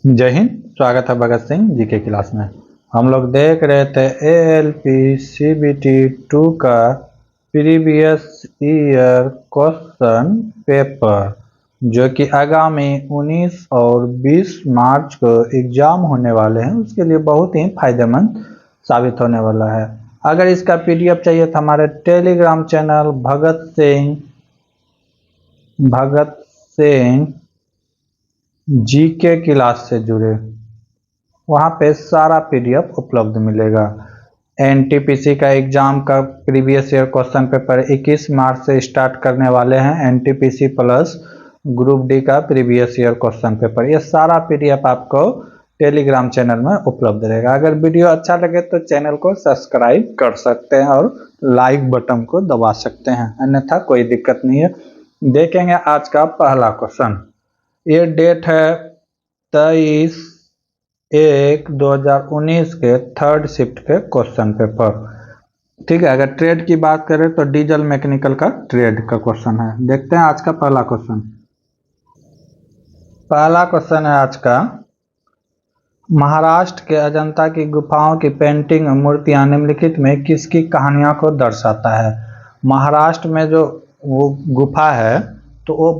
जय हिंद। स्वागत है भगत सिंह जी के क्लास में। हम लोग देख रहे थे ALP CBT 2 का प्रीवियस ईयर क्वेश्चन पेपर, जो कि आगामी 19 और 20 मार्च को एग्जाम होने वाले हैं, उसके लिए बहुत ही फायदेमंद साबित होने वाला है। अगर इसका PDF चाहिए तो हमारे Telegram channel Bhagat Singh GK class से जुड़े, वहाँ पे सारा PDF उपलब्ध मिलेगा। NTPC का एग्जाम का प्रीवियस ईयर क्वेश्चन पेपर 21 मार्च से स्टार्ट करने वाले हैं। NTPC प्लस ग्रुप डी का प्रीवियस ईयर क्वेश्चन पेपर, ये सारा PDF आपको टेलीग्राम चैनल में उपलब्ध रहेगा। अगर वीडियो अच्छा लगे तो चैनल को सब्सक्राइब कर सकते हैं और लाइक बटन को दबा सकते हैं, अन्यथा कोई दिक्कत नहीं है। देखेंगे आज का पहला क्वेश्चन। ये डेट है 23/1/2019 के थर्ड शिफ्ट के क्वेश्चन पेपर। ठीक है, अगर ट्रेड की बात करें तो डीजल मैकेनिकल का ट्रेड का क्वेश्चन है। देखते हैं आज का पहला क्वेश्चन। पहला क्वेश्चन है आज का, महाराष्ट्र के अजंता की गुफाओं की पेंटिंग मूर्तियां निम्नलिखित में किसकी कहानियों को दर्शाता है। महाराष्ट्र में जो वो गुफा है तो वो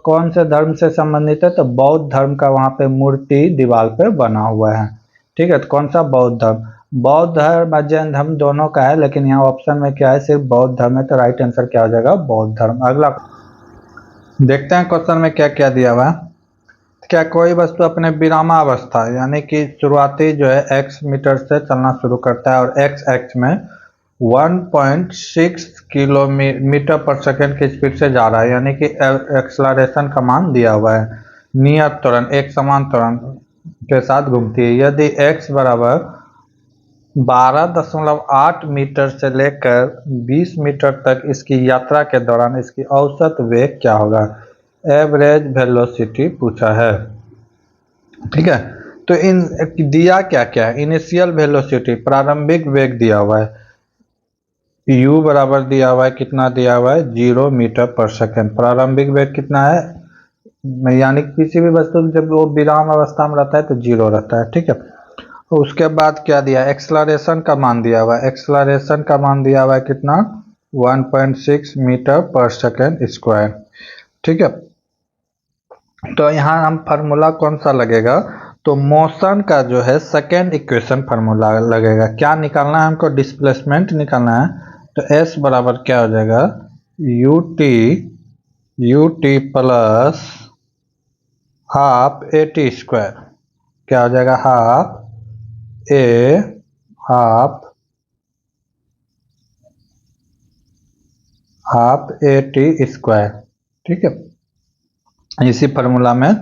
कौन से धर्म से संबंधित है, तो बौद्ध धर्म का वहाँ पे मूर्ति दीवार पे बना हुआ है। ठीक है, तो कौन सा बौद्ध धर्म, बौद्ध धर्म और जैन धर्म दोनों का है, लेकिन यहाँ ऑप्शन में क्या है, सिर्फ बौद्ध धर्म है, तो राइट आंसर क्या हो जाएगा, बौद्ध धर्म। अगला देखते हैं क्वेश्चन में क्या क्या दिया हुआ है। क्या कोई वस्तु अपने विरामावस्था यानी कि शुरुआती जो है x मीटर से चलना शुरू करता है और x एक्स में 1.6 किलोमीटर पर सेकेंड की स्पीड से जा रहा है, यानी कि एक्सलरेशन का मान दिया हुआ है। नियत त्वरण एक समान त्वरण के साथ घूमती है। यदि x बराबर 12.8 मीटर से लेकर 20 मीटर तक इसकी यात्रा के दौरान इसकी औसत वेग क्या होगा। एवरेज वेलोसिटी पूछा है। ठीक है, तो इन दिया क्या क्या है, इनिशियल वेलोसिटी प्रारंभिक वेग दिया हुआ है, u बराबर दिया हुआ है, कितना दिया हुआ है 0 मीटर पर सेकेंड। प्रारंभिक वेग कितना है, यानी किसी भी वस्तु जब वो विराम अवस्था में रहता है तो 0 रहता है। ठीक है, उसके बाद क्या दिया, एक्सलरेशन का मान दिया हुआ है, एक्सलरेशन का मान दिया हुआ है कितना 1.6 मीटर पर सेकेंड स्क्वायर। ठीक है, तो यहाँ हम फार्मूला कौन सा लगेगा, तो मोशन का जो है सेकेंड इक्वेशन फार्मूला लगेगा। क्या निकालना है हमको, डिस्प्लेसमेंट निकालना है, तो S बराबर क्या हो जाएगा ut plus half AT square. क्या हो जाएगा, हाफ AT स्क्वायर। ठीक है, इसी फार्मूला में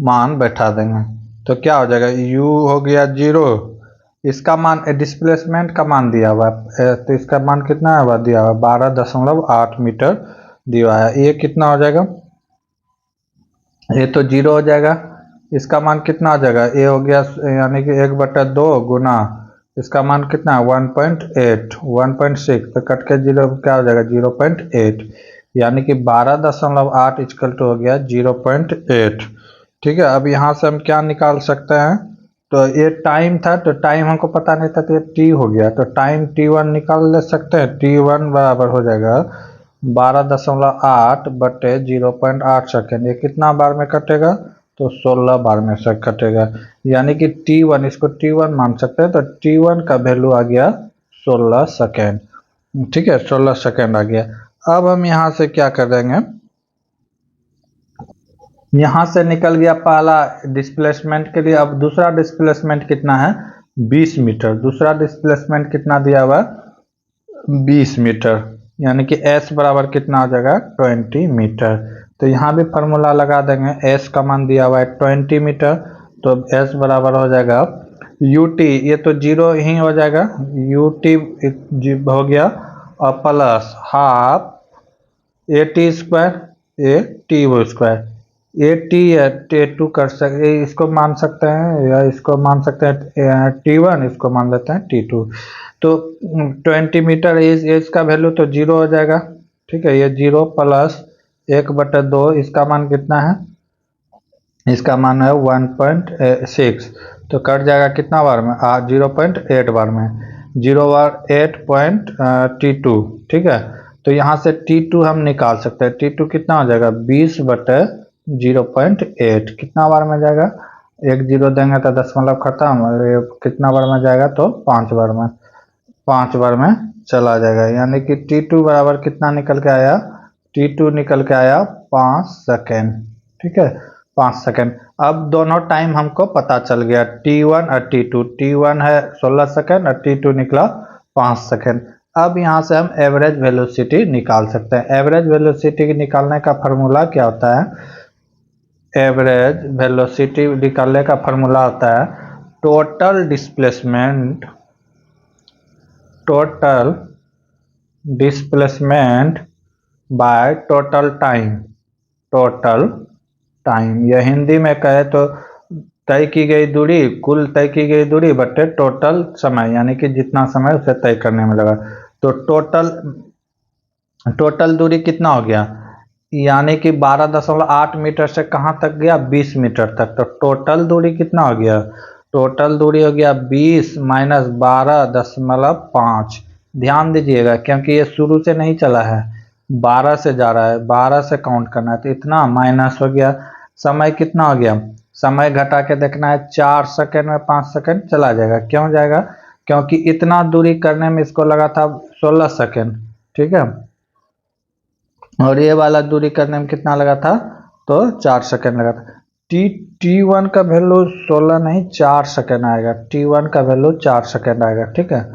मान बैठा देंगे तो क्या हो जाएगा, u हो गया 0, इसका मान डिस्प्लेसमेंट का मान दिया हुआ है, तो इसका मान कितना है दिया हुआ 12.8 मीटर दिया हुआ है। ये कितना हो जाएगा, ये तो 0 हो जाएगा, इसका मान कितना हो जाएगा, ये हो गया यानी कि 1/2 गुना इसका मान कितना है 1.6, तो कट के 0 क्या हो जाएगा 0.8, यानी कि 12.8 इक्वल टू हो गया 0.8। ठीक है, अब यहाँ से हम क्या निकाल सकते हैं, तो ये टाइम था, तो टाइम हमको पता नहीं था, तो ये t हो गया, तो टाइम t1 निकाल ले सकते हैं। t1 बराबर हो जाएगा 12.8 बटे 0.8 सेकेंड। ये कितना बार में कटेगा, तो 16 बार में से कटेगा, यानी कि t1, इसको t1 मान सकते हैं, तो t1 का वैल्यू आ गया 16 सेकेंड। ठीक है, 16 सेकेंड आ गया। अब हम यहाँ से क्या कर देंगे, यहाँ से निकल गया पहला डिस्प्लेसमेंट के लिए। अब दूसरा डिस्प्लेसमेंट कितना है 20 मीटर, दूसरा डिस्प्लेसमेंट कितना दिया हुआ 20 मीटर, यानी कि S बराबर कितना हो जाएगा 20 मीटर। तो यहाँ भी फार्मूला लगा देंगे, S का मान दिया हुआ है 20 मीटर, तो S बराबर हो जाएगा ut, ये तो 0 ही हो जाएगा, ut हो गया और plus half AT square, AT square, AT कर सकते, इसको मान सकते हैं या इसको मान सकते हैं T1, इसको मान लेते हैं T2। तो 20 मीटर एज का वैल्यू तो 0 हो जाएगा। ठीक है, ये 0 प्लस 1/2, इसका मान कितना है इसका मान है 1.6, तो कट जाएगा कितना बार में 0.8 बार में, 0 बार 8.T2। ठीक है, तो यहाँ से T2 हम निकाल सकते हैं। T2 कितना हो जाएगा 20/0.8, कितना बार में जाएगा, एक जीरो देंगे तो दशमलव खत्म, और ये कितना बार में जाएगा तो 5 बार में, 5 बार में चला जाएगा। यानी कि T2 बराबर कितना निकल के आया, T2 निकल के आया 5 सेकेंड। ठीक है, 5 सेकेंड। अब दोनों टाइम हमको पता चल गया, T1 और T2। T1 है 16 सेकेंड और T2 निकला 5 सेकेंड। अब यहाँ से हम एवरेज वेलोसिटी निकाल सकते हैं। एवरेज वेलोसिटी निकालने का फार्मूला क्या होता है, एवरेज वेलोसिटी निकालने का फार्मूला होता है total displacement by total time. Total time, यह हिंदी में कहे तो तय की गई दूरी, कुल तय की गई दूरी बटे टोटल समय, यानी कि जितना समय उसे तय करने में लगा। तो टोटल दूरी कितना हो गया, यानी कि 12.8 मीटर से कहाँ तक गया, 20 मीटर तक। तो टोटल दूरी कितना हो गया, टोटल दूरी हो गया 20 माइनस 12.5। ध्यान दीजिएगा क्योंकि ये शुरू से नहीं चला है, 12 से जा रहा है, 12 से काउंट करना है, तो इतना माइनस हो गया। समय कितना हो गया, समय घटा के देखना है, 4 सेकेंड में 5 सेकेंड चला जाएगा। क्यों जाएगा, क्योंकि इतना दूरी करने में इसको लगा था 16 सेकेंड। ठीक है, और ये वाला दूरी करने में कितना लगा था, तो 4 सेकेंड लगा था। T1 का वैल्यू 16 नहीं 4 सेकेंड आएगा, T1 का वैल्यू 4 सेकेंड आएगा। ठीक है,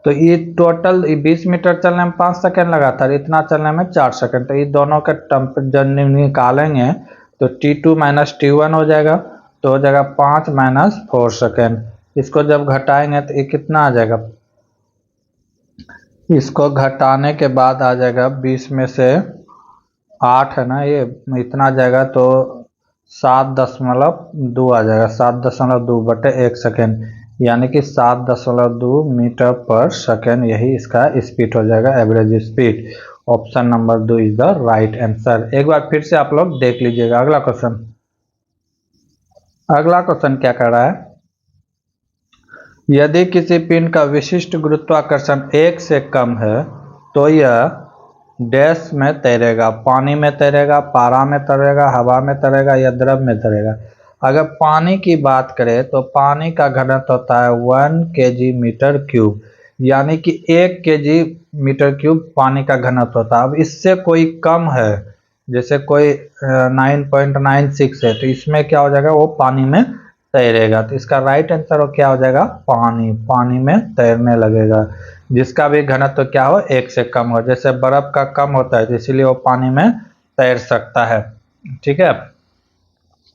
तो ये टोटल 20 मीटर चलने में 5 सेकेंड लगा था, इतना चलने में 4 सेकेंड। तो ये दोनों का जब निकालेंगे तो T2 माइनस T1 हो जाएगा, तो हो जाएगा 5 माइनस 4 सेकेंड। इसको जब घटाएंगे तो ये कितना आ जाएगा, इसको घटाने के बाद आ जाएगा 20 में से 8 है ना, ये इतना जाएगा तो 7.2 आ जाएगा, 7.2 बटे 1 सेकेंड, यानी कि 7.2 मीटर पर सेकेंड, यही इसका स्पीड हो जाएगा, average speed. Option number 2 is the right answer. एक बार फिर से आप लोग देख लीजिएगा अगला क्वेश्चन। अगला क्वेश्चन क्या कर रहा है, यदि किसी पिंड का विशिष्ट गुरुत्वाकर्षण 1 से कम है तो यह डैश में तैरेगा, पानी में तैरेगा, पारा में तैरेगा, हवा में तैरेगा या द्रव में तैरेगा। अगर पानी की बात करें तो पानी का घनत्व होता है 1 kg मीटर क्यूब, यानी कि 1 kg मीटर क्यूब पानी का घनत्व होता है। अब इससे कोई कम है, जैसे कोई 9.96 है, तो इसमें क्या हो जाएगा, वो पानी में तैरेगा। तो इसका राइट आंसर क्या हो जाएगा, पानी में तैरने लगेगा, जिसका भी घनत्व क्या हो 1 से कम हो। जैसे बर्फ का कम होता है तो इसीलिए वो पानी में तैर सकता है। ठीक है,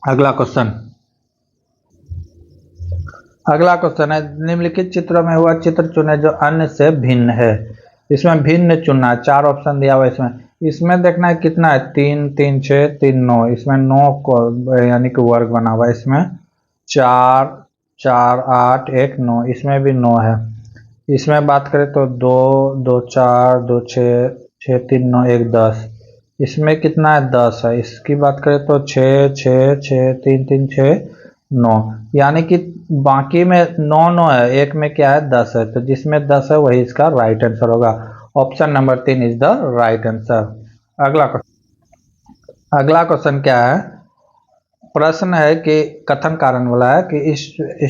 अगला क्वेश्चन। अगला क्वेश्चन है, निम्नलिखित चित्रों में हुआ चित्र चुने जो अन्य से भिन्न है। इसमें भिन्न चुनना है, 4 ऑप्शन दिया हुआ है। इसमें देखना है कितना है, 3 3 6 3 9, इसमें 9 को यानी कि वर्ग बना हुआ है। इसमें 4 4 8 1 9, इसमें भी 9 है। इसमें बात करें तो 2 2 4 2 6 6 3 9 1 10, इसमें कितना है 10 है। इसकी बात करें तो 6 6 6 3 3 6 9, यानी कि बाकी में 9 9 है, एक में क्या है 10 है, तो जिसमें 10 है वही इसका राइट आंसर होगा। Option number 3 is the right answer. अगला क्वेश्चन क्या है, प्रश्न है कि कथन कारण वाला है कि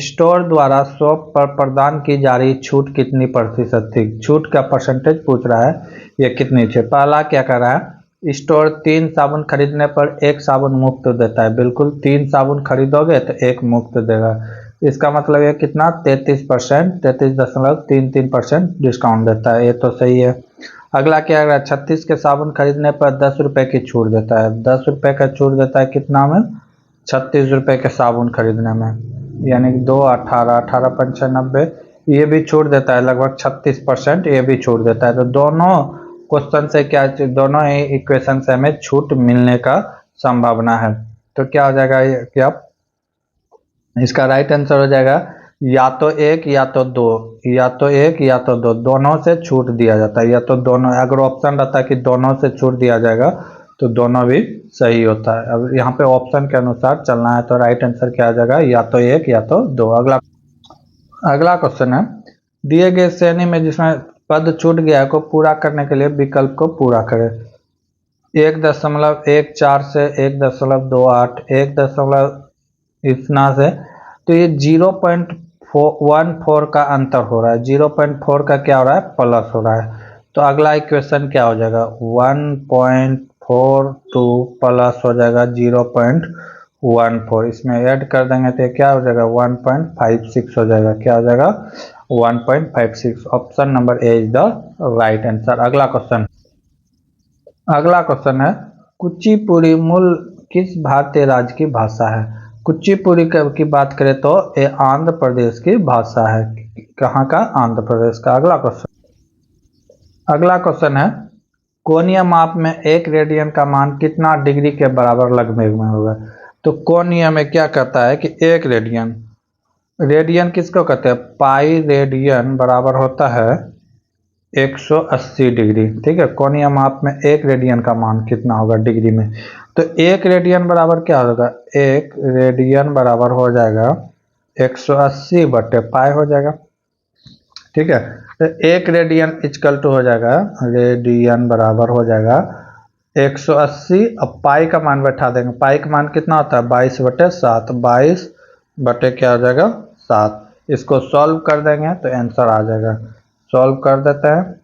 स्टोर द्वारा शॉप पर प्रदान की जा रही छूट कितनी प्रतिशत थी। छूट का परसेंटेज पूछ रहा है, ये कितनी थी। पहला क्या कर रहा है, स्टोर 3 साबुन खरीदने पर 1 साबुन मुफ्त देता है। बिल्कुल 3 साबुन खरीदोगे तो 1 मुफ्त देगा। इसका मतलब ये कितना 33%, 33.33% डिस्काउंट देता है, ये तो सही है। अगला क्या है, 36 के साबुन खरीदने पर 10 रुपये की छूट देता है। 10 रुपये का छूट देता है कितना में, 36 रुपये के साबुन खरीदने में, यानी कि 2 18 18 5 90, ये भी छूट देता है लगभग 36%, ये भी छूट देता है। तो दोनों क्वेश्चन से क्या, दोनों ही इक्वेशन से हमें छूट मिलने का संभावना है। तो क्या हो जाएगा, क्या इसका राइट आंसर हो जाएगा या तो 1 या तो 2, या तो 1 या तो 2, दोनों से छूट दिया जाता है। या तो दोनों, अगर ऑप्शन रहता है कि दोनों से छूट दिया जाएगा तो दोनों भी सही होता है। अब यहाँ पे ऑप्शन के अनुसार चलना है, तो राइट आंसर क्या आ जाएगा, या तो 1 या तो 2। अगला अगला क्वेश्चन है, दिए गए श्रेणी में जिसमें पद छूट गया है को पूरा करने के लिए विकल्प को पूरा करें। 1.14 से 1.28, 1. इतना से, तो ये 0.14 का अंतर हो रहा है। 0.4 का क्या हो रहा है, प्लस हो रहा है। तो अगला इक्वेशन क्या हो जाएगा, 1.42 प्लस हो जाएगा 0.14। इसमें ऐड कर देंगे तो क्या हो जाएगा, 1.56 हो जाएगा। क्या हो जाएगा, 1.56। Option number A is the right answer. अगला क्वेश्चन है, कुचिपुड़ी मूल किस भारतीय राज्य की भाषा है। कुचिपुड़ी की बात करें तो ये आंध्र प्रदेश की भाषा है। कहाँ का, आंध्र प्रदेश का। अगला क्वेश्चन है, कोणीय माप में 1 रेडियन का मान कितना डिग्री के बराबर लगभग में होगा। तो कोणीय में क्या कहता है कि 1 रेडियन, रेडियन किसको कहते हैं, पाई रेडियन बराबर होता है 180 डिग्री। ठीक है, कोणीय माप में 1 रेडियन का मान कितना होगा डिग्री में। तो 1 रेडियन बराबर क्या होगा, 1 रेडियन बराबर हो जाएगा 180 बटे पाई हो जाएगा। ठीक है, तो 1 रेडियन इक्वल टू हो जाएगा, रेडियन बराबर हो जाएगा 180। अब पाई का मान बैठा देंगे। पाई का मान कितना होता है, 22 बटे 7। 22 बटे क्या हो जाएगा, 7। इसको सॉल्व कर देंगे तो आंसर आ जाएगा। सॉल्व कर देते हैं,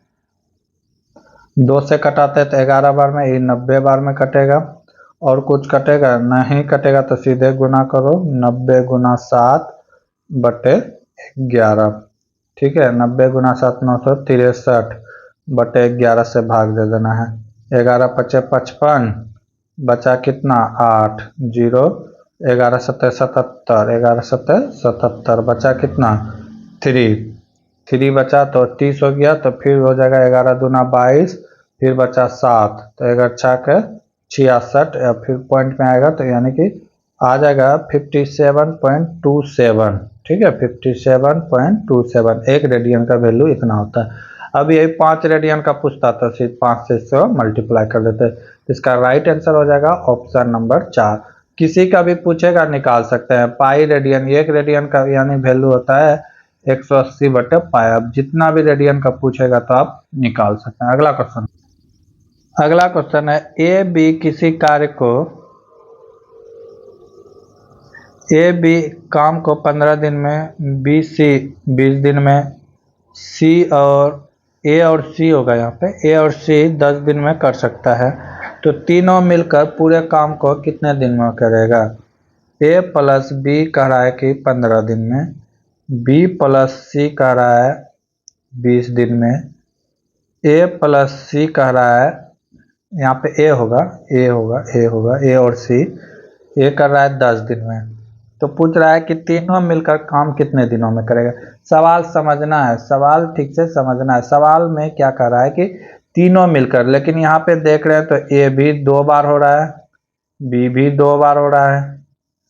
2 से कटाते हैं तो 11 बार में, ये 90 बार में कटेगा। और कुछ कटेगा, नहीं कटेगा तो सीधे गुना करो, 90 गुना 7 बटे 11। ठीक है, 90 गुना 7 963 बटे 11 से भाग दे देना है। 11 पचे 55, बचा कितना 8, 0। 11 सत्ते 77, 11 सत्ते 77, बचा कितना 3 बचा तो 30 हो गया। तो फिर हो जाएगा 11 दूना 22, फिर बचा 7, तो 11 छः 66, या फिर पॉइंट में आएगा तो यानी कि आ जाएगा 57.27। ठीक है, 57.27। 1 रेडियन का वैल्यू इतना होता है। अब यही 5 रेडियन का पूछता तो सिर्फ 5 से इसको मल्टीप्लाई कर देते। इसका राइट आंसर हो जाएगा ऑप्शन नंबर 4। किसी का भी पूछेगा निकाल सकते हैं। पाई रेडियन, 1 रेडियन का यानी वैल्यू होता है 180 बटे पाई। अब जितना भी रेडियन का पूछेगा तो आप निकाल सकते हैं। अगला क्वेश्चन है, ए बी किसी कार्य को, ए बी काम को 15 दिन में, बी सी 20 दिन में, सी और ए और सी होगा यहाँ पे, ए और सी 10 दिन में कर सकता है। तो तीनों मिलकर पूरे काम को कितने दिन में करेगा। ए प्लस बी कह रहा है कि 15 दिन में, बी प्लस सी कह रहा है 20 दिन में, ए प्लस सी कह रहा है, यहाँ पे ए होगा ए और सी, ए कर रहा है 10 दिन में। तो पूछ रहा है कि तीनों मिलकर काम कितने दिनों में करेगा। सवाल समझना है, सवाल ठीक से समझना है। सवाल में क्या कह रहा है कि तीनों मिलकर, लेकिन यहाँ पे देख रहे हैं तो ए भी 2 बार हो रहा है, बी भी 2 बार हो रहा है,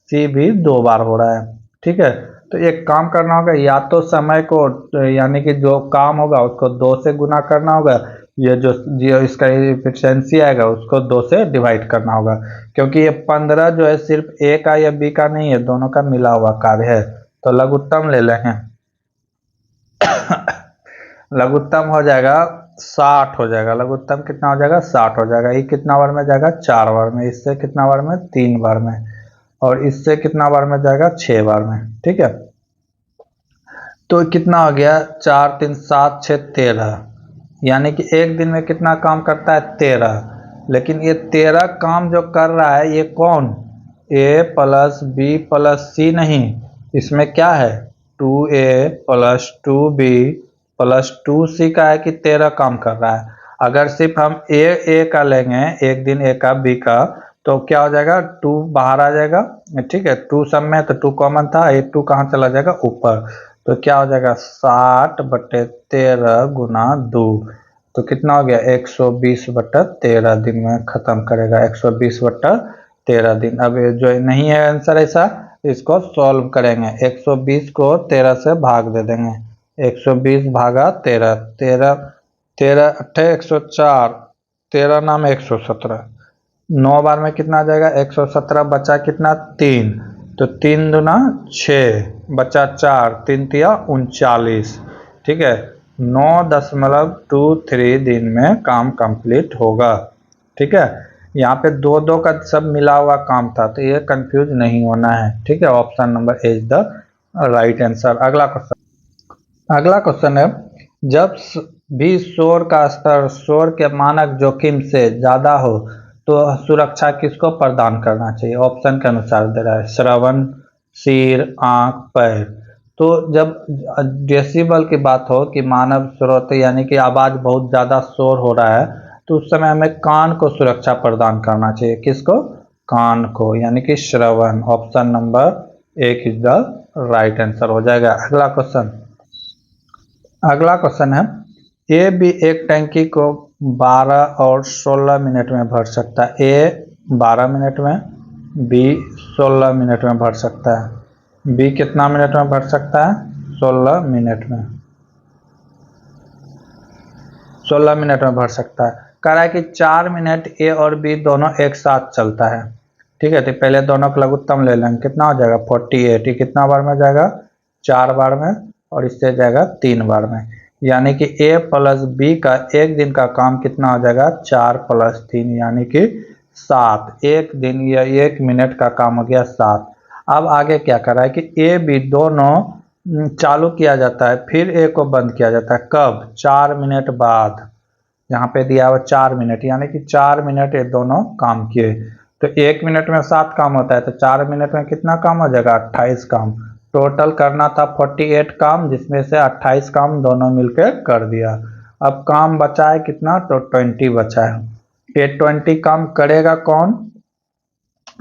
सी भी 2 बार हो रहा है। ठीक है, तो एक काम करना होगा, या तो समय को यानी कि जो काम होगा उसको 2 से गुना करना होगा, ये जो इसका एफिशिएंसी आएगा उसको 2 से डिवाइड करना होगा। क्योंकि ये 15 जो है सिर्फ ए का या बी का नहीं है, दोनों का मिला हुआ कार्य है। तो लघुत्तम ले लेंगे लघुत्तम हो जाएगा 60 हो जाएगा। लघुत्तम कितना हो जाएगा, 60 हो जाएगा। ये कितना बार में जाएगा, 4 बार में। इससे कितना बार में, 3 बार में। और इससे कितना बार में जाएगा, 6 बार में। ठीक है, तो कितना हो गया, 4 3 7 6 13, यानी कि एक दिन में कितना काम करता है, 13। लेकिन ये 13 काम जो कर रहा है ये कौन, ए प्लस बी प्लस सी नहीं, इसमें क्या है 2a plus 2b plus 2c का है कि 13 काम कर रहा है। अगर सिर्फ हम ए का लेंगे, एक दिन ए का बी का, तो क्या हो जाएगा, 2 बाहर आ जाएगा। ठीक है, 2 सब में तो 2 कॉमन था, ये 2 कहाँ चला जाएगा, ऊपर। तो क्या हो जाएगा, 60 बटे 13 गुना 2, तो कितना हो गया, 120 बटा 13 दिन में खत्म करेगा। 120 बटा 13 दिन। अब जो नहीं है आंसर ऐसा, इसको सॉल्व करेंगे। 120 को 13 से भाग दे देंगे। 120 भागा 13, 13 13 8 104, 13 नाम 117, 9 बार में कितना आ जाएगा, 117 बचा कितना 3, तो 3 दूना 6 बचा 4, 3 तिया 39। ठीक है, 9.23 दिन में काम कंप्लीट होगा। ठीक है, यहाँ पे 2-2 का सब मिला हुआ काम था, तो ये कंफ्यूज नहीं होना है। ठीक है, option number A is the right answer. अगला क्वेश्चन है, जब भी शोर का स्तर शोर के मानक जोखिम से ज्यादा हो तो सुरक्षा किसको प्रदान करना चाहिए? ऑप्शन के अनुसार दे रहा है, श्रवण, सिर, आंख, पैर। तो जब डेसिबल की बात हो कि मानव स्रोत यानी कि आवाज बहुत ज्यादा शोर हो रहा है, तो उस समय हमें कान को सुरक्षा प्रदान करना चाहिए। किसको? कान को, यानी कि श्रवण। ऑप्शन नंबर एक इज द राइट आंसर हो जाएगा। अगला क्वेश्चन है, ए भी एक टंकी को 12 और 16 मिनट में भर सकता है। ए 12 मिनट में, बी 16 मिनट में भर सकता है। बी कितना मिनट में भर सकता है? 16 मिनट में। 16 मिनट में भर सकता है। कह रहा है कि 4 मिनट ए और बी दोनों एक साथ चलता है। ठीक है, तो पहले दोनों का लघुत्तम ले लेंगे। कितना हो जाएगा? 48। कितना बार में जाएगा? 4 बार में, और इससे जाएगा 3 बार में। यानी कि ए प्लस बी का एक दिन का काम कितना हो जाएगा? 4 + 3 यानी कि 7। एक दिन या 1 मिनट का काम हो गया 7। अब आगे क्या कर रहा है कि ए बी दोनों चालू किया जाता है, फिर ए को बंद किया जाता है। कब? 4 मिनट बाद। यहाँ पे दिया हुआ 4 मिनट, यानी कि 4 मिनट ये दोनों काम किए। तो 1 मिनट में 7 काम होता है, तो 4 मिनट में कितना काम हो जाएगा? 28 काम। टोटल करना था 48 काम, जिसमें से 28 काम दोनों मिलकर कर दिया। अब काम बचा है कितना? तो 20 बचा है। ये 20 काम करेगा कौन?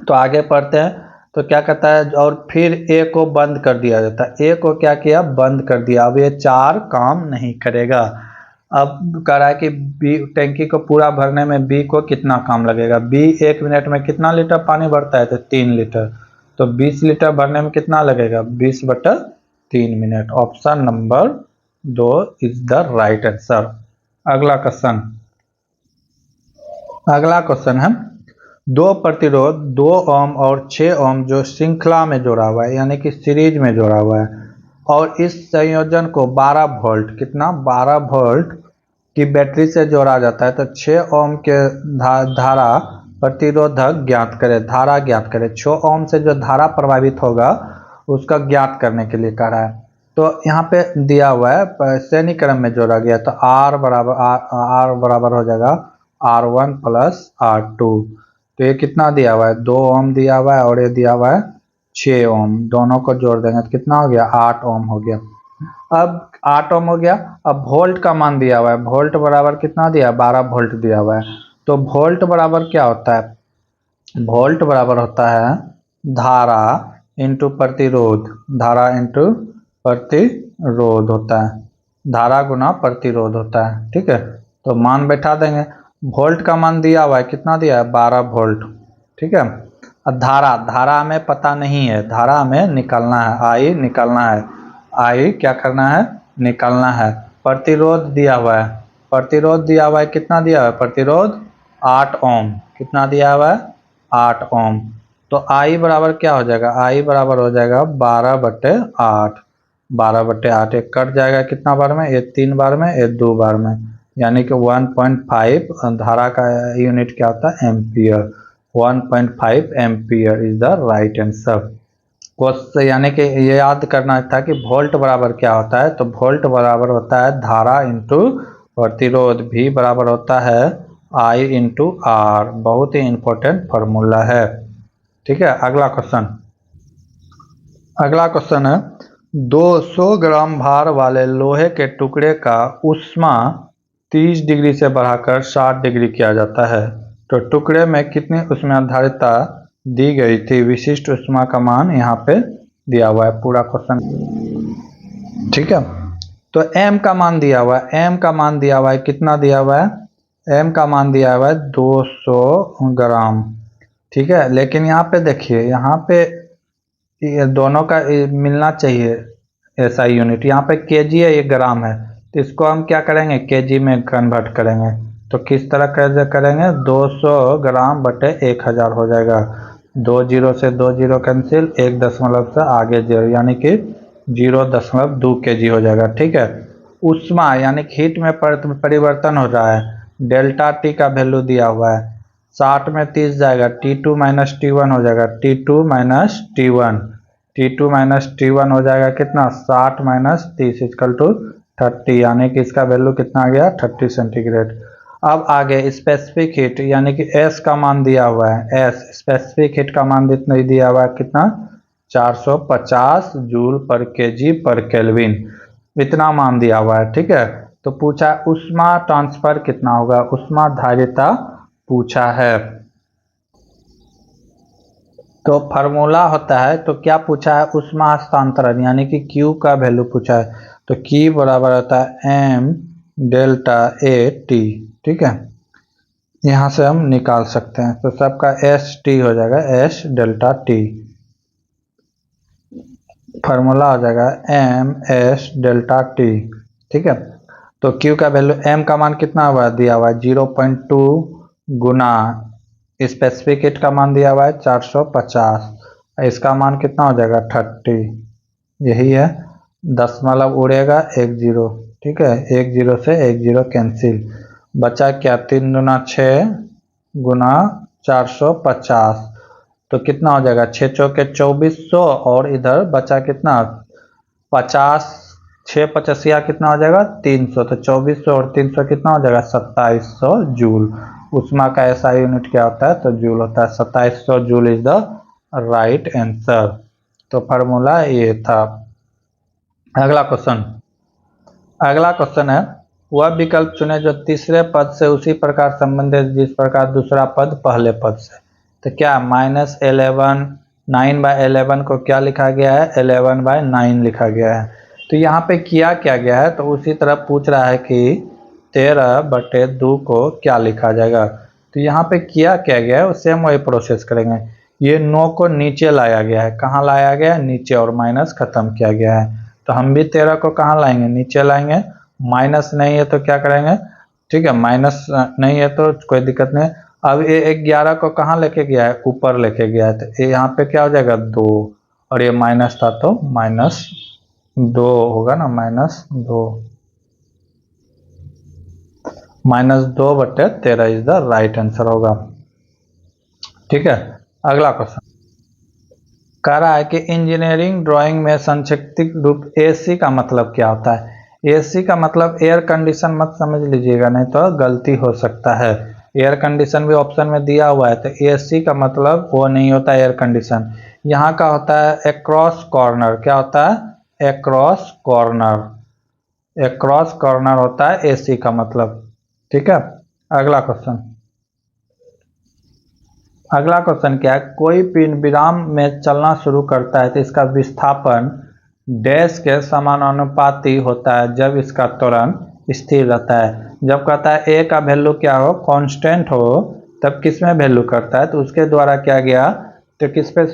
तो आगे पढ़ते हैं। तो क्या कहता है, और फिर ए को बंद कर दिया जाता है। ए को क्या किया? बंद कर दिया। अब ये 4 काम नहीं करेगा। अब कह रहा है कि बी टैंकी को पूरा भरने में बी को कितना काम लगेगा? बी 1 मिनट में कितना लीटर पानी भरता है? तो 3 लीटर। तो 20 लीटर भरने में कितना लगेगा? 20/3 minute. Option number 2 is the right answer. अगला क्वेश्चन है, दो प्रतिरोध 2 ओम और 6 ओम जो श्रृंखला में जोड़ा हुआ है, यानी कि सीरीज में जोड़ा हुआ है, और इस संयोजन को 12 वोल्ट, कितना? 12 वोल्ट की बैटरी से जोड़ा जाता है। तो 6 ओम के धारा प्रतिरोधक ज्ञात करें, धारा ज्ञात करें। 6 ओम से जो धारा प्रभावित होगा उसका ज्ञात करने के लिए कह रहा है। तो यहाँ पे दिया हुआ है श्रेणी क्रम में जोड़ा गया, तो R बराबर हो जाएगा R1 + R2। तो ये कितना दिया हुआ है? 2 ओम दिया हुआ है, और ये दिया हुआ है 6 ओम। दोनों को जोड़ देंगे तो कितना हो गया? 8 ओम हो गया। अब 8 ओम हो गया। अब वोल्ट का मान दिया हुआ है। वोल्ट बराबर कितना दिया? 12 वोल्ट दिया हुआ है। तो वोल्ट बराबर क्या होता है? वोल्ट बराबर होता है धारा इंटू प्रतिरोध। धारा इंटू प्रतिरोध होता है। धारा गुना प्रतिरोध होता है। ठीक है, तो मान बैठा देंगे। वोल्ट का मान दिया हुआ है, कितना दिया है? 12 वोल्ट। ठीक है, अब धारा हमें पता नहीं है, धारा हमें निकालना है, आई निकालना है। आई क्या करना है? निकालना है। प्रतिरोध दिया हुआ है, प्रतिरोध दिया हुआ है, कितना दिया हुआ है? प्रतिरोध 8 ओम। कितना दिया हुआ है? 8 ओम। तो आई बराबर क्या हो जाएगा? आई बराबर हो जाएगा 12/8। 12/8 एक कट जाएगा कितना बार में? ये 3 बार में, ये 2 बार में, यानी कि 1.5। धारा का यूनिट क्या होता है? Ampere. 1.5 ampere is the right answer. Question यानी कि ये याद करना था कि वोल्ट बराबर क्या होता है? तो वोल्ट बराबर होता है धारा इंटू प्रतिरोध। भी बराबर होता है आई इंटू आर। बहुत ही इंपॉर्टेंट फॉर्मूला है। ठीक है, अगला क्वेश्चन है, 200 ग्राम भार वाले लोहे के टुकड़े का ऊष्मा 30 डिग्री से बढ़ाकर 60 डिग्री किया जाता है, तो टुकड़े में कितनी ऊष्माधारिता दी गई थी? विशिष्ट ऊष्मा का मान यहाँ पे दिया हुआ है, पूरा क्वेश्चन। ठीक है, तो m का मान दिया हुआ है। m का मान दिया हुआ है, कितना दिया हुआ है? m का मान दिया हुआ है 200 ग्राम। ठीक है, लेकिन यहाँ पे देखिए, यहाँ पे ये दोनों का मिलना चाहिए ऐसा यूनिट। यहाँ पे केजी है, ये ग्राम है, तो इसको हम क्या करेंगे? केजी में कन्वर्ट करेंगे। तो किस तरह कैसे करेंगे, 200 ग्राम बटे 1000 हो जाएगा। 2 जीरो से 2 जीरो कैंसिल, 1 दशमलव से आगे 0 यानी कि 0.2 kg हो जाएगा। ठीक है, उष्मा यानी कि हीट में परिवर्तन हो रहा है। डेल्टा टी का वैल्यू दिया हुआ है, 60 में 30 जाएगा, T2 माइनस T1 हो जाएगा, T2 minus T1, T2 minus T1 हो जाएगा कितना, 60 माइनस 30 इक्वल टू 30, यानी कि इसका वैल्यू कितना आ गया, 30 सेंटीग्रेड। अब आगे स्पेसिफिक हीट यानी कि S का मान दिया हुआ है, S स्पेसिफिक हीट का मान नहीं दिया हुआ है, कितना, 450 जूल पर केजी पर केल्विन, इतना मान दिया हुआ है। ठीक है, तो पूछा उष्मा ट्रांसफर कितना होगा, उष्मा धारिता पूछा है। तो फार्मूला होता है, तो क्या पूछा है, उष्मा हस्तांतरण यानी कि Q का वैल्यू पूछा है, तो Q बराबर होता है m डेल्टा A T। ठीक है, यहाँ से हम निकाल सकते हैं, तो सबका S T हो जाएगा, S डेल्टा T, फार्मूला हो जाएगा m S डेल्टा T। ठीक है, तो Q का वैल्यू, m का मान कितना हुआ दिया हुआ है 0.2 गुना स्पेसिफिक हीट का मान दिया हुआ है 450, इसका मान कितना हो जाएगा 30, यही है, दशमलव उड़ेगा 1 जीरो। ठीक है, 1 जीरो से 1 जीरो कैंसिल, बचा क्या, 3 दूना 6 गुना 450, तो कितना हो जाएगा, 6 चौके 2400, और इधर बचा कितना 50, 6 पचासिया कितना हो जाएगा 300, तो 2400 और 300 कितना हो जाएगा 2700 जूल। उष्मा का ऐसा यूनिट क्या होता है, तो जूल होता है, 2700 joule is the right answer. तो फार्मूला ये था। अगला क्वेश्चन है, वह विकल्प चुने जो तीसरे पद से उसी प्रकार संबंधित जिस प्रकार दूसरा पद पहले पद से। तो क्या -11 9/11 को क्या लिखा गया है, 11/9 लिखा गया है। तो यहाँ पे किया क्या गया है, तो उसी तरह पूछ रहा है कि 13/2 को क्या लिखा जाएगा। तो यहाँ पे किया क्या गया है, सेम वही प्रोसेस करेंगे। ये 9 को नीचे लाया गया है, कहाँ लाया गया है, नीचे, और माइनस खत्म किया गया है। तो हम भी 13 को कहाँ लाएंगे, नीचे लाएंगे, माइनस नहीं है तो क्या करेंगे, ठीक है, माइनस नहीं है तो कोई दिक्कत नहीं। अब ये 11 को कहाँ लेके गया है, ऊपर लेके गया है, तो ये यहाँ पे क्या हो जाएगा 2, और ये माइनस था तो -2 होगा ना, -2/13 इज द राइट आंसर होगा। ठीक है, अगला क्वेश्चन कह रहा है कि इंजीनियरिंग ड्राइंग में संक्षिप्त रूप AC का मतलब क्या होता है। AC का मतलब एयर कंडीशन मत समझ लीजिएगा, नहीं तो गलती हो सकता है। एयर कंडीशन भी ऑप्शन में दिया हुआ है, तो AC का मतलब वो नहीं होता एयर कंडीशन। यहाँ का होता है अक्रॉस कॉर्नर, क्या होता है, अक्रॉस कॉर्नर, अक्रॉस कॉर्नर होता है AC का मतलब। ठीक है, अगला क्वेश्चन क्या है, कोई पिंड विराम में चलना शुरू करता है तो इसका विस्थापन डैश के समानुपाती होता है जब इसका त्वरण स्थिर रहता है। जब कहता है A का वैल्यू क्या हो, कांस्टेंट हो, तब किस में वैल्यू करता है, तो उसके द्वारा क्या गया, तो किस पे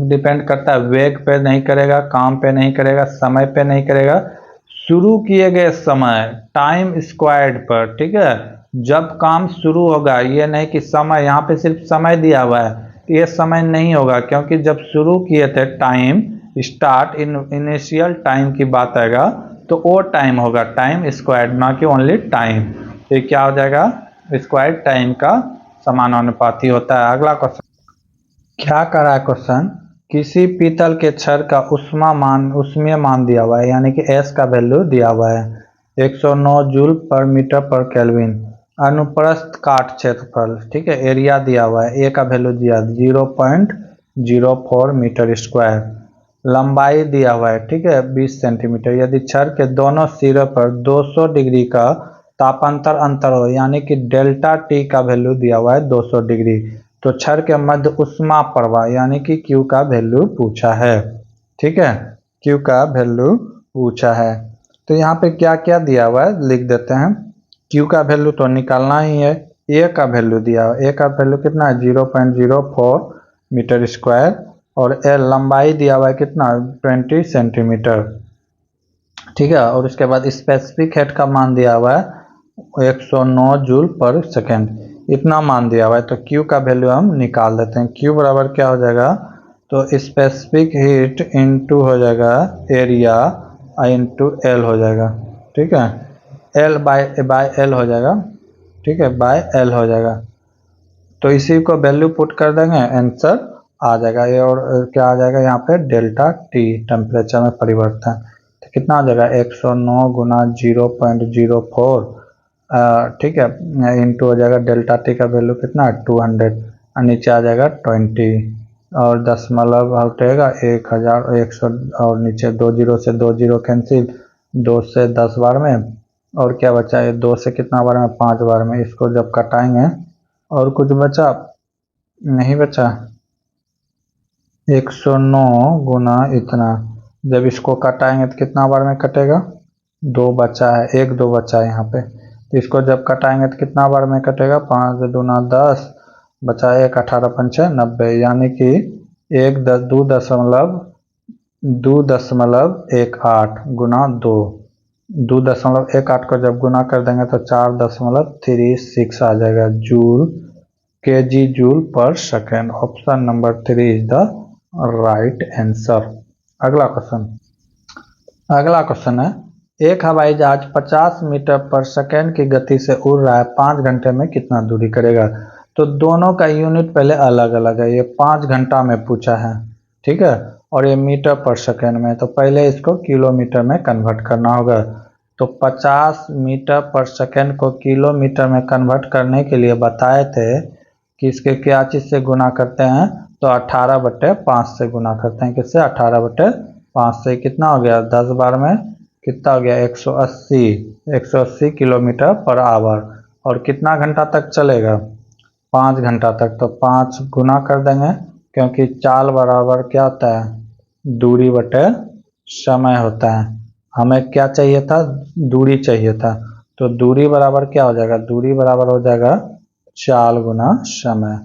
डिपेंड करता है, वेग पे नहीं करेगा, काम पे नहीं करेगा, समय पे नहीं करेगा, शुरू किए गए समय टाइम स्क्वायर्ड पर। ठीक है, जब काम शुरू होगा, ये नहीं कि समय, यहाँ पे सिर्फ समय दिया हुआ है, तो ये समय नहीं होगा, क्योंकि जब शुरू किए थे टाइम स्टार्ट इनिशियल टाइम की बात आएगा, तो वो टाइम होगा टाइम स्क्वायर्ड, ना कि ओनली टाइम। तो क्या हो जाएगा, स्क्वायर्ड टाइम का समानुपाती होता है। अगला क्वेश्चन क्या कर रहा है क्वेश्चन, किसी पीतल के छड़ का उष्मीय मान दिया हुआ है, यानी कि S का वैल्यू दिया हुआ है 109 जूल पर मीटर पर केल्विन। अनुप्रस्थ काट क्षेत्रफल, ठीक है, एरिया दिया हुआ है, A का वैल्यू दिया 0.04 मीटर स्क्वायर। लंबाई दिया हुआ है, ठीक है, 20 सेंटीमीटर। यदि छड़ के दोनों सिरों पर 200 डिग्री का तापांतर अंतर हो, यानी कि डेल्टा T का वैल्यू दिया हुआ है 200 डिग्री, तो छड़ के मध्य उष्मा प्रवाह यानी कि Q का वैल्यू पूछा है। ठीक है, Q का वैल्यू पूछा है। तो यहाँ पे क्या क्या दिया हुआ है लिख देते हैं। Q का वैल्यू तो निकालना ही है, A का वैल्यू दिया हुआ है, A का वैल्यू कितना है 0.04 मीटर स्क्वायर, और L लंबाई दिया हुआ है कितना 20 सेंटीमीटर। ठीक है, और उसके बाद स्पेसिफिक हेड का मान दिया हुआ है 109 जूल पर सेकेंड, इतना मान दिया हुआ है। तो Q का वैल्यू हम निकाल देते हैं। Q बराबर क्या हो जाएगा, तो स्पेसिफिक हीट इनटू हो जाएगा एरिया इनटू L हो जाएगा, ठीक है, L बाय L हो जाएगा, ठीक है, बाय L हो जाएगा। तो इसी को वैल्यू पुट कर देंगे, आंसर आ जाएगा ये। और क्या आ जाएगा यहाँ पे, डेल्टा T टेम्परेचर में परिवर्तन। तो कितना आ जाएगा, 109 गुना 0.04, ठीक है, इंटू हो जाएगा डेल्टा T का वैल्यू कितना, 200, और नीचे आ जाएगा 20, और दशमलव हटेगा 1000, 100, और नीचे 2 जीरो से 2 जीरो कैंसिल, 2 से 10 बार में, और क्या बचा है, 2 से कितना बार में, 5 बार में। इसको जब कटाएंगे, और कुछ बचा नहीं बचा, 109 गुना इतना, जब इसको कटाएंगे तो कितना बार में कटेगा, 2 बचा है, 1 2 बचा है यहाँ पे। तो इसको जब कटाएंगे तो कितना बार में कटेगा, 5 दूना 10, बचा 1, 18 पंचे 90, यानी कि 2.18 गुना 2.18 को जब गुना कर देंगे तो 4.36 आ जाएगा जूल, kg जूल पर second. Option number 3 is the right answer. अगला क्वेश्चन है, एक हवाई जहाज 50 मीटर पर सेकेंड की गति से उड़ रहा है, 5 घंटे में कितना दूरी करेगा। तो दोनों का यूनिट पहले अलग अलग है, ये 5 घंटा में पूछा है, ठीक है, और ये मीटर पर सेकेंड में। तो पहले इसको किलोमीटर में कन्वर्ट करना होगा। तो 50 मीटर पर सेकेंड को किलोमीटर में कन्वर्ट करने के लिए बताए थे कि इसके क्या चीज़ से गुना करते हैं, तो 18/5 से गुना करते हैं। किससे, 18/5 से। कितना हो गया, 10 बार में कितना हो गया, 180 किलोमीटर पर आवर। और कितना घंटा तक चलेगा, 5 घंटा तक। तो 5 गुना कर देंगे, क्योंकि चाल बराबर क्या होता है, दूरी बटे समय होता है। हमें क्या चाहिए था, दूरी चाहिए था। तो दूरी बराबर क्या हो जाएगा, दूरी बराबर हो जाएगा चाल गुना समय।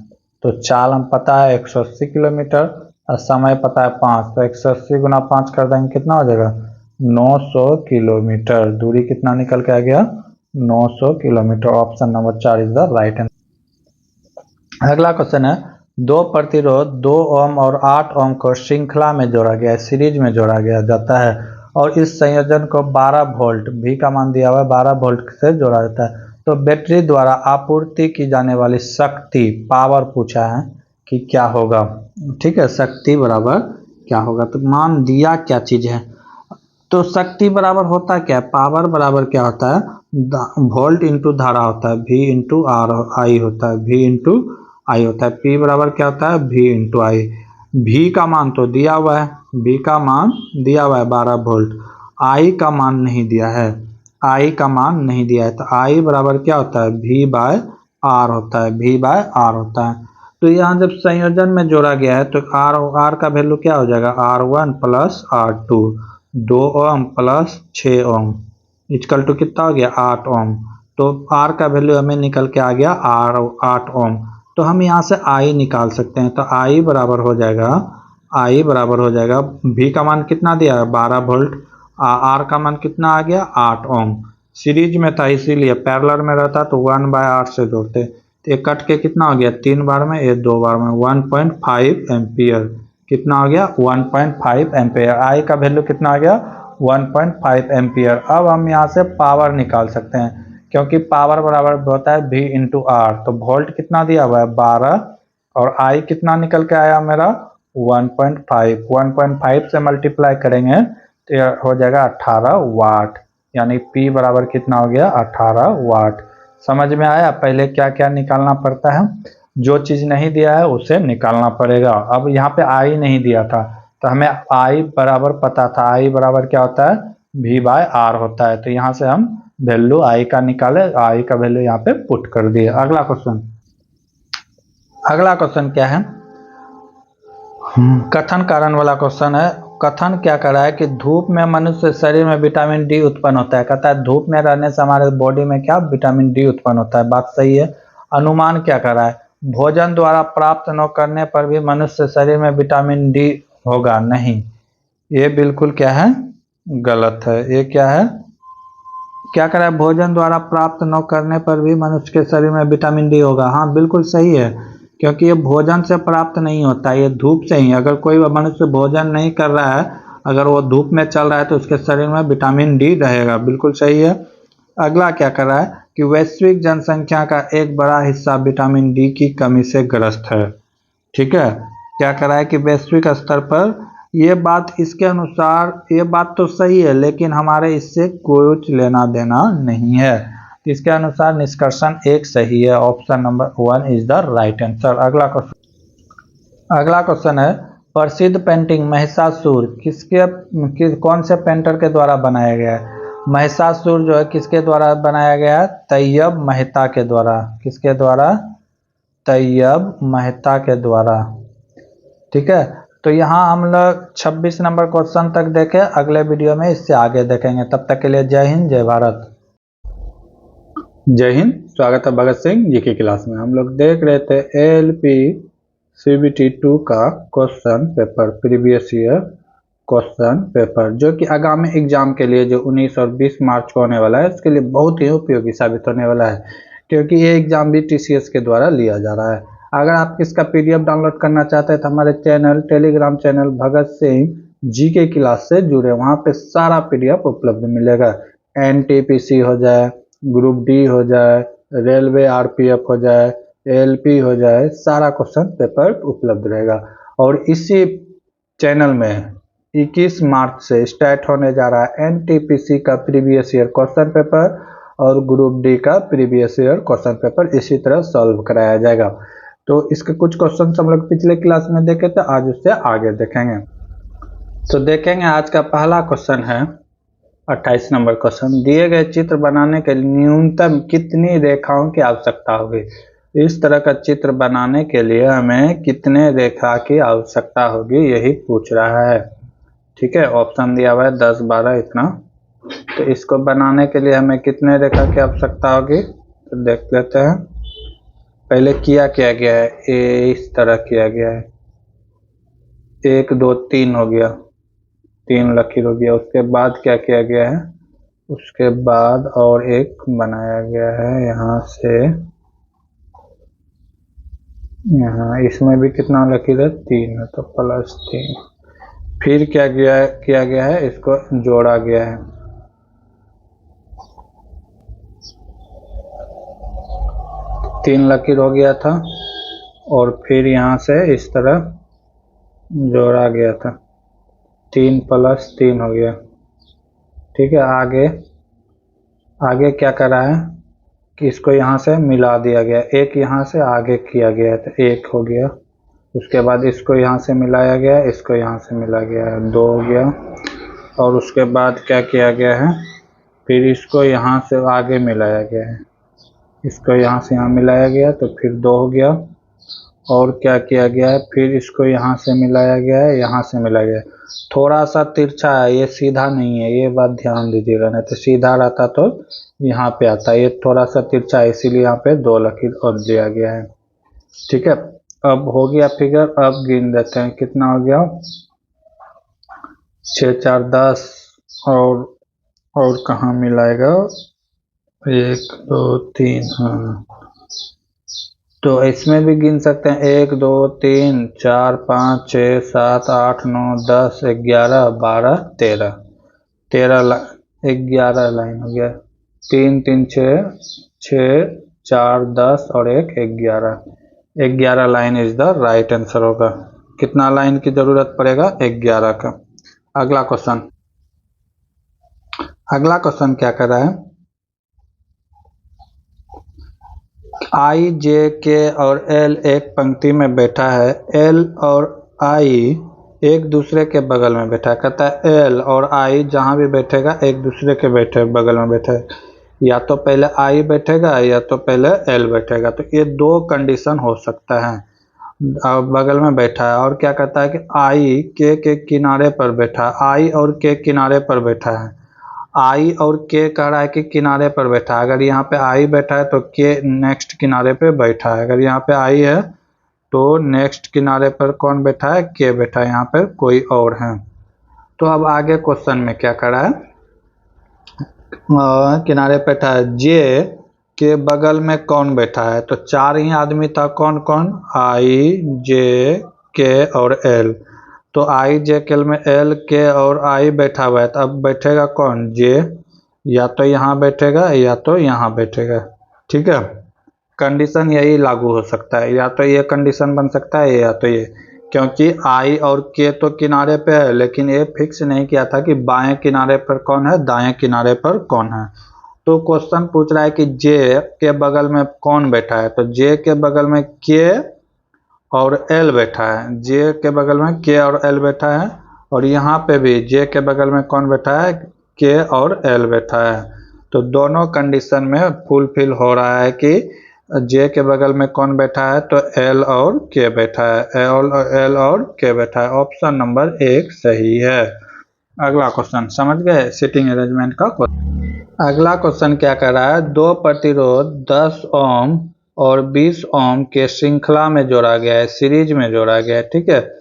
तो चाल हम पता है 180 किलोमीटर, और समय पता है 5, तो 180 गुना 5 कर देंगे, कितना हो जाएगा, 900 किलोमीटर। दूरी कितना निकल के आ गया, 900 kilometre. Option number 4 is the right answer. अगला क्वेश्चन है, 2 प्रतिरोध 2 ओम और 8 ओम को श्रृंखला में जोड़ा गया है, सीरीज में जोड़ा गया जाता है, और इस संयोजन को 12 वोल्ट, V का मान दिया हुआ है, 12 वोल्ट से जोड़ा जाता है। तो बैटरी द्वारा आपूर्ति की जाने वाली शक्ति, पावर पूछा है कि क्या होगा, ठीक है, शक्ति बराबर क्या होगा। तो मान दिया क्या चीज है, तो शक्ति बराबर होता क्या है, पावर बराबर क्या होता है, वोल्ट इंटू धारा होता है, V इंटू आर आई होता है, V इंटू आई होता है। P बराबर क्या होता है, V इंटू आई। V का मान तो दिया हुआ है, V का मान दिया हुआ है 12 वोल्ट, I का मान नहीं दिया है, I का मान नहीं दिया है। तो I बराबर क्या होता है, V बाय आर होता है, V बाय आर होता है। तो यहाँ जब संयोजन में जोड़ा गया है तो आर का वैल्यू क्या हो जाएगा, R1 plus R2, 2 ohm plus 6 ohm, equal to कितना हो गया, 8 ओम। तो R का वैल्यू हमें निकल के आ गया 8 ओम। तो हम यहाँ से I निकाल सकते हैं। तो I बराबर हो जाएगा, I बराबर हो जाएगा, V का मान कितना दिया है, 12 वोल्ट, R का मान कितना आ गया, 8 ओम। सीरीज में था इसीलिए, पैरेलल में रहता तो 1/8 से जोड़ते। तो ये कट के कितना हो गया, 3 बार में, ये 2 बार में, 1.5 एम्पियर। कितना हो गया, 1.5 एम्पियर। I का वैल्यू कितना आ गया, 1.5 एम्पियर। अब हम यहाँ से पावर निकाल सकते हैं, क्योंकि पावर बराबर होता है V इंटू आर। तो वोल्ट कितना दिया हुआ है, 12, और I कितना निकल के आया मेरा, 1.5 से मल्टीप्लाई करेंगे तो हो जाएगा 18 वाट, यानी P बराबर कितना हो गया, 18 वाट। समझ में आया, पहले क्या क्या निकालना पड़ता है, जो चीज़ नहीं दिया है उसे निकालना पड़ेगा। अब यहाँ पे I नहीं दिया था, तो हमें I बराबर पता था, I बराबर क्या होता है, V बाय आर होता है। तो यहाँ से हम वैल्यू I का निकाले, I का वैल्यू यहाँ पे पुट कर दिए। अगला क्वेश्चन क्या है, कथन कारण वाला क्वेश्चन है। कथन क्या कर रहा है कि धूप में मनुष्य शरीर में विटामिन डी उत्पन्न होता है। कहता है धूप में रहने से हमारे बॉडी में क्या, विटामिन डी उत्पन्न होता है। बात सही है। अनुमान क्या कर रहा है, भोजन द्वारा प्राप्त न करने पर भी मनुष्य शरीर में विटामिन डी होगा, नहीं, ये बिल्कुल क्या है, गलत है। ये क्या है, क्या करा है, भोजन द्वारा प्राप्त न करने पर भी मनुष्य के शरीर में विटामिन डी होगा। हाँ बिल्कुल सही है, क्योंकि ये भोजन से प्राप्त नहीं होता, ये धूप से ही। अगर कोई मनुष्य भोजन नहीं कर रहा है, अगर वो धूप में चल रहा है, तो उसके शरीर में विटामिन डी रहेगा। बिल्कुल सही है। अगला क्या कर रहा है कि वैश्विक जनसंख्या का एक बड़ा हिस्सा विटामिन डी की कमी से ग्रस्त है। ठीक है, क्या कर रहा है कि वैश्विक स्तर पर ये बात, इसके अनुसार ये बात तो सही है, लेकिन हमारे इससे कुछ लेना देना नहीं है। इसके अनुसार निष्कर्षण एक सही है। Option number 1 is the right answer. अगला क्वेश्चन है, प्रसिद्ध पेंटिंग महिषासुर कौन से पेंटर के द्वारा बनाया गया है? महिषासुर जो है किसके द्वारा बनाया गया है? तैयब मेहता के द्वारा। किसके द्वारा? तैयब मेहता के द्वारा। ठीक है, तो यहाँ हम लोग 26 नंबर क्वेश्चन तक देखें, अगले वीडियो में इससे आगे देखेंगे। तब तक के लिए जय हिंद, जय भारत। जय हिंद, स्वागत है भगत सिंह जी की क्लास में। हम लोग देख रहे थे ALP CBT 2 का question paper, previous year question paper, जो कि आगामी एग्जाम के लिए जो 19 और 20 मार्च को होने वाला है, इसके लिए बहुत ही उपयोगी साबित होने वाला है, क्योंकि ये एग्जाम भी TCS के द्वारा लिया जा रहा है। अगर आप इसका PDF डाउनलोड करना चाहते हैं तो हमारे channel, Telegram channel Bhagat Singh ji के क्लास से जुड़े, वहाँ पे सारा PDF उपलब्ध मिलेगा। NTPC हो जाए, ग्रुप डी हो जाए, रेलवे RPF हो जाए, ALP हो जाए, सारा क्वेश्चन पेपर उपलब्ध रहेगा। और इसी चैनल में 21 मार्च से स्टार्ट होने जा रहा है NTPC का प्रीवियस ईयर क्वेश्चन पेपर और ग्रुप डी का प्रीवियस ईयर क्वेश्चन पेपर इसी तरह सॉल्व कराया जाएगा। तो इसके कुछ क्वेश्चन हम लोग पिछले क्लास में देखे थे, आज उससे आगे देखेंगे। तो देखेंगे आज का पहला क्वेश्चन है 28 नंबर क्वेश्चन, दिए गए चित्र बनाने के लिए न्यूनतम कितनी रेखाओं की आवश्यकता होगी? इस तरह का चित्र बनाने के लिए हमें कितने रेखा की आवश्यकता होगी, यही पूछ रहा है। ठीक है, ऑप्शन दिया हुआ है 10, 12 इतना। तो इसको बनाने के लिए हमें कितने रेखा की आवश्यकता होगी, तो देख लेते हैं। पहले किया गया है, इस तरह किया गया है, 1 2 3 हो गया, 3 लकीर हो गया। उसके बाद क्या किया गया है, उसके बाद और एक बनाया गया है यहाँ से यहाँ, इसमें भी कितना लकीर है, 3 है, तो +3। फिर क्या किया गया है, इसको जोड़ा गया है, तीन लकीर हो गया था, और फिर यहाँ से इस तरह जोड़ा गया था, 3 + 3 हो गया। ठीक है, आगे क्या करा है कि इसको यहाँ से मिला दिया गया, एक यहाँ से आगे किया गया है, तो 1 हो गया। उसके बाद इसको यहाँ से मिलाया गया, इसको यहाँ से मिला गया है, 2 हो गया। और उसके बाद क्या किया गया है, फिर इसको यहाँ से आगे मिलाया गया है, इसको यहाँ से यहाँ मिलाया गया, तो फिर 2 हो गया। और क्या किया गया है, फिर इसको यहाँ से मिलाया गया है, यहाँ से मिलाया गया है। थोड़ा सा तिरछा है, ये सीधा नहीं है, ये बात ध्यान दीजिएगा, नहीं तो सीधा रहता तो यहाँ पे आता है। ये थोड़ा सा तिरछा है, इसीलिए यहाँ पे 2 लकीर और दिया गया है। ठीक है, अब हो गया फिगर। अब गिन देते हैं कितना हो गया, 6 4 10, और कहाँ मिलाएगा, 1 2 3, हाँ, तो इसमें भी गिन सकते हैं, 1 2 3 4 5 6 7 8 9 10 11 12 13, 11 लाइन हो गया, 3 3 6 4 10 और 1 11 line is the right answer होगा। कितना लाइन की जरूरत पड़ेगा, 11 का। अगला क्वेश्चन क्या कर रहा है, I, J, K और L एक पंक्ति में बैठा है, L और I एक दूसरे के बगल में बैठा है। कहता है L और I जहाँ भी बैठेगा एक दूसरे के बगल में बैठे, या तो पहले I बैठेगा या तो पहले L बैठेगा। तो ये 2 कंडीशन हो सकता है। बगल में बैठा है, और क्या कहता है कि I K के किनारे पर बैठा है, I और K किनारे पर बैठा है। I और K कह रहा है कि किनारे पर बैठा है। अगर यहाँ पे I बैठा है तो K नेक्स्ट किनारे पे बैठा है। अगर यहाँ पे I है तो नेक्स्ट किनारे पर कौन बैठा है, K बैठा है, यहाँ पर कोई और है। तो अब आगे क्वेश्चन में क्या कर रहा है, किनारे पे बैठा है। जे के बगल में कौन बैठा है? तो 4 ही आदमी था। कौन कौन? आई, जे, के और एल। तो आई, जे, के में एल, के और आई बैठा हुआ है। तो अब बैठेगा कौन? जे। या तो यहाँ बैठेगा या तो यहाँ बैठेगा। ठीक है, कंडीशन यही लागू हो सकता है। या तो ये कंडीशन बन सकता है या तो ये, क्योंकि आई और के तो किनारे पे है, लेकिन ये फिक्स नहीं किया था कि बाएं किनारे पर कौन है, दाएं किनारे पर कौन है। तो क्वेश्चन पूछ रहा है कि जे के बगल में कौन बैठा है? तो जे के बगल में के और एल बैठा है। जे के बगल में के और एल बैठा है, और यहाँ पे भी जे के बगल में कौन बैठा है? के और एल बैठा है। तो दोनों कंडीशन में फुलफिल हो रहा है कि जे के बगल में कौन बैठा है? तो एल और के बैठा है। एल और के बैठा है। ऑप्शन नंबर 1 सही है। अगला क्वेश्चन समझ गए सीटिंग अरेंजमेंट का क्वेश्चन। अगला क्वेश्चन क्या कर रहा है? दो प्रतिरोध 10 ओम और 20 ओम के श्रृंखला में जोड़ा गया है, सीरीज में जोड़ा गया है। ठीक है,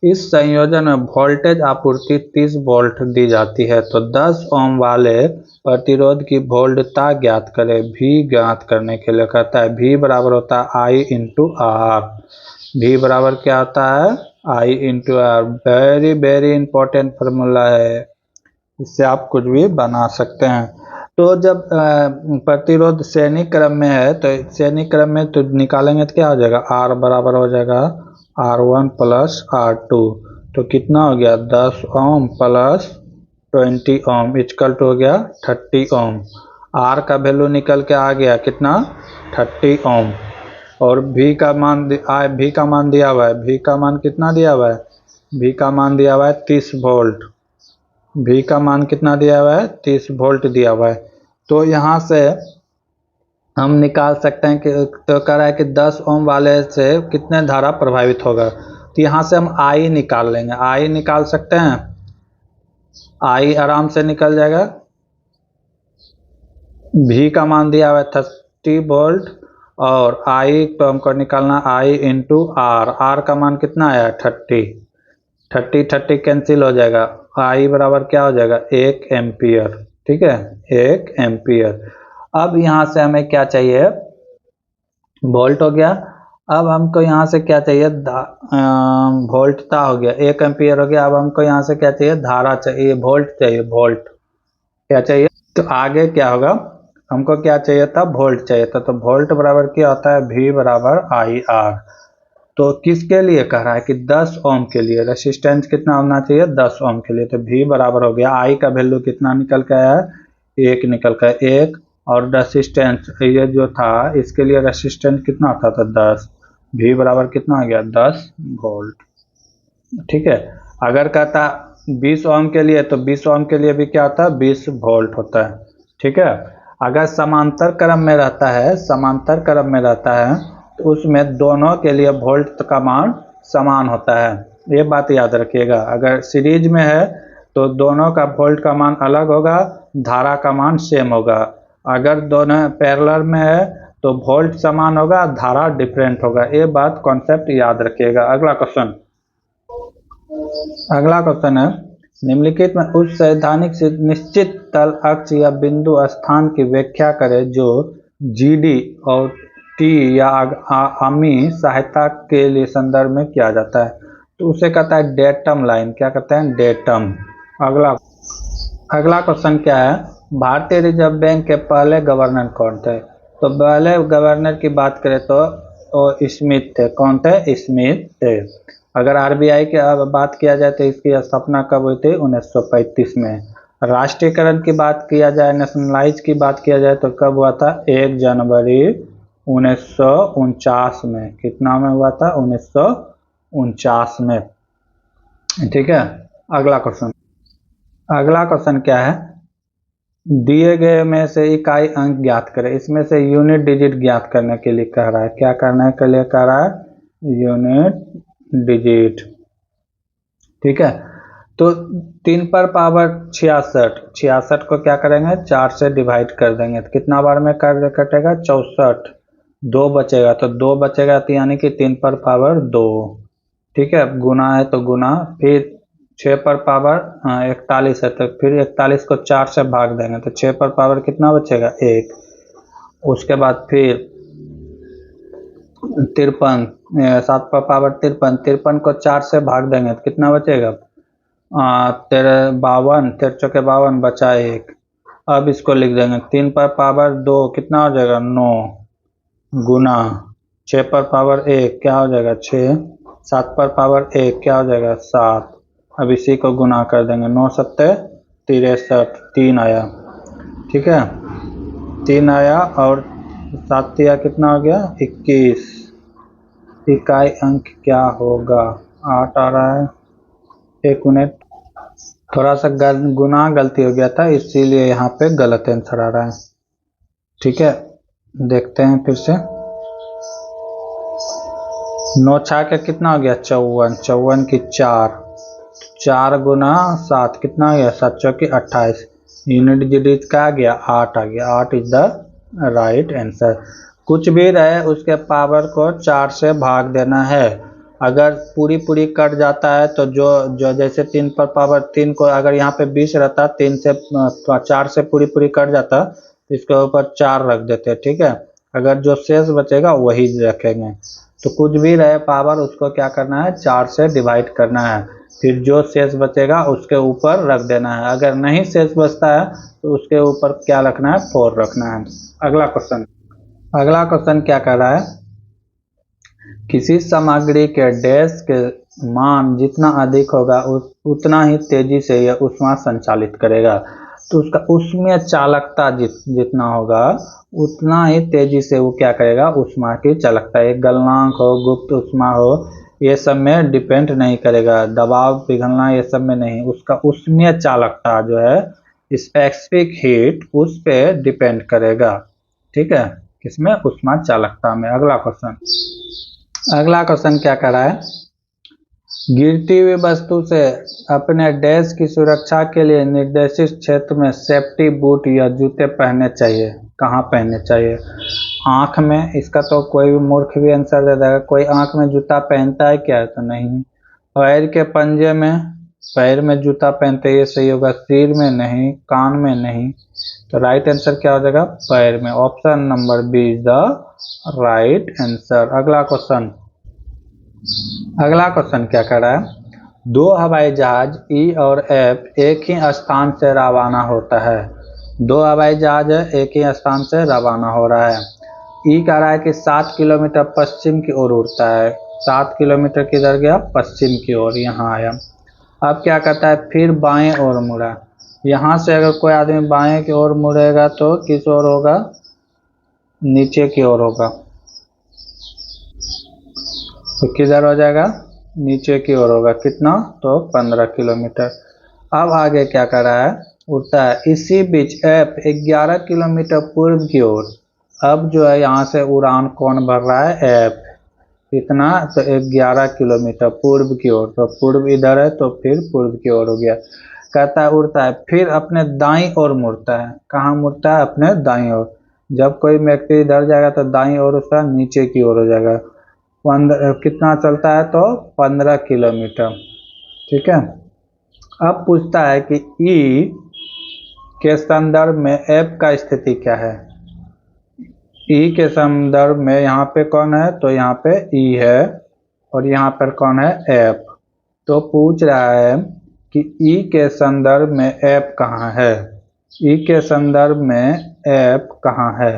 इस संयोजन में वोल्टेज आपूर्ति 30 वोल्ट दी जाती है। तो 10 ओम वाले प्रतिरोध की वोल्टता ज्ञात करें। भी ज्ञात करने के लिए कहता है भी बराबर होता है आई इंटू आर। भी बराबर क्या होता है? I into R. Very very important formula है, इससे आप कुछ भी बना सकते हैं। तो जब प्रतिरोध श्रेणी क्रम में है, तो श्रेणी क्रम में तो निकालेंगे तो क्या हो जाएगा? आर बराबर हो जाएगा R1 प्लस R2। तो कितना हो गया? 10 ohm plus 20 ohm equal to हो गया 30 ओम। आर का वैल्यू निकल के आ गया कितना? 30 ओम। और भी का मान दिया हुआ है। भी का मान कितना दिया हुआ है? भी का मान दिया हुआ है 30 वोल्ट। भी का मान कितना दिया हुआ है? 30 वोल्ट दिया हुआ है। तो यहाँ से हम निकाल सकते हैं कि, तो कह रहा है कि 10 ओम वाले से कितने धारा प्रभावित होगा। तो यहाँ से हम आई निकाल लेंगे। आई निकाल सकते हैं, आई आराम से निकल जाएगा। भी का मान दिया हुआ है 30 वोल्ट, और आई तो हमको निकालना आई इंटू आर। आर का मान कितना आया? 30 कैंसिल हो जाएगा। आई बराबर क्या हो जाएगा? 1 एम्पियर। ठीक है, 1 एम्पियर। अब यहाँ से हमें क्या चाहिए? वोल्ट हो गया। अब हमको यहाँ से क्या चाहिए? वोल्टता हो गया, 1 एम्पियर हो गया। अब हमको यहाँ से क्या चाहिए? धारा चाहिए, वोल्ट चाहिए। वोल्ट क्या चाहिए? तो आगे क्या होगा? हमको क्या चाहिए था? वोल्ट चाहिए था। तो वोल्ट बराबर क्या होता है? V बराबर आई आर। तो किसके लिए कह रहा है कि 10 ओम के लिए रेसिस्टेंस कितना होना चाहिए? 10 ओम के लिए। तो V बराबर हो गया, आई का वैल्यू कितना निकल के आया है? 1 निकल का 1। और रेसिस्टेंस ये जो था, इसके लिए रेसिस्टेंस कितना था? तो 10। V बराबर कितना आ गया? 10 वोल्ट। ठीक है, अगर कहता 20 ओम के लिए, तो 20 ओम के लिए भी क्या होता है? 20 वोल्ट होता है। ठीक है, अगर समांतर क्रम में रहता है, समांतर क्रम में रहता है, तो उसमें दोनों के लिए वोल्ट का मान समान होता है। ये बात याद रखिएगा। अगर सीरीज में है तो दोनों का वोल्ट का मान अलग होगा, धारा का मान सेम होगा। अगर दोनों पैरेलल में है तो वोल्ट समान होगा, धारा डिफरेंट होगा। ये बात कॉन्सेप्ट याद रखिएगा। अगला क्वेश्चन है, निम्नलिखित में उस सैद्धांतिक से निश्चित तल अक्ष या बिंदु स्थान की व्याख्या करें जो जीडी और टी या आगामी सहायता के लिए संदर्भ में किया जाता है। तो उसे कहता है डेटम लाइन। क्या कहते हैं? डेटम। अगला क्वेश्चन क्या है? भारतीय रिजर्व बैंक के पहले गवर्नर कौन थे? तो पहले गवर्नर की बात करें तो स्मिथ थे। कौन थे? स्मिथ थे। अगर आरबीआई की बात किया जाए तो इसकी स्थापना कब हुई थी? 1935 में। राष्ट्रीयकरण की बात किया जाए, नेशनलाइज की बात किया जाए तो कब हुआ था? 1 जनवरी 1949 में। कितना में हुआ था? 1949 में। ठीक है, अगला क्वेश्चन क्या है? दिए गए में से इकाई अंक ज्ञात करें। इसमें से यूनिट डिजिट ज्ञात करने के लिए कह रहा है। क्या करने के लिए कह रहा है? Unit digit. ठीक है, तो 3 पर पावर 66 को क्या करेंगे? 4 से डिवाइड कर देंगे तो कितना बार में कटेगा? 64। 2 बचेगा तो 2 बचेगा, तो यानी कि 3 पर पावर 2। ठीक है, गुना है तो गुना, फिर 6 पर पावर 41 है, तो फिर 41 को 4 से भाग देंगे तो 6 पर पावर कितना बचेगा 1। उसके बाद फिर 53, 7 पर पावर 53, 53 को 4 से भाग देंगे तो कितना बचेगा 52, 13 चौके 52 बचा 1। अब इसको लिख देंगे 3 पर पावर 2 कितना हो जाएगा 9 गुना 6 पर पावर 1 क्या हो जाएगा 6, 7 पर पावर 1 क्या हो जाएगा 7। अब इसी को गुना कर देंगे 9 सत्ते 63, 3 आया, ठीक है 3 आया और 7 या कितना हो गया 21। इकाई अंक क्या होगा 8 आ रहा है, 1 मिनट, थोड़ा सा गुना गलती हो गया था इसीलिए यहाँ पे गलत आंसर आ रहा है। ठीक है देखते हैं फिर से, 9 छाके कितना हो गया 54, 54 की 4, 4 गुना 7 कितना हो गया 7 चौकी 28, यूनिट डिजिट का आ गया 8 आ गया, 8 इज द राइट आंसर। कुछ भी रहे उसके पावर को 4 से भाग देना है, अगर पूरी पूरी कट जाता है तो जो जैसे 3 पर पावर 3 को अगर यहाँ पे 20 रहता 3 से 4 से पूरी पूरी कट जाता तो इसके ऊपर 4 रख देते, ठीक है अगर जो शेष बचेगा वही रखेंगे। तो कुछ भी रहे पावर उसको क्या करना है 4 से डिवाइड करना है, फिर जो शेष बचेगा उसके ऊपर रख देना है, अगर नहीं शेष बचता है तो उसके ऊपर क्या रखना है 4 रखना है। अगला क्वेश्चन, अगला क्वेश्चन क्या कर रहा है, किसी सामग्री के डैश के मान जितना अधिक होगा उतना ही तेजी से यह ऊष्मा संचालित करेगा, तो उसका उसमें चालकता जितना होगा उतना ही तेजी से वो क्या करेगा ऊष्मा की चालकता, एक गलनांक हो गुप्त ऊष्मा हो ये सब में डिपेंड नहीं करेगा, दबाव पिघलना ये सब में नहीं, उसका उसमें चालकता जो है स्पेसिफिक हीट उस पर डिपेंड करेगा, ठीक है किसमें ऊष्मा चालकता में। अगला क्वेश्चन, अगला क्वेश्चन क्या कर रहा है, गिरती हुई वस्तु से अपने डैश की सुरक्षा के लिए निर्देशित क्षेत्र में सेफ्टी बूट या जूते पहनने चाहिए, कहाँ पहनने चाहिए, आंख में, इसका तो कोई भी मूर्ख भी आंसर दे देगा, कोई आंख में जूता पहनता है क्या, तो नहीं, पैर के पंजे में, पैर में जूता पहनते ये सही होगा, सिर में नहीं, कान में नहीं, तो राइट आंसर क्या हो जाएगा पैर में, option number B is the right answer. अगला क्वेश्चन, अगला क्वेश्चन क्या कर रहा है, दो हवाई जहाज ई और एफ एक ही स्थान से रवाना होता है, दो हवाई जहाज एक ही स्थान से रवाना हो रहा है, ई कह रहा है कि 7 किलोमीटर पश्चिम की ओर उड़ता है, 7 किलोमीटर किधर गया पश्चिम की ओर, यहाँ आया, अब क्या कहता है फिर बाएं ओर मुड़ा, यहाँ से अगर कोई आदमी बाएं की ओर मुड़ेगा तो किस ओर होगा नीचे की ओर होगा, तो किधर हो जाएगा नीचे की ओर होगा, कितना तो 15 किलोमीटर। अब आगे क्या कर रहा है उड़ता है, इसी बीच एफ 11 किलोमीटर पूर्व की ओर, अब जो है यहाँ से उड़ान कौन भर रहा है एफ, कितना तो 11 किलोमीटर पूर्व की ओर, तो पूर्व इधर है तो फिर पूर्व की ओर हो गया, कहता है उड़ता है फिर अपने दाईं ओर मुड़ता है, कहाँ मुड़ता है अपने दाईं ओर, जब कोई व्यक्ति इधर जाएगा तो दाईं ओर उसका नीचे की ओर हो जाएगा, कितना चलता है तो 15 किलोमीटर, ठीक है। अब पूछता है कि ई के संदर्भ में एफ का स्थिति क्या है, ई के संदर्भ में यहाँ पे कौन है तो यहाँ पे ई है और यहाँ पर कौन है एफ, तो पूछ रहा है कि ई के संदर्भ में एफ कहाँ है, ई के संदर्भ में एफ कहाँ है,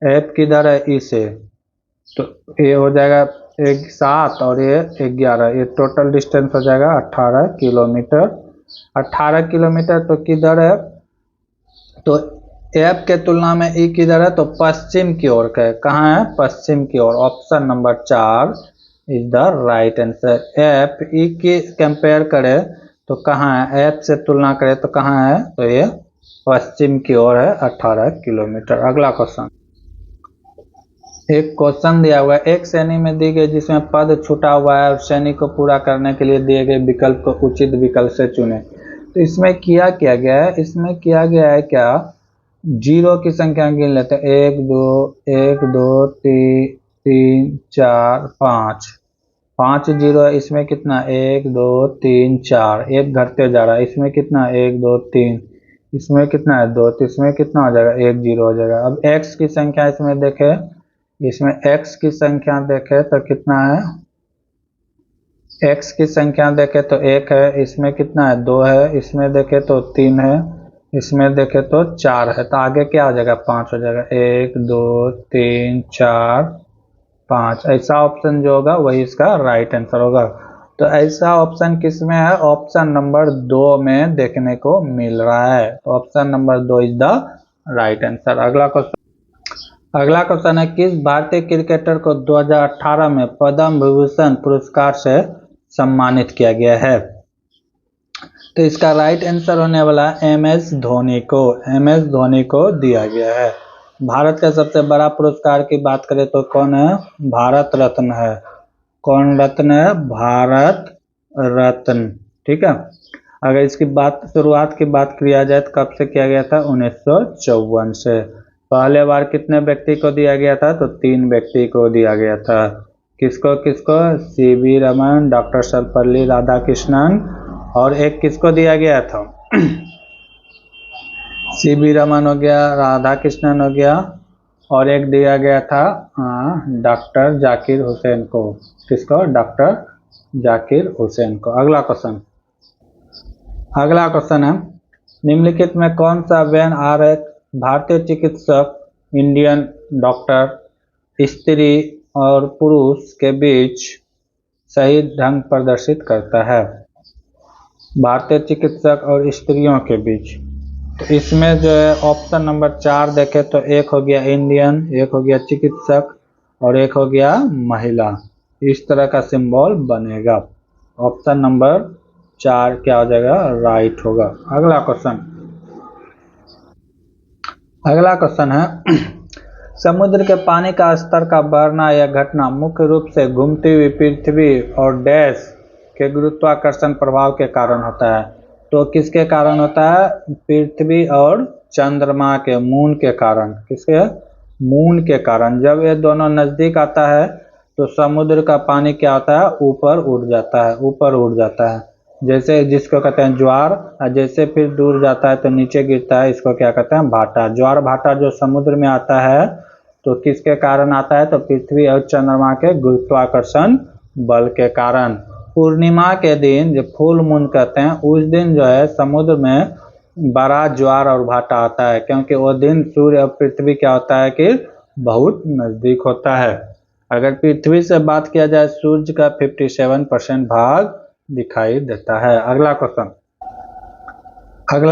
एफ किधर है ई से, तो ये हो जाएगा 7 और ये 11, ये टोटल डिस्टेंस हो जाएगा 18 किलोमीटर, 18 किलोमीटर तो किधर है, तो एफ के तुलना में ई किधर है तो पश्चिम की ओर का है, कहाँ है पश्चिम की ओर, option number 4 is the right answer. F E की कंपेयर करे तो कहाँ है, एफ से तुलना करे तो कहाँ है, तो ये पश्चिम की ओर है 18 किलोमीटर। अगला क्वेश्चन, एक क्वेश्चन दिया हुआ है, एक श्रेणी में दी गई जिसमें पद छूटा हुआ है और श्रेणी को पूरा करने के लिए दिए गए विकल्प को उचित विकल्प से चुने, तो इसमें किया गया है, इसमें किया गया है क्या, जीरो की संख्या गिन लेते हैं, 1 2 3 4 5, 5 जीरो है, इसमें कितना 1 2 3 4, एक घटते जा रहा है, इसमें कितना 1 2 3, इसमें कितना है 2, तो इसमें कितना हो जाएगा 1 जीरो हो जाएगा। अब x की संख्या इसमें देखे, इसमें x की संख्या देखे तो कितना है, x की संख्या देखे तो 1 है, इसमें कितना है 2 है, इसमें देखे तो 3 है, इसमें देखे तो 4 है, तो आगे क्या हो जाएगा 5 हो जाएगा। 1 2 3 4 5, ऐसा ऑप्शन जो होगा वही इसका राइट आंसर होगा। तो ऐसा ऑप्शन किस में है, ऑप्शन नंबर 2 में देखने को मिल रहा है। तो option number 2 is the right answer. अगला क्वेश्चन है, किस भारतीय क्रिकेटर को 2018 में पद्म विभूषण पुरस्कार से सम्मानित किया गया है। तो इसका राइट आंसर होने वाला MS धोनी को दिया गया है। भारत का सबसे बड़ा पुरस्कार की बात करें तो कौन है, भारत रत्न है। कौन रत्न है, भारत रत्न। ठीक है, अगर इसकी शुरुआत की बात किया जाए तो कब से किया गया था, 1954 से। पहले बार कितने व्यक्ति को दिया गया था, तो 3 व्यक्ति को दिया गया था। किसको CV रमन, डॉक्टर सर्वपल्ली राधाकृष्णन, और एक किसको दिया गया था CV रमन हो गया, राधाकृष्णन हो गया, और एक दिया गया था डॉक्टर जाकिर हुसैन को। किसको, डॉक्टर जाकिर हुसैन को। अगला क्वेश्चन है, निम्नलिखित में कौन सा व्यन आरेख भारतीय चिकित्सक, इंडियन डॉक्टर, स्त्री और पुरुष के बीच सही ढंग प्रदर्शित करता है। भारतीय चिकित्सक और स्त्रियों के बीच, तो इसमें जो है ऑप्शन नंबर 4 देखे तो एक हो गया इंडियन, एक हो गया चिकित्सक, और एक हो गया महिला। इस तरह का सिंबल बनेगा। ऑप्शन नंबर 4 क्या हो जाएगा, राइट होगा। अगला क्वेश्चन है, समुद्र के पानी का स्तर का बढ़ना या घटना मुख्य रूप से घूमती हुई पृथ्वी और डैश के गुरुत्वाकर्षण प्रभाव के कारण होता है। तो किसके कारण होता है, पृथ्वी और चंद्रमा के, मून के कारण। किसके, मून के कारण। जब ये दोनों नजदीक आता है तो समुद्र का पानी क्या होता है, ऊपर उड़ जाता है, जैसे जिसको कहते हैं ज्वार, और जैसे फिर दूर जाता है तो नीचे गिरता है, इसको क्या कहते हैं, भाटा। ज्वार भाटा जो समुद्र में आता है तो किसके कारण आता है, तो पृथ्वी और चंद्रमा के गुरुत्वाकर्षण बल के कारण। पूर्णिमा के दिन, जो फुल मून कहते हैं, उस दिन जो है समुद्र में बड़ा ज्वार और भाटा आता है, क्योंकि वो दिन सूर्य और पृथ्वी क्या होता है कि बहुत नजदीक होता है। अगर पृथ्वी से बात किया जाए, सूर्य का 57% भाग दिखाई देता है। अगला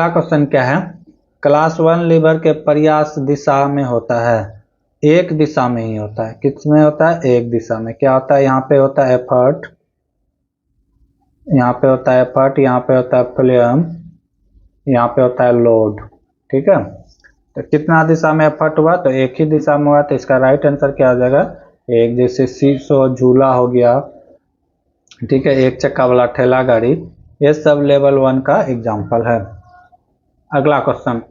क्वेश्चन क्या है, क्लास 1 लीवर के प्रयास दिशा में होता है, एक दिशा में ही होता है। किस में होता है, एक दिशा में। क्या होता है, यहाँ पे होता है एफर्ट, यहाँ पे होता है एफर्ट, यहाँ पे होता है फ्लेम, यहाँ पे होता है लोड। ठीक है, तो कितना दिशा में एफर्ट हुआ, तो एक ही दिशा में हुआ। तो इसका राइट आंसर क्या हो जाएगा, एक। जैसे सीसो, झूला हो गया, ठीक है, एक चक्का वाला ठेला गाड़ी, ये सब लेवल 1 का एग्जाम्पल है। अगला क्वेश्चन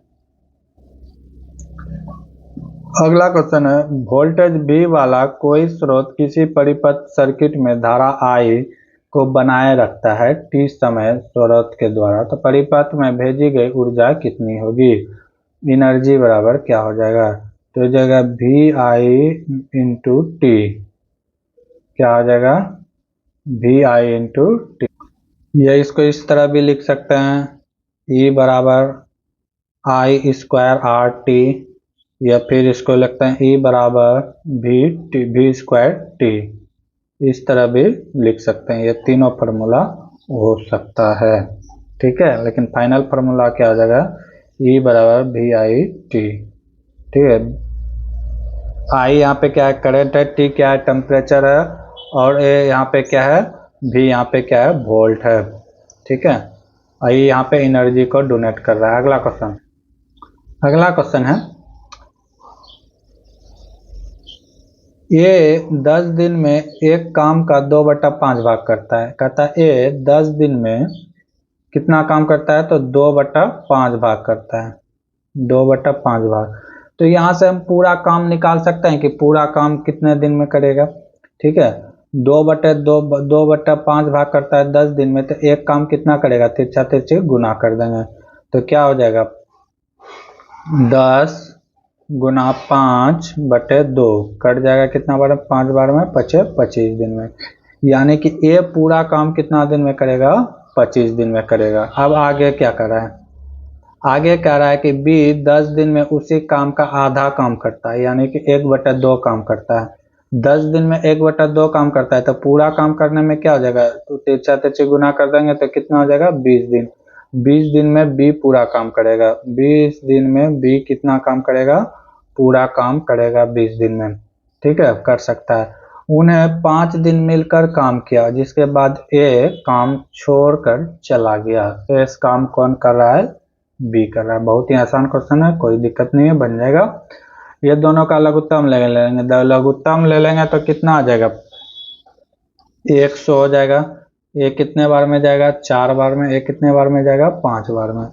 है, वोल्टेज V वाला कोई स्रोत किसी परिपथ सर्किट में धारा I को बनाए रखता है T समय स्रोत के द्वारा, तो परिपथ में भेजी गई ऊर्जा कितनी होगी। एनर्जी बराबर क्या हो जाएगा, तो हो जाएगा VI इंटू T। क्या हो जाएगा, VI इंटू T। या इसको इस तरह भी लिख सकते हैं, E बराबर I स्क्वायर RT, या फिर इसको लिखते हैं E बराबर V स्क्वायर T। इस तरह भी लिख सकते हैं, ये तीनों फार्मूला हो सकता है। ठीक है, लेकिन फाइनल फार्मूला क्या हो जाएगा, E बराबर VI T। ठीक है, I यहाँ पे क्या है, करंट है, T क्या है, टेम्परेचर है, और A यहाँ पे क्या है, V यहाँ पे क्या है, वोल्ट है। ठीक है, I यहाँ पे एनर्जी को डोनेट कर रहा है। अगला क्वेश्चन है, ये 10 दिन में एक काम का 2/5 भाग करता है। कहता है ये 10 दिन में कितना काम करता है, तो 2/5 भाग करता है, 2/5 भाग। तो यहाँ से हम पूरा काम निकाल सकते हैं कि पूरा काम कितने दिन में करेगा। ठीक है, 2/5 भाग करता है 10 दिन में, तो एक काम कितना करेगा, तिरछा तिरछी गुना कर देंगे तो क्या हो जाएगा 10 गुना 5/2 कट जाएगा, कितना बार 5 बार में 25 दिन में, यानी कि ए पूरा काम कितना दिन में करेगा 25 दिन में करेगा। अब आगे क्या कर रहा है, आगे कह रहा है कि बी 10 दिन में उसी काम का आधा काम करता है, यानी कि 1/2 काम करता है। 10 दिन में 1/2 काम करता है तो पूरा काम करने में क्या हो जाएगा, तो तिरछा तिरछी गुना कर देंगे तो कितना हो जाएगा 20 दिन। 20 दिन में बी पूरा काम करेगा, 20 दिन में बी कितना काम करेगा, पूरा काम करेगा 20 दिन में, ठीक है, कर सकता है। उन्हें 5 दिन मिलकर काम किया, जिसके बाद ए काम छोड़कर चला गया। इस काम कौन कर रहा है, बी कर रहा है। बहुत ही आसान क्वेश्चन है, कोई दिक्कत नहीं है, बन जाएगा। ये दोनों का लघुत्तम ले लेंगे, लघुत्तम ले लेंगे तो कितना आ जाएगा 100 हो जाएगा। ये कितने बार में जाएगा, 4 बार में। ये कितने बार में जाएगा, 5 बार में।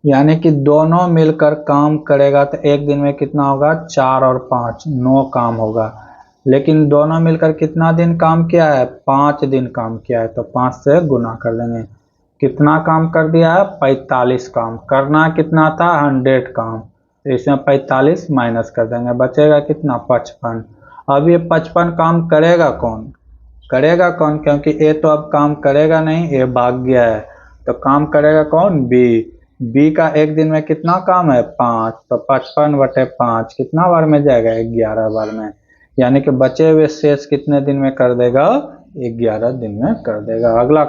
यानी कि दोनों मिलकर काम करेगा तो एक दिन में कितना होगा, 4 और 5 9 काम होगा। लेकिन दोनों मिलकर कितना दिन काम किया है, 5 दिन काम किया है, तो 5 से गुना कर देंगे। कितना काम कर दिया है, 45 काम। करना कितना था, 100 काम, तो इसमें 45 माइनस कर देंगे, बचेगा कितना 55। अब ये 55 काम करेगा कौन, क्योंकि ए तो अब काम करेगा नहीं, ए भाग गया है, तो काम करेगा कौन, बी का एक दिन में कितना काम है 5, तो 55/5 कितना बार में जाएगा, 11 बार में। यानी कि बचे हुए शेष कितने दिन में कर देगा, 11 दिन में कर देगा। अगला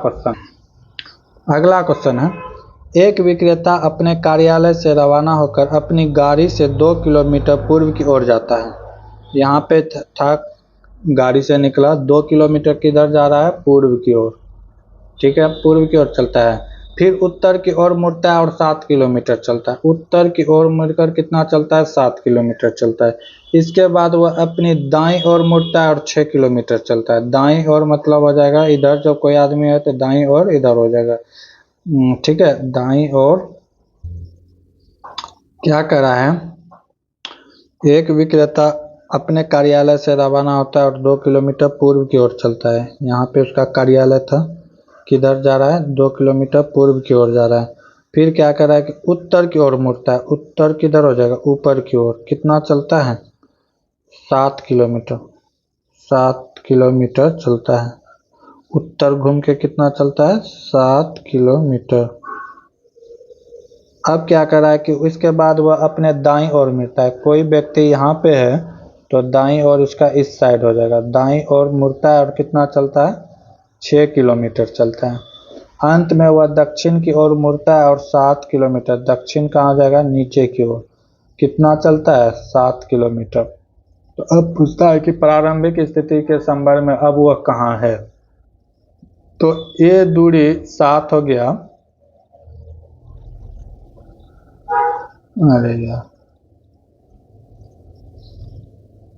क्वेश्चन है, एक विक्रेता अपने कार्यालय से रवाना होकर अपनी गाड़ी से 2 किलोमीटर पूर्व की ओर जाता है। यहाँ पे था गाड़ी से निकला, 2 किलोमीटर किधर जा रहा है, पूर्व की ओर, ठीक है, पूर्व की ओर चलता है। फिर उत्तर की ओर मुड़ता है और 7 किलोमीटर चलता है। उत्तर की ओर मुड़कर कितना चलता है, 7 किलोमीटर चलता है। इसके बाद वह अपनी दाईं ओर मुड़ता है और 6 किलोमीटर चलता है। दाईं ओर मतलब हो जाएगा इधर, जब कोई आदमी है तो दाईं ओर इधर हो जाएगा, ठीक है। दाईं ओर क्या कर रहा है, एक विक्रेता अपने कार्यालय से रवाना होता है और 2 किलोमीटर पूर्व की ओर चलता है। यहाँ पे उसका कार्यालय था, किधर जा रहा है, 2 किलोमीटर पूर्व की ओर जा रहा है। फिर क्या कर रहा है कि उत्तर की ओर मुड़ता है। उत्तर किधर हो जाएगा, ऊपर की ओर। कितना चलता है, 7 किलोमीटर, 7 किलोमीटर चलता है। उत्तर घूम के कितना चलता है, 7 किलोमीटर। अब क्या कर रहा है कि उसके बाद वह अपने दाईं ओर मुड़ता है। कोई व्यक्ति यहाँ पे है तो दाईं ओर उसका इस साइड हो जाएगा, दाईं ओर मुड़ता है और कितना चलता है, 6 किलोमीटर चलता है। अंत में वह दक्षिण की ओर मुड़ता है और 7 किलोमीटर, दक्षिण कहाँ जाएगा, नीचे की ओर, कितना चलता है, 7 किलोमीटर। तो अब पूछता है कि प्रारंभिक स्थिति के संदर्भ में अब वह कहाँ है, तो ये दूरी 7 हो गया, अरे यार,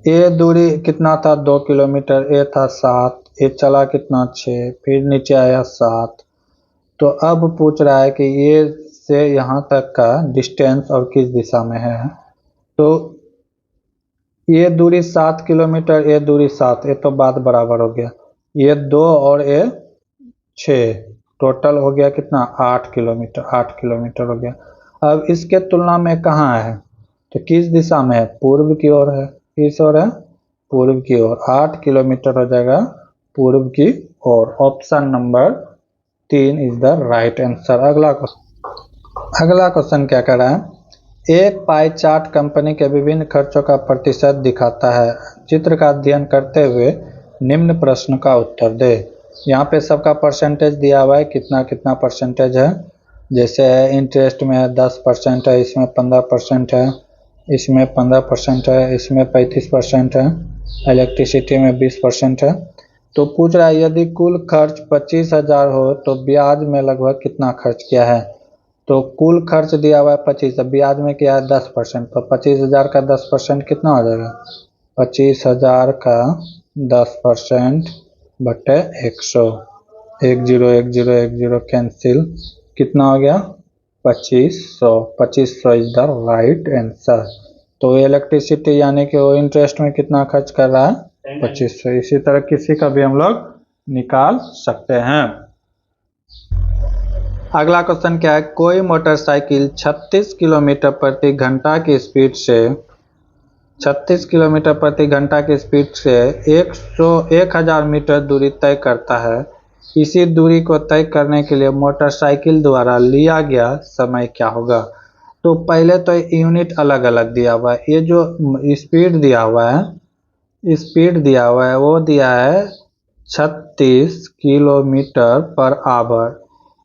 ये दूरी कितना था, 2 किलोमीटर, ये था 7, ये चला कितना 6, फिर नीचे आया 7। तो अब पूछ रहा है कि ये से यहाँ तक का डिस्टेंस और किस दिशा में है, तो ये दूरी 7 किलोमीटर, ये दूरी 7, ये तो बात बराबर हो गया। ये 2 और ये 6, टोटल हो गया कितना, 8 किलोमीटर, 8 किलोमीटर हो गया। अब इसके तुलना में कहाँ है, तो किस दिशा में है, पूर्व की ओर है। किस ओर है, पूर्व की ओर। 8 किलोमीटर हो जाएगा पूर्व की ओर। Option number 3 is the right answer. अगला क्वेश्चन क्या कर रहा है, एक पाई चार्ट कंपनी के विभिन्न खर्चों का प्रतिशत दिखाता है। चित्र का अध्ययन करते हुए निम्न प्रश्न का उत्तर दे। यहाँ पे सबका परसेंटेज दिया हुआ है, कितना कितना परसेंटेज है। जैसे इंटरेस्ट में 10% है, इसमें 15% है, इसमें 15% है, इसमें 35% है, इलेक्ट्रिसिटी में 20% है। तो पूछ रहा है यदि कुल खर्च 25,000 हो तो ब्याज में लगभग कितना खर्च किया है। तो कुल खर्च दिया हुआ है 25, ब्याज में क्या है 10%, तो 25,000 का 10% कितना हो जाएगा, 25,000 का 10% बटे 100, 10 कैंसिल, कितना हो गया 2500। 2500 इज द राइट आंसर। तो इलेक्ट्रिसिटी यानी कि वो इंटरेस्ट में कितना खर्च कर रहा है, 2500। इसी तरह किसी का भी हम लोग निकाल सकते हैं। अगला क्वेश्चन क्या है, कोई मोटरसाइकिल 36 किलोमीटर प्रति घंटा की स्पीड से 36 किलोमीटर प्रति घंटा की स्पीड से 1000 मीटर दूरी तय करता है। इसी दूरी को तय करने के लिए मोटरसाइकिल द्वारा लिया गया समय क्या होगा। तो पहले तो यूनिट अलग अलग दिया हुआ है। ये जो स्पीड दिया हुआ है, वो दिया है 36 किलोमीटर पर आवर,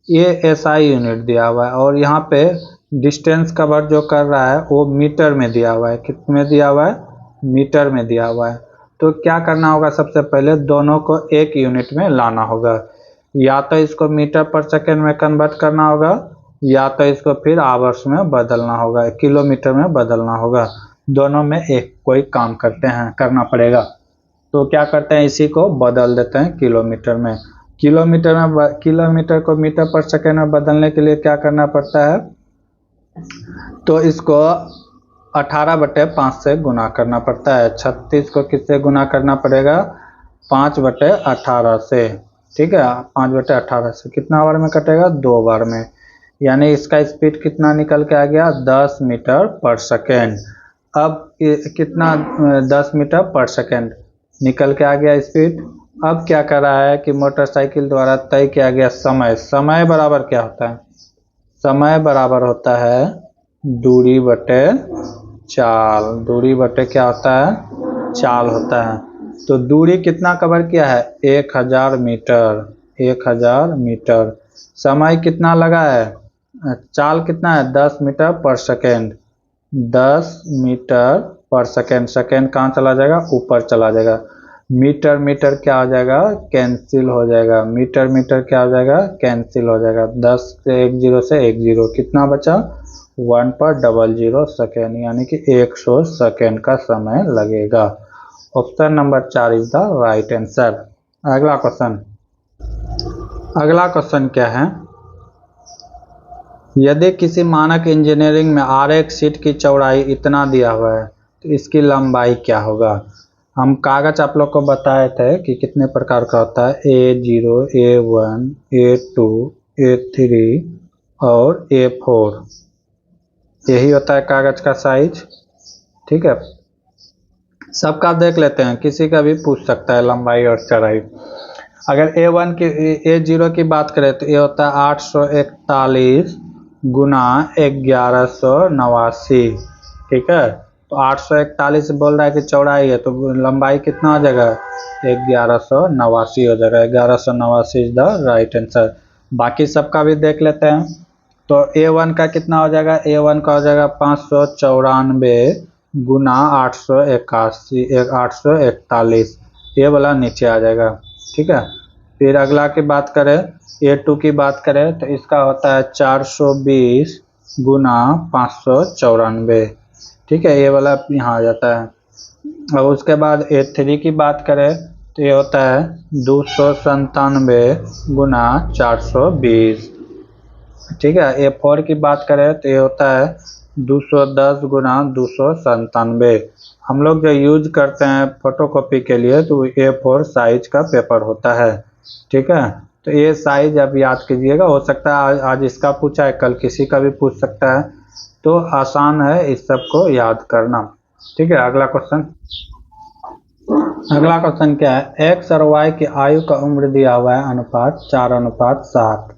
ये एसआई यूनिट दिया हुआ है। और यहाँ पे डिस्टेंस कवर जो कर रहा है वो मीटर में दिया हुआ है। कितने में दिया हुआ है, मीटर में दिया हुआ है। तो क्या करना होगा, सबसे पहले दोनों को एक यूनिट में लाना होगा। या तो इसको मीटर पर सेकेंड में कन्वर्ट करना होगा, या तो इसको फिर आवर्स में बदलना होगा, किलोमीटर में बदलना होगा। दोनों में एक कोई काम करना पड़ेगा। तो क्या करते हैं, इसी को बदल देते हैं किलोमीटर में। किलोमीटर को मीटर पर सेकेंड में बदलने के लिए क्या करना पड़ता है, तो इसको 18/5 से गुना करना पड़ता है। 36 को किससे गुना करना पड़ेगा, 5/18 से। ठीक है, 5/18 से कितना बार में कटेगा, 2 बार में। यानी इसका स्पीड कितना निकल के आ गया, 10 मीटर पर सेकेंड। अब कितना 10 मीटर पर सेकेंड निकल के आ गया स्पीड। अब क्या कर रहा है कि मोटरसाइकिल द्वारा तय किया गया समय बराबर क्या होता है, समय बराबर होता है दूरी बटे चाल। दूरी बटे क्या होता है, चाल होता है। तो दूरी कितना कवर किया है, 1000 मीटर। 1000 मीटर। समय कितना लगा है, चाल कितना है, 10 मीटर पर सेकेंड। 10 मीटर पर सेकेंड। सेकेंड कहाँ चला जाएगा, ऊपर चला जाएगा। मीटर क्या हो जाएगा, कैंसिल हो जाएगा। मीटर क्या हो जाएगा, कैंसिल हो जाएगा। 10 से 1 0 से 1 0, कितना बचा, 1/00 सेकेंड, यानी कि 100 सेकेंड का समय लगेगा। Option number 4 is the right answer. अगला क्वेश्चन क्या है, यदि किसी मानक इंजीनियरिंग में आरेख शीट की चौड़ाई इतना दिया हुआ है तो इसकी लंबाई क्या होगा। हम कागज आप लोग को बताए थे कि कितने प्रकार का होता है, A0, A1, A2, A3 और A4। यही होता है कागज का साइज। ठीक है, सबका देख लेते हैं, किसी का भी पूछ सकता है लंबाई और चौड़ाई। अगर A0 की बात करें तो ये होता है 841 गुना 1189। ठीक है, तो 841 बोल रहा है कि चौड़ाई है, तो लंबाई कितना हो जाएगा, 1189 हो जाएगा। 1189 इज द राइट आंसर। बाकी सबका भी देख लेते हैं। तो A1 का कितना हो जाएगा, A1 का हो जाएगा 594 गुना 841, ये वाला नीचे आ जाएगा। ठीक है, फिर अगला की बात करें, A2 की बात करें तो इसका होता है 420 गुना 594। ठीक है, ये वाला यहाँ आ जाता है। और उसके बाद A3 की बात करें तो ये होता है 297 गुना 420। ठीक है, A4 की बात करें तो ये होता है 210 गुना 297। हम लोग जो यूज करते हैं फोटोकॉपी के लिए तो A4 साइज का पेपर होता है। ठीक है, तो ये साइज अब याद कीजिएगा। हो सकता है आज इसका पूछा है, कल किसी का भी पूछ सकता है, तो आसान है इस सब को याद करना। ठीक है, अगला क्वेश्चन क्या है, एक्स और वाई की आयु का उम्र दिया हुआ है अनुपात 4:7।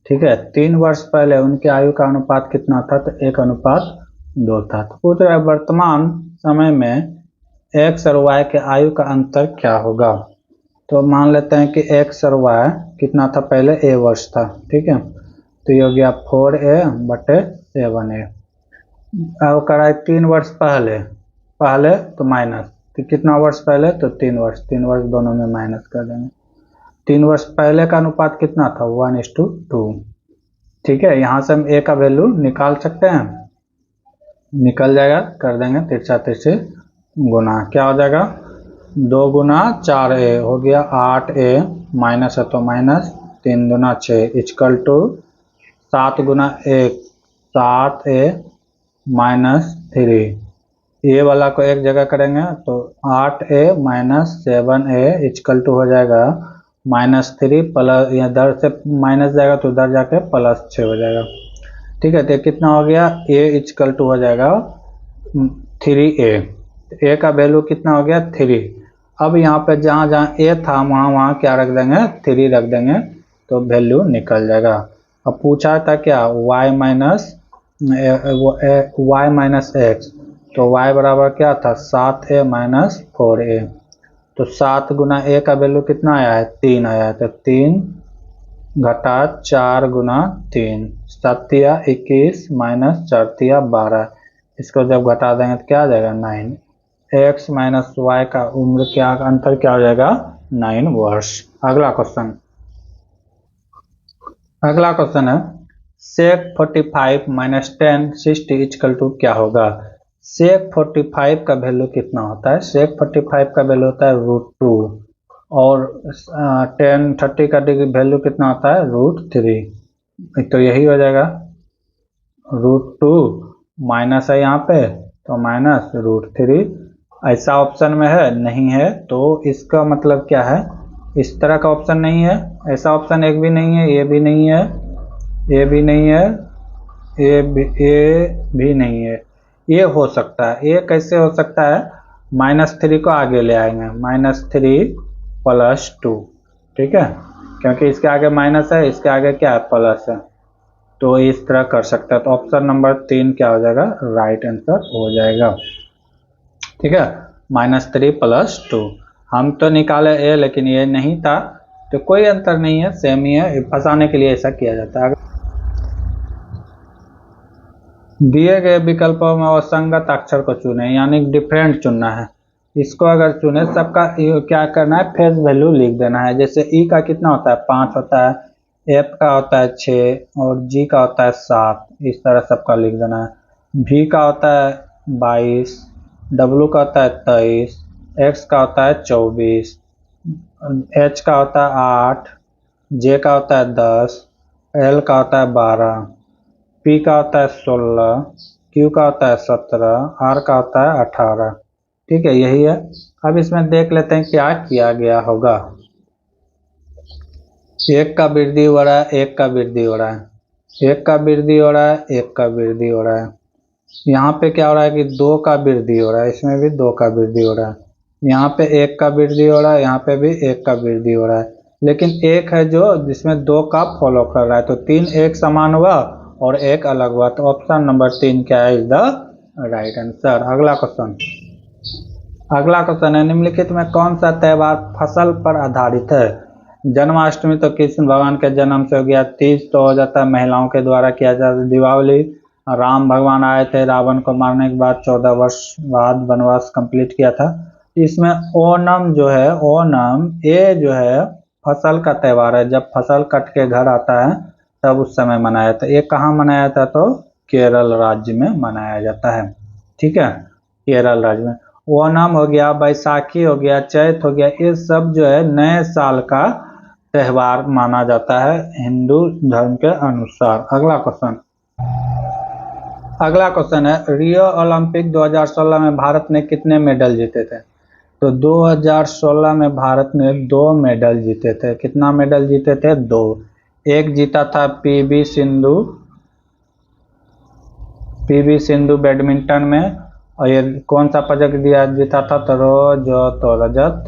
ठीक है, 3 वर्ष पहले उनकी आयु का अनुपात कितना था, तो 1:2 था। तो पूछ रहा है वर्तमान समय में एक्स और वाई के आयु का अंतर क्या होगा। तो मान लेते हैं कि एक्स और वाई कितना था, पहले A वर्ष था। ठीक है, तो ये हो गया 4A/7A। अब करा 3 वर्ष पहले तो माइनस, तो कितना वर्ष पहले, तो 3 वर्ष। 3 वर्ष दोनों में माइनस कर देंगे। 3 वर्ष पहले का अनुपात कितना था, 1:2। ठीक है, यहाँ से हम A का वैल्यू निकाल सकते हैं, निकल जाएगा, कर देंगे तिरछा गुना, क्या हो जाएगा, 2 गुना 4A हो गया 8A, माइनस है तो माइनस, 3 दूना 6 इक्वल टू 7 गुना 1 7A -3, ए वाला को एक जगह करेंगे तो 8a minus 7a equal to हो जाएगा -3 प्लस, इधर से माइनस जाएगा तो उधर जाके +6 हो जाएगा। ठीक है, तो कितना हो गया, a इक्वल टू हो जाएगा 3a। a का वैल्यू कितना हो गया 3। अब यहाँ पे जहाँ जहाँ a था वहाँ क्या रख देंगे 3 रख देंगे तो वैल्यू निकल जाएगा। अब पूछा था क्या y माइनस x, तो y बराबर क्या था 7a माइनस 4a। तो 7 गुना a का वैल्यू कितना आया है 3 आया है, तो 3 घटा 4 गुना 3, 7 या 21 माइनस 4 या 12, इसको जब घटा देंगे तो क्या आ जाएगा 9। x माइनस y का उम्र क्या अंतर क्या हो जाएगा 9 वर्ष। अगला क्वेश्चन है sec 45 माइनस 10 60 इक्वल टू क्या होगा। sec 45 का वैल्यू कितना होता है, sec 45 का वैल्यू होता है √2 और 10 30 का वैल्यू कितना होता है √3, तो यही हो जाएगा √2 माइनस है यहाँ पे तो माइनस √3। ऐसा ऑप्शन में है नहीं है, तो इसका मतलब क्या है, इस तरह का ऑप्शन नहीं है, ऐसा ऑप्शन एक भी नहीं है, ये भी नहीं है, ये भी नहीं है, ये भी नहीं है। ये हो सकता है, ये कैसे हो सकता है, -3 को आगे ले आएंगे, -3 + 2, ठीक है, क्योंकि इसके आगे माइनस है, इसके आगे क्या है प्लस है, तो इस तरह कर सकता है। तो ऑप्शन नंबर 3 क्या हो जाएगा राइट आंसर हो जाएगा। ठीक है, -3 + 2 हम तो निकाले ए, लेकिन ये नहीं था, तो कोई अंतर नहीं है, सेम ही है, फंसाने के लिए ऐसा किया जाता है। दिए गए विकल्पों में असंगत अक्षर को चुने, यानी डिफरेंट चुनना है। इसको अगर चुने सबका क्या करना है फेस वैल्यू लिख देना है। जैसे ई का कितना होता है 5 होता है, एफ का होता है 6 और जी का होता है 7, इस तरह सबका लिख देना है। भी का होता है 22, डब्लू का होता है 23, एक्स का होता है 24, एच का होता है 8, जे का होता है 10, एल का होता है 12, पी का होता है 16, क्यू का होता है 17, आर का होता है 18। ठीक है, यही है। अब इसमें देख लेते हैं क्या किया गया होगा। एक का वृद्धि हो रहा है, एक का वृद्धि हो रहा है, एक का वृद्धि हो रहा है, एक का वृद्धि हो रहा है। यहाँ पे क्या हो रहा है कि 2 का वृद्धि हो रहा है, इसमें भी 2 का वृद्धि हो रहा है। यहाँ पे 1 का वृद्धि हो रहा है, यहाँ पे भी 1 का वृद्धि हो रहा है, लेकिन एक है जो जिसमें 2 का फॉलो कर रहा है, तो 3 एक समान हुआ और 1 अलग हुआ, तो ऑप्शन नंबर 3 क्या है इज द राइट आंसर। अगला क्वेश्चन है निम्नलिखित में कौन सा त्योहार फसल पर आधारित है। जन्माष्टमी तो कृष्ण भगवान के जन्म से हो गया, तीज तो हो जाता है महिलाओं के द्वारा किया जाता है, दिवाली राम भगवान आए थे रावण को मारने के बाद 14 वर्ष बाद वनवास कंप्लीट किया था। इसमें ओणम जो है, ओणम ये जो है फसल का त्यौहार है, जब फसल कट के घर आता है तब उस समय मनाया जाता है। ये कहाँ मनाया जाता है तो केरल राज्य में मनाया जाता है। ठीक है, केरल राज्य में। ओणम हो गया, बैसाखी हो गया, चैत हो गया, ये सब जो है नए साल का त्यौहार माना जाता है हिंदू धर्म के अनुसार। अगला क्वेश्चन है रियो ओलंपिक 2016 में भारत ने कितने मेडल जीते थे। तो 2016 में भारत ने 2 मेडल जीते थे। कितना मेडल जीते थे 2। एक जीता था पीवी सिंधु बैडमिंटन में, और ये कौन सा पदक जीता था तो रजत।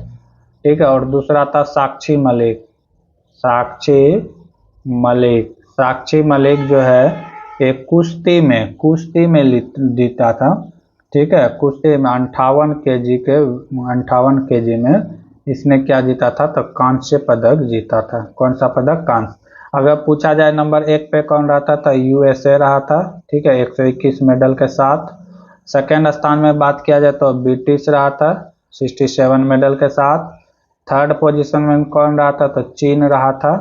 ठीक है, और दूसरा था साक्षी मलिक जो है एक कुश्ती में जीता था। ठीक है, कुश्ती में 58 केजी में इसने क्या जीता था तो कांस्य पदक जीता था। कौन सा पदक कांस्य। अगर पूछा जाए नंबर 1 पे कौन रहा था तो यूएसए रहा था। ठीक है, 121 मेडल के साथ। सेकेंड स्थान में बात किया जाए तो ब्रिटिश रहा था 67 मेडल के साथ। थर्ड पोजीशन में कौन रहा था तो चीन रहा था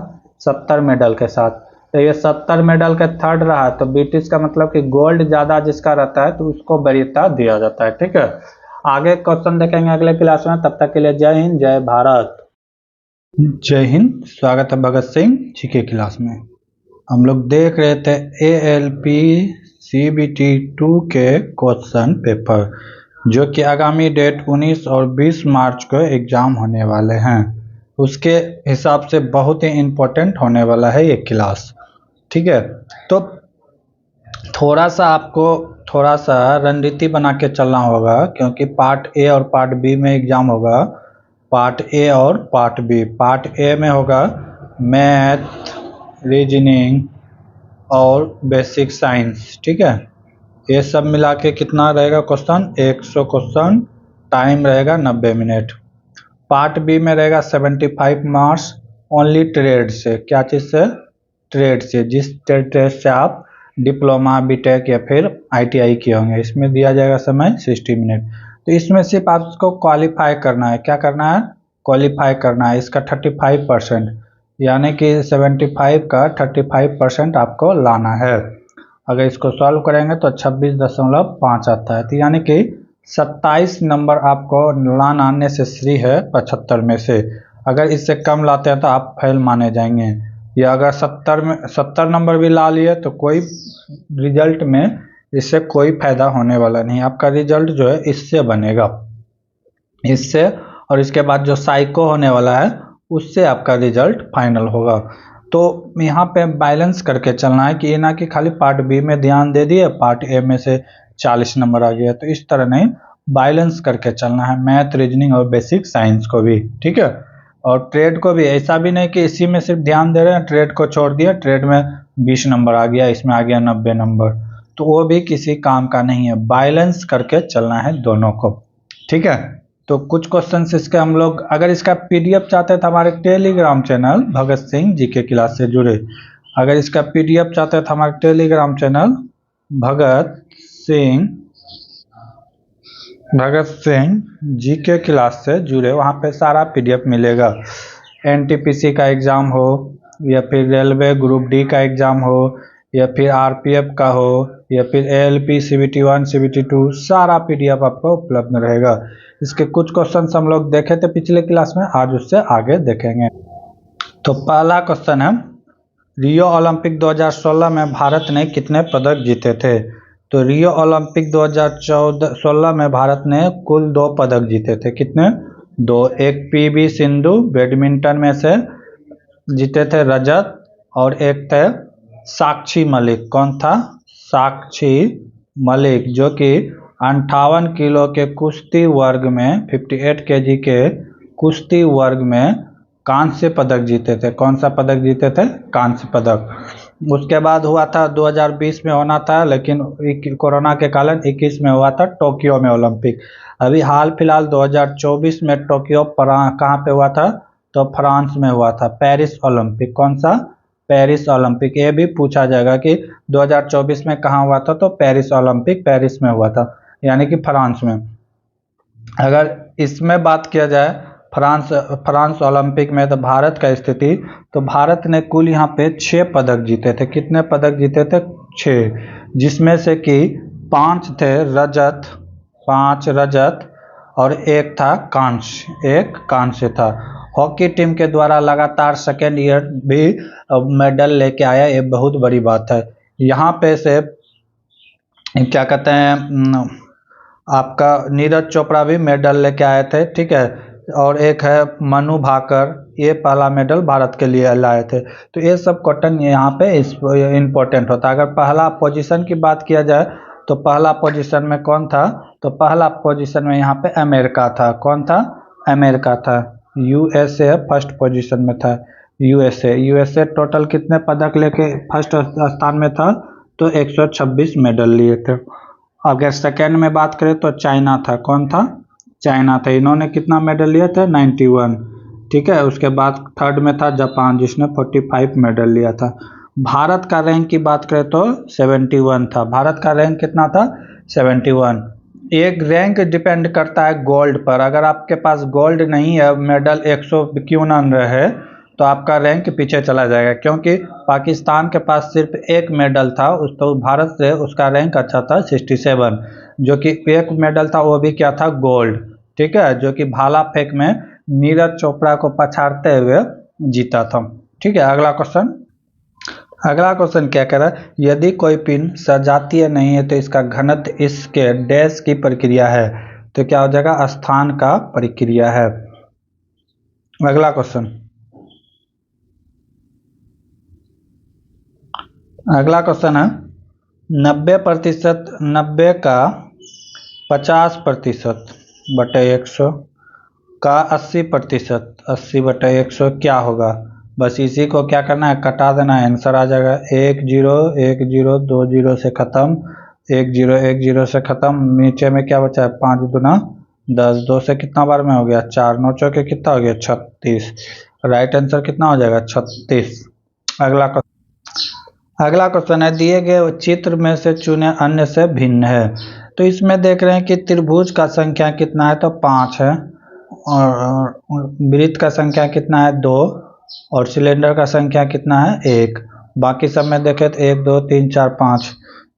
70 मेडल के साथ। तो ये 70 मेडल के थर्ड रहा, तो ब्रिटिश का मतलब कि गोल्ड ज्यादा जिसका रहता है तो उसको वरीयता दिया जाता है। ठीक है, आगे क्वेश्चन देखेंगे अगले क्लास में, तब तक के लिए जय हिंद जय भारत। जय हिंद, स्वागत है भगत सिंह जी के क्लास में। हम लोग देख रहे थे ALP CBT 2 के क्वेश्चन पेपर। जो कि आगामी डेट 19 और 20 मार्च को एग्ज़ाम होने वाले हैं, उसके हिसाब से बहुत ही इम्पोर्टेंट होने वाला है ये क्लास। ठीक है, तो थोड़ा सा आपको थोड़ा सा रणनीति बना के चलना होगा, क्योंकि पार्ट ए और पार्ट बी में एग्ज़ाम होगा। पार्ट ए और पार्ट बी। पार्ट ए में होगा मैथ, रीजनिंग और बेसिक साइंस। ठीक है, ये सब मिला के कितना रहेगा क्वेश्चन? 100 क्वेश्चन, टाइम रहेगा 90 मिनट। पार्ट बी में रहेगा 75 मार्क्स ओनली ट्रेड से। क्या चीज़ से? ट्रेड से। जिस ट्रेड से आप डिप्लोमा, बीटेक या फिर आईटीआई किए होंगे, इसमें दिया जाएगा समय 60 मिनट। तो इसमें सिर्फ आपको क्वालिफाई करना है। क्या करना है? क्वालिफाई करना है। इसका 35%, यानी कि 75 का 35% आपको लाना है। अगर इसको सॉल्व करेंगे तो 26.5 आता है, तो यानी कि 27 नंबर आपको लाना नेसेसरी है 75 में से। अगर इससे कम लाते हैं तो आप फेल माने जाएंगे, या अगर 70 नंबर भी ला लिए तो कोई रिजल्ट में इससे कोई फायदा होने वाला नहीं। आपका रिजल्ट जो है इससे बनेगा, इससे, और इसके बाद जो साइको होने वाला है उससे आपका रिजल्ट फाइनल होगा। तो यहाँ पे बैलेंस करके चलना है कि ये ना कि खाली पार्ट बी में ध्यान दे दिए, पार्ट ए में से 40 नंबर आ गया, तो इस तरह नहीं, बैलेंस करके चलना है मैथ, रीजनिंग और बेसिक साइंस को भी। ठीक है, और ट्रेड को भी ऐसा भी नहीं कि इसी में सिर्फ ध्यान दे रहे हैं, ट्रेड को छोड़ दिया, ट्रेड में 20 नंबर आ गया, इसमें आ गया 90 नंबर, तो वो भी किसी काम का नहीं है। बैलेंस करके चलना है दोनों को। ठीक है, तो कुछ क्वेश्चंस इसके हम लोग, अगर इसका पीडीएफ चाहते हैं तो हमारे Telegram channel Bhagat Singh GK class से जुड़े। अगर इसका पीडीएफ चाहते हैं तो हमारे Telegram channel Bhagat Singh GK class से जुड़े, वहाँ पे सारा पीडीएफ मिलेगा। एनटीपीसी का एग्ज़ाम हो, या फिर रेलवे ग्रुप डी का एग्ज़ाम हो, या फिर आरपीएफ का हो, या फिर एएलपी सीबीटी 1 सीबीटी 2, सारा पीडीएफ आपको उपलब्ध रहेगा। इसके कुछ क्वेश्चंस हम लोग देखे थे पिछले क्लास में, आज उससे आगे देखेंगे। तो पहला क्वेश्चन है, रियो ओलंपिक 2016 में भारत ने कितने पदक जीते थे? तो रियो ओलंपिक 2016 में भारत ने कुल 2 पदक जीते थे। कितने? 2। एक पीवी सिंधु बैडमिंटन में से जीते थे रजत, और एक थे साक्षी मलिक। कौन था? साक्षी मलिक, जो कि 58 किलो के कुश्ती वर्ग में, 58 केजी के कुश्ती वर्ग में कांस्य पदक जीते थे। कौन सा पदक जीते थे? कांस्य पदक। उसके बाद हुआ था 2020 में होना था, लेकिन कोरोना के कारण 21 में हुआ था टोक्यो में ओलंपिक। अभी हाल फिलहाल 2024 में टोक्यो कहाँ पे हुआ था? तो फ्रांस में हुआ था, पेरिस ओलंपिक। कौन सा? Paris Olympic. ये भी पूछा जाएगा कि 2024 में कहाँ हुआ था? तो पेरिस ओलंपिक पेरिस में हुआ था, यानी कि फ्रांस में। अगर इसमें बात किया जाए फ्रांस ओलंपिक में तो भारत का स्थिति, तो भारत ने कुल यहाँ पे 6 पदक जीते थे। कितने पदक जीते थे? 6, जिसमें से कि 5 थे रजत, 5 रजत, और एक था कांस्य, एक कांस्य था। हॉकी टीम के द्वारा लगातार सेकेंड ईयर भी मेडल लेके आया, ये बहुत बड़ी बात है। यहाँ पे से क्या कहते हैं, आपका नीरज चोपड़ा भी मेडल लेके आए थे। ठीक है, और एक है मनु भाकर, ये पहला मेडल भारत के लिए लाए थे। तो ये सब क्वेश्चन यहाँ पे इम्पोर्टेंट होता है। अगर पहला पोजीशन की बात किया जाए तो पहला पोजीशन में कौन था? तो पहला पोजीशन में यहाँ पे अमेरिका था। कौन था? अमेरिका था। यूएसए फर्स्ट पोजीशन में था। यूएसए टोटल कितने पदक लेके फर्स्ट स्थान में था? तो 126 मेडल लिए थे। अगर सेकेंड में बात करें तो चाइना था। कौन था? चाइना था। इन्होंने कितना मेडल लिया था? 91। ठीक है, उसके बाद थर्ड में था जापान, जिसने 45 मेडल लिया था। भारत का रैंक की बात करें तो 71 था। भारत का रैंक कितना था? 71। एक रैंक डिपेंड करता है गोल्ड पर। अगर आपके पास गोल्ड नहीं है, मेडल 100 क्यों ना रहे, तो आपका रैंक पीछे चला जाएगा, क्योंकि पाकिस्तान के पास सिर्फ एक मेडल था, तो भारत से उसका रैंक अच्छा था 67, जो कि एक मेडल था, वो भी क्या था? गोल्ड। ठीक है, जो कि भाला फेंक में नीरज चोपड़ा को पछाड़ते हुए जीता था। ठीक है, अगला क्वेश्चन क्या कह रहा है? यदि कोई पिंड सजातीय नहीं है तो इसका घनत्व इसके डैश की प्रक्रिया है। तो क्या हो जाएगा, स्थान का प्रक्रिया है। अगला क्वेश्चन, अगला क्वेश्चन है 90%, 90 का 50% बटे 100 का 80%, 80/100 क्या होगा। बस इसी को क्या करना है, कटा देना है, आंसर आ जाएगा। 1 0 1 0 2 0 से खत्म, 1 0 1 0 से खत्म, नीचे में क्या बचा है, 5 दूना 10, 2 से कितना बार में हो गया, 4, 9 चौके कितना हो गया, 36। राइट आंसर कितना हो जाएगा, 36। अगला क्वेश्चन है दिए गए चित्र में से चुने अन्य से भिन्न है। तो इसमें देख रहे हैं कि त्रिभुज का संख्या कितना है, तो 5 है, और वृत्त का संख्या कितना है, 2, और सिलेंडर का संख्या कितना है, 1। बाकी सब में देखें तो 1 2 3 4 5,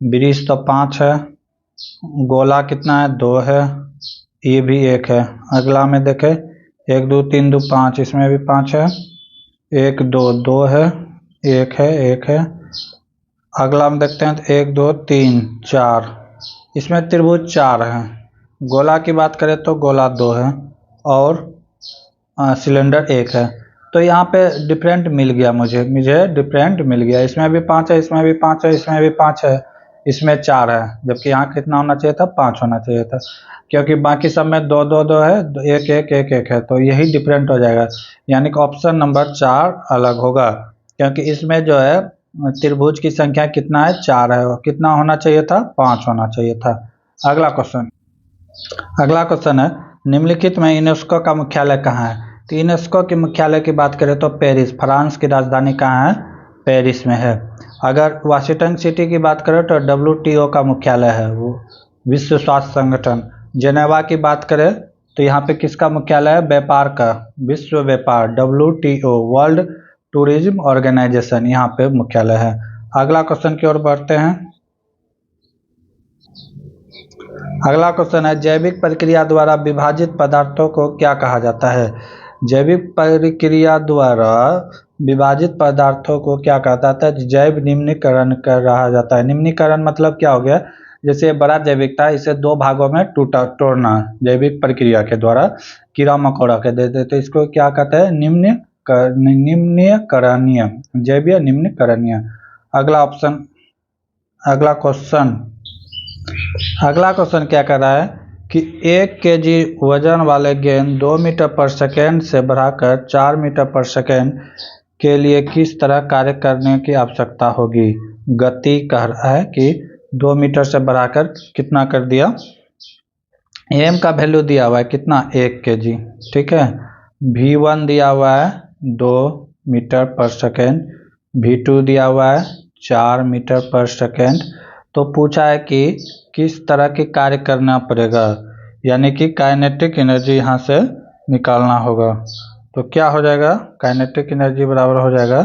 वृत्त तो 5 है, गोला कितना है, 2 है, ये भी 1 है। अगला में देखें 1 2 3 2 5, इसमें भी 5 है, 1 2 2 है, 1 है, 1 है। अगला में देखते हैं तो 1 2 3 4, इसमें त्रिभुज 4 है। गोला की बात करें तो गोला 2 है, और सिलेंडर 1 है। तो यहाँ पे डिफरेंट मिल गया, मुझे डिफरेंट मिल गया। इसमें भी 5 है, इसमें भी 5 है, इसमें भी 5 है, इसमें 4 है, जबकि यहाँ कितना होना चाहिए था, 5 होना चाहिए था, क्योंकि बाकी सब में 2 2 2 है, 1 1 1 1 है, तो यही डिफरेंट हो जाएगा। यानी कि ऑप्शन नंबर 4 अलग होगा, क्योंकि इसमें जो है त्रिभुज की संख्या कितना है, 4 है, और कितना होना चाहिए था, 5 होना चाहिए था। अगला क्वेश्चन, अगला क्वेश्चन है निम्नलिखित में यूनेस्को का मुख्यालय कहाँ है। तो यूनेस्को के मुख्यालय की बात करें तो पेरिस, फ्रांस की राजधानी कहाँ है, पेरिस में है। अगर वाशिंगटन सिटी की बात करें तो WTO का मुख्यालय है, वो विश्व स्वास्थ्य संगठन। जेनेवा की बात करें तो यहाँ पे किसका मुख्यालय है, व्यापार का, विश्व व्यापार, WTO, वर्ल्ड टूरिज्म ऑर्गेनाइजेशन, यहाँ पे मुख्यालय है। अगला क्वेश्चन की ओर बढ़ते हैं। अगला क्वेश्चन है जैविक प्रक्रिया द्वारा विभाजित पदार्थों को क्या कहा जाता है। जैविक प्रक्रिया द्वारा विभाजित पदार्थों को क्या कहा जाता है, जैव निम्नीकरण कहा जाता है। निम्नीकरण मतलब क्या हो गया, जैसे बड़ा जैविक था, इसे 2 भागों में तोड़ना जैविक प्रक्रिया के द्वारा, कीड़ा मकोड़ा के दे देते, इसको क्या कहते हैं, निम्नीकरणीय, जैवीय निम्नीकरणीय। अगला ऑप्शन, अगला क्वेश्चन क्या कर रहा है कि 1 kg वजन वाले गेंद 2 मीटर पर सेकेंड से बढ़ाकर 4 मीटर पर सेकेंड के लिए किस तरह कार्य करने की आवश्यकता होगी। गति कह रहा है कि 2 मीटर से बढ़ाकर कितना कर दिया, एम का वैल्यू दिया हुआ है कितना, 1 kg, ठीक है। V1 दिया हुआ है 2 मीटर पर सेकेंड, V2 दिया हुआ है 4 मीटर पर सेकेंड। तो पूछा है कि किस तरह की कार्य करना पड़ेगा, यानी कि काइनेटिक एनर्जी यहाँ से निकालना होगा। तो क्या हो जाएगा, काइनेटिक एनर्जी बराबर हो जाएगा,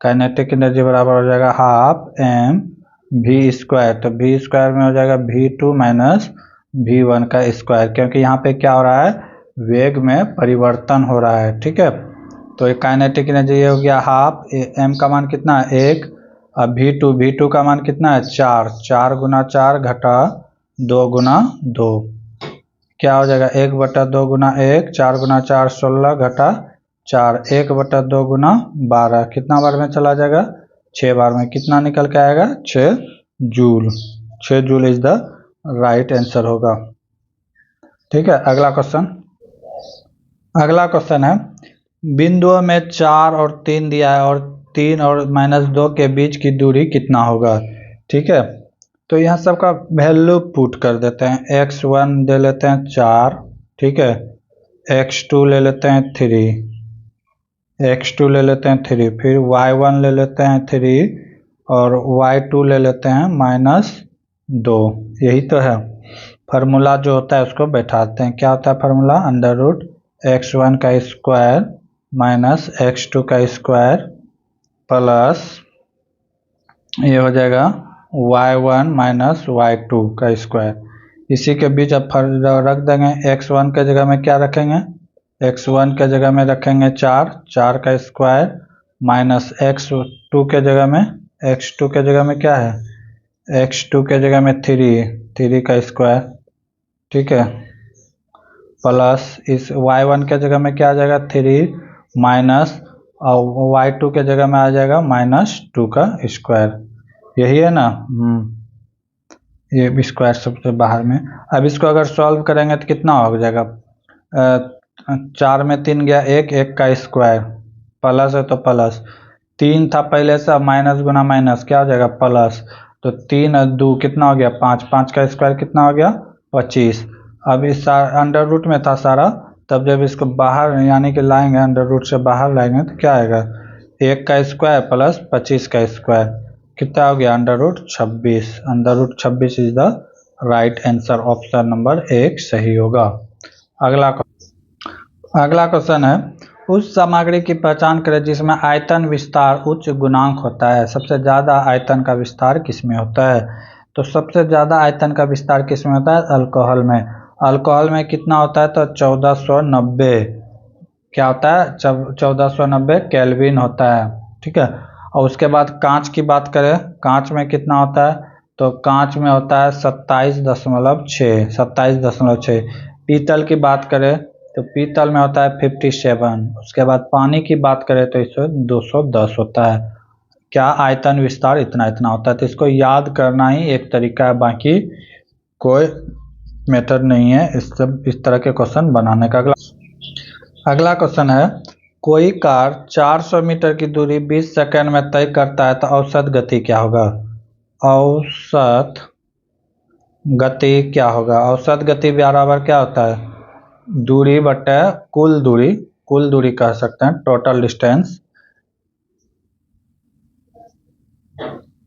काइनेटिक एनर्जी बराबर हो जाएगा ½ mv²। तो v² में हो जाएगा V2 माइनस V1 का स्क्वायर, क्योंकि यहाँ पे क्या हो रहा है, वेग में परिवर्तन हो रहा है, ठीक है। तो ये काइनेटिक एनर्जी ये हो गया ½ m का मान कितना है, 1, अब V2 का मान कितना है, 4, 4 गुना 4 घटा 2 गुना 2, क्या हो जाएगा, 1/2 गुना 1, 4 गुना 4 16 घटा 4, 1/2 गुना 12, कितना बार में चला जाएगा, 6 बार में, कितना निकल के आएगा, 6 joule. 6 joule is the right answer होगा, ठीक है। अगला क्वेश्चन है बिंदुओं में 4 और 3 दिया है, और 3 और -2 के बीच की दूरी कितना होगा, ठीक है। तो यहाँ सबका वैल्यू पुट कर देते हैं। x1 ले लेते हैं 4, ठीक है, x2 ले लेते हैं 3, x2 ले लेते हैं 3, फिर y1 ले लेते हैं 3, और y2 ले लेते हैं -2। यही तो है फार्मूला जो होता है, उसको बैठाते हैं। क्या होता है फार्मूला, √x1 का स्क्वायर माइनस x2 का स्क्वायर प्लस ये हो जाएगा y1 माइनस y2 का स्क्वायर। इसी के बीच अब रख देंगे। x1 के जगह में क्या रखेंगे, x1 के जगह में रखेंगे 4, 4 का स्क्वायर माइनस x2 के जगह में, x2 के जगह में क्या है, x2 के जगह में 3 का स्क्वायर, ठीक है। प्लस इस y1 के जगह में क्या आ जाएगा 3 माइनस और y2 के जगह में आ जाएगा -2 का स्क्वायर। यही है ना। ये स्क्वायर सबसे बाहर में। अब इसको अगर सॉल्व करेंगे तो कितना हो जाएगा, 4 में 3 गया 1, 1 का स्क्वायर प्लस है तो प्लस 3 था पहले से, माइनस गुना माइनस क्या हो जाएगा प्लस, तो 3 और 2 कितना हो गया 5, 5 का स्क्वायर कितना हो गया 25। अब इस अंडर रूट में था सारा, तब जब इसको बाहर यानी कि लाएंगे अंडर रूट से बाहर लाएंगे तो क्या आएगा 1 का स्क्वायर प्लस 25 का स्क्वायर कितना हो गया under root 26। Under root 26 is the right answer, option number 1 सही होगा। अगला क्वेश्चन है, उस सामग्री की पहचान करें जिसमें आयतन विस्तार उच्च गुणांक होता है। सबसे ज़्यादा आयतन का विस्तार किसमें होता है, तो सबसे ज़्यादा आयतन का विस्तार किसमें होता है, अल्कोहल में। अल्कोहल में कितना होता है तो 1490 क्या होता है 1490 केल्विन होता है, ठीक है। और उसके बाद कांच की बात करें, कांच में कितना होता है तो कांच में होता है 27.6। पीतल की बात करें तो पीतल में होता है 57। उसके बाद पानी की बात करें तो इसमें 210 होता है। क्या आयतन विस्तार इतना इतना होता है, तो इसको याद करना ही एक तरीका है, बाकी कोई मेथड नहीं है इस तरह के क्वेश्चन बनाने का। अगला क्वेश्चन है, कोई कार 400 मीटर की दूरी 20 सेकंड में तय करता है तो औसत गति क्या होगा। औसत गति क्या होगा, औसत गति बराबर क्या होता है दूरी बटे कुल दूरी, कुल दूरी कह सकते हैं, total distance,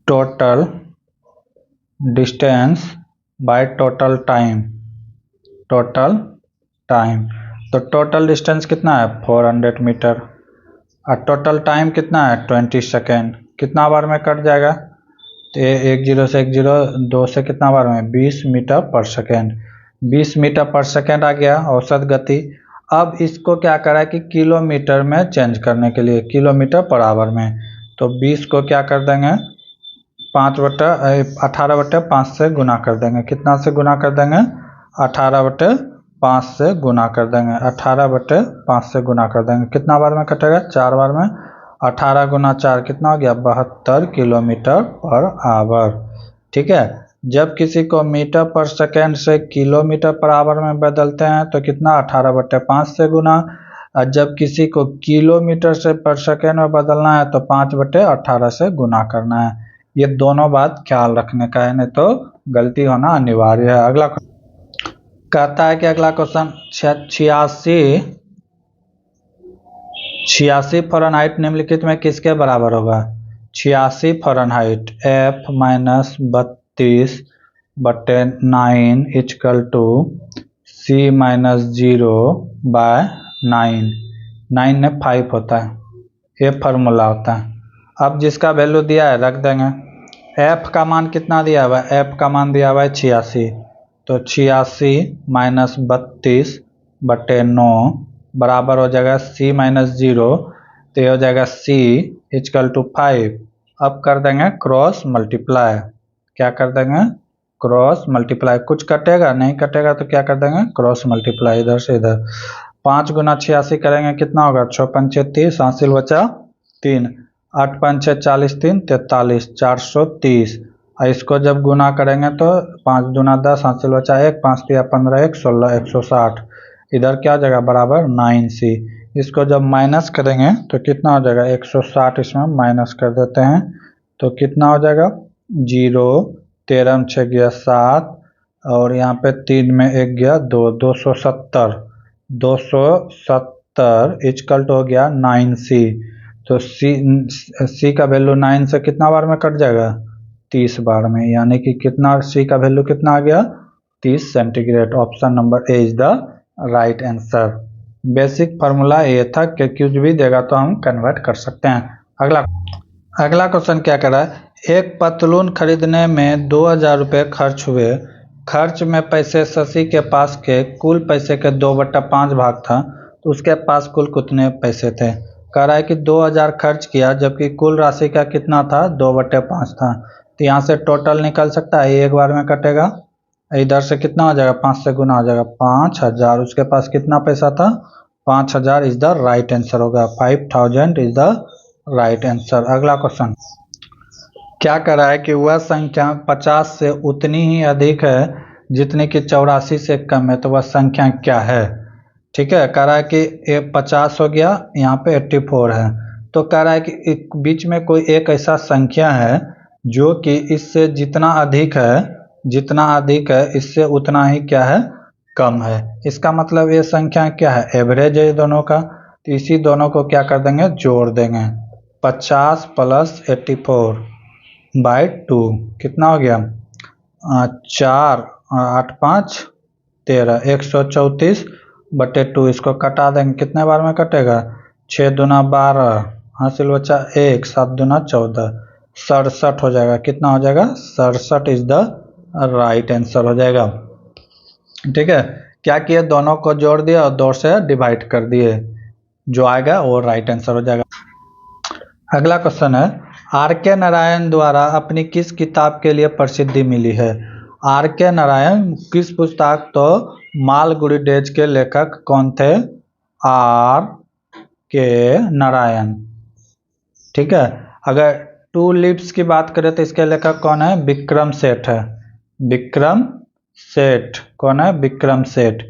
total distance by total time, total time. तो टोटल डिस्टेंस कितना है 400 मीटर और टोटल टाइम कितना है 20 सेकेंड। कितना बार में कट जाएगा तो 10 से 10, 2 से कितना बार में 20 मीटर पर सेकेंड। 20 मीटर पर सेकेंड आ गया औसत गति। अब इसको क्या करा है कि किलोमीटर में चेंज करने के लिए किलोमीटर पर आवर में, तो 20 को क्या कर देंगे 18/5 से गुना कर देंगे। कितना से गुना कर देंगे 18/5 से गुना कर देंगे, 18/5 से गुना कर देंगे। कितना बार में कटेगा 4 बार में, 18 गुना 4 कितना हो गया 72 किलोमीटर पर आवर, ठीक है। जब किसी को मीटर पर सेकेंड से किलोमीटर पर आवर में बदलते हैं तो कितना 18/5 से गुना, और जब किसी को किलोमीटर से पर सेकेंड में बदलना है तो 5/18 से गुना करना है। ये दोनों बात ख्याल रखने का है, नहीं तो गलती होना अनिवार्य है। अगला कहता है कि अगला क्वेश्चन 86 फ़ारेनहाइट निम्नलिखित में किसके बराबर होगा। 86 फ़ारेनहाइट F-32/9 C-0/9, 9 में 5 होता है, ये फार्मूला होता है। अब जिसका वैल्यू दिया है रख देंगे। F का मान कितना दिया हुआ है, F का मान दिया हुआ है 86, तो 86 - 32/9 बराबर हो जाएगा C-0, तो ये हो जाएगा C=5। अब कर देंगे क्रॉस मल्टीप्लाई, क्या कर देंगे क्रॉस मल्टीप्लाई, कुछ कटेगा नहीं कटेगा तो क्या कर देंगे क्रॉस मल्टीप्लाई, इधर से इधर 5 गुना 86 करेंगे कितना होगा 6 पंचे 30, हासिल बचा 3, 8 पंचे 40, 3 43, 430। और इसको जब गुना करेंगे तो 5 दूना 10, हासिल बचा 1, 5 तिया 15, 1 16, 160। इधर क्या हो जाएगा बराबर 9C। इसको जब माइनस करेंगे तो कितना हो जाएगा 160, इसमें माइनस कर देते हैं तो कितना हो जाएगा 0, 13 में 6 गया 7, और यहाँ पे 3 में 1 गया 2, 270 इक्वल हो गया 9C। तो C का वैल्यू 9 से कितना बार में कट जाएगा 30 बार में, यानी कि कितना C का वैल्यू कितना आ गया 30 centigrade. Option number A is the right answer. Basic formula ये था कि कुछ भी देगा तो हम कन्वर्ट कर सकते हैं। अगला क्वेश्चन क्या कर रहा है, एक पतलून खरीदने में 2000 रुपये खर्च हुए। खर्च में पैसे शशि के पास के कुल पैसे के 2/5 भाग था, तो उसके पास कुल कितने पैसे थे। कह रहा है कि 2000 खर्च किया जबकि कुल राशि का कितना था 2/5 था। तो यहाँ से टोटल निकल सकता है, एक बार में कटेगा इधर से कितना हो जाएगा, 5 से गुना हो जाएगा, 5000। उसके पास कितना पैसा था, 5000 इज द राइट आंसर होगा। 5000 इज द राइट आंसर। अगला क्वेश्चन क्या कर रहा है कि वह संख्या 50 से उतनी ही अधिक है जितनी कि 84 से कम है, तो वह संख्या क्या है। ठीक है, कह रहा है कि 50 हो गया, यहाँ पे 84 है, तो कह रहा है कि बीच में कोई एक ऐसा संख्या है जो कि इससे जितना अधिक है इससे उतना ही क्या है, कम है। इसका मतलब ये संख्या क्या है, एवरेज है दोनों का, तो इसी दोनों को क्या कर देंगे, जोड़ देंगे। 50 प्लस 84 बाई 2 कितना हो गया, 4 8 5 13, 134/2। इसको कटा देंगे, कितने बार में कटेगा, 6 दूना 12, हासिल बचा 1, 7 दूना 14, 67 हो जाएगा। कितना हो जाएगा, 67 इज द राइट आंसर हो जाएगा। ठीक है, क्या किए, दोनों को जोड़ दिया और 2 से डिवाइड कर दिए, जो आएगा वो राइट आंसर हो जाएगा। अगला क्वेश्चन है, आर के नारायण द्वारा अपनी किस किताब के लिए प्रसिद्धि मिली है। आर के नारायण किस पुस्तक, तो मालगुडी डेज के लेखक कौन थे, आर के नारायण। ठीक है, अगर टू लिप्स की बात करें तो इसके लेखक कौन है, विक्रम सेठ है। विक्रम सेठ कौन है, विक्रम सेठ।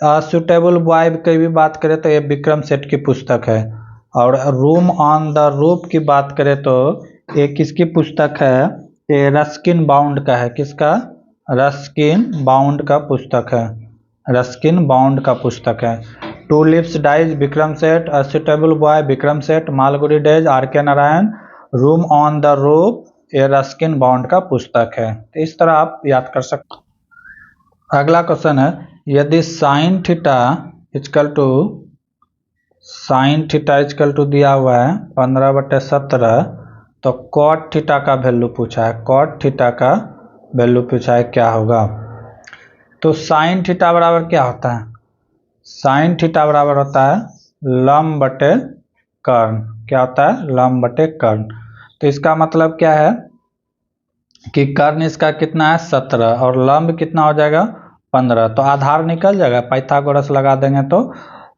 सुटेबल बॉय की भी बात करें तो ये विक्रम सेठ की पुस्तक है। और रूम ऑन द रूफ की बात करें तो ये किसकी पुस्तक है, ये रस्किन बाउंड का है। किसका, रस्किन बाउंड का पुस्तक है, रस्किन बाउंड का पुस्तक है। To lips dies Vikram Seth, a suitable boy Vikram Seth, Malgudi days are के Narayan, room on the roof ये रस्किन बाउंड का पुस्तक है। तो इस तरह आप याद कर सकते। अगला क्वेश्चन है, यदि साइन थीटा इजकल टू दिया हुआ है 15/17, तो कॉट थीटा का वैल्यू पूछा है, कॉट थीटा का वैल्यू पूछा है क्या होगा। तो साइन थीटा बराबर क्या होता है, साइन थीटा बराबर होता है लंब बटे कर्ण। क्या होता है, लंब बटे कर्ण। तो इसका मतलब क्या है कि कर्ण इसका कितना है 17 और लंब कितना हो जाएगा 15, तो आधार निकल जाएगा। पाइथागोरस लगा देंगे तो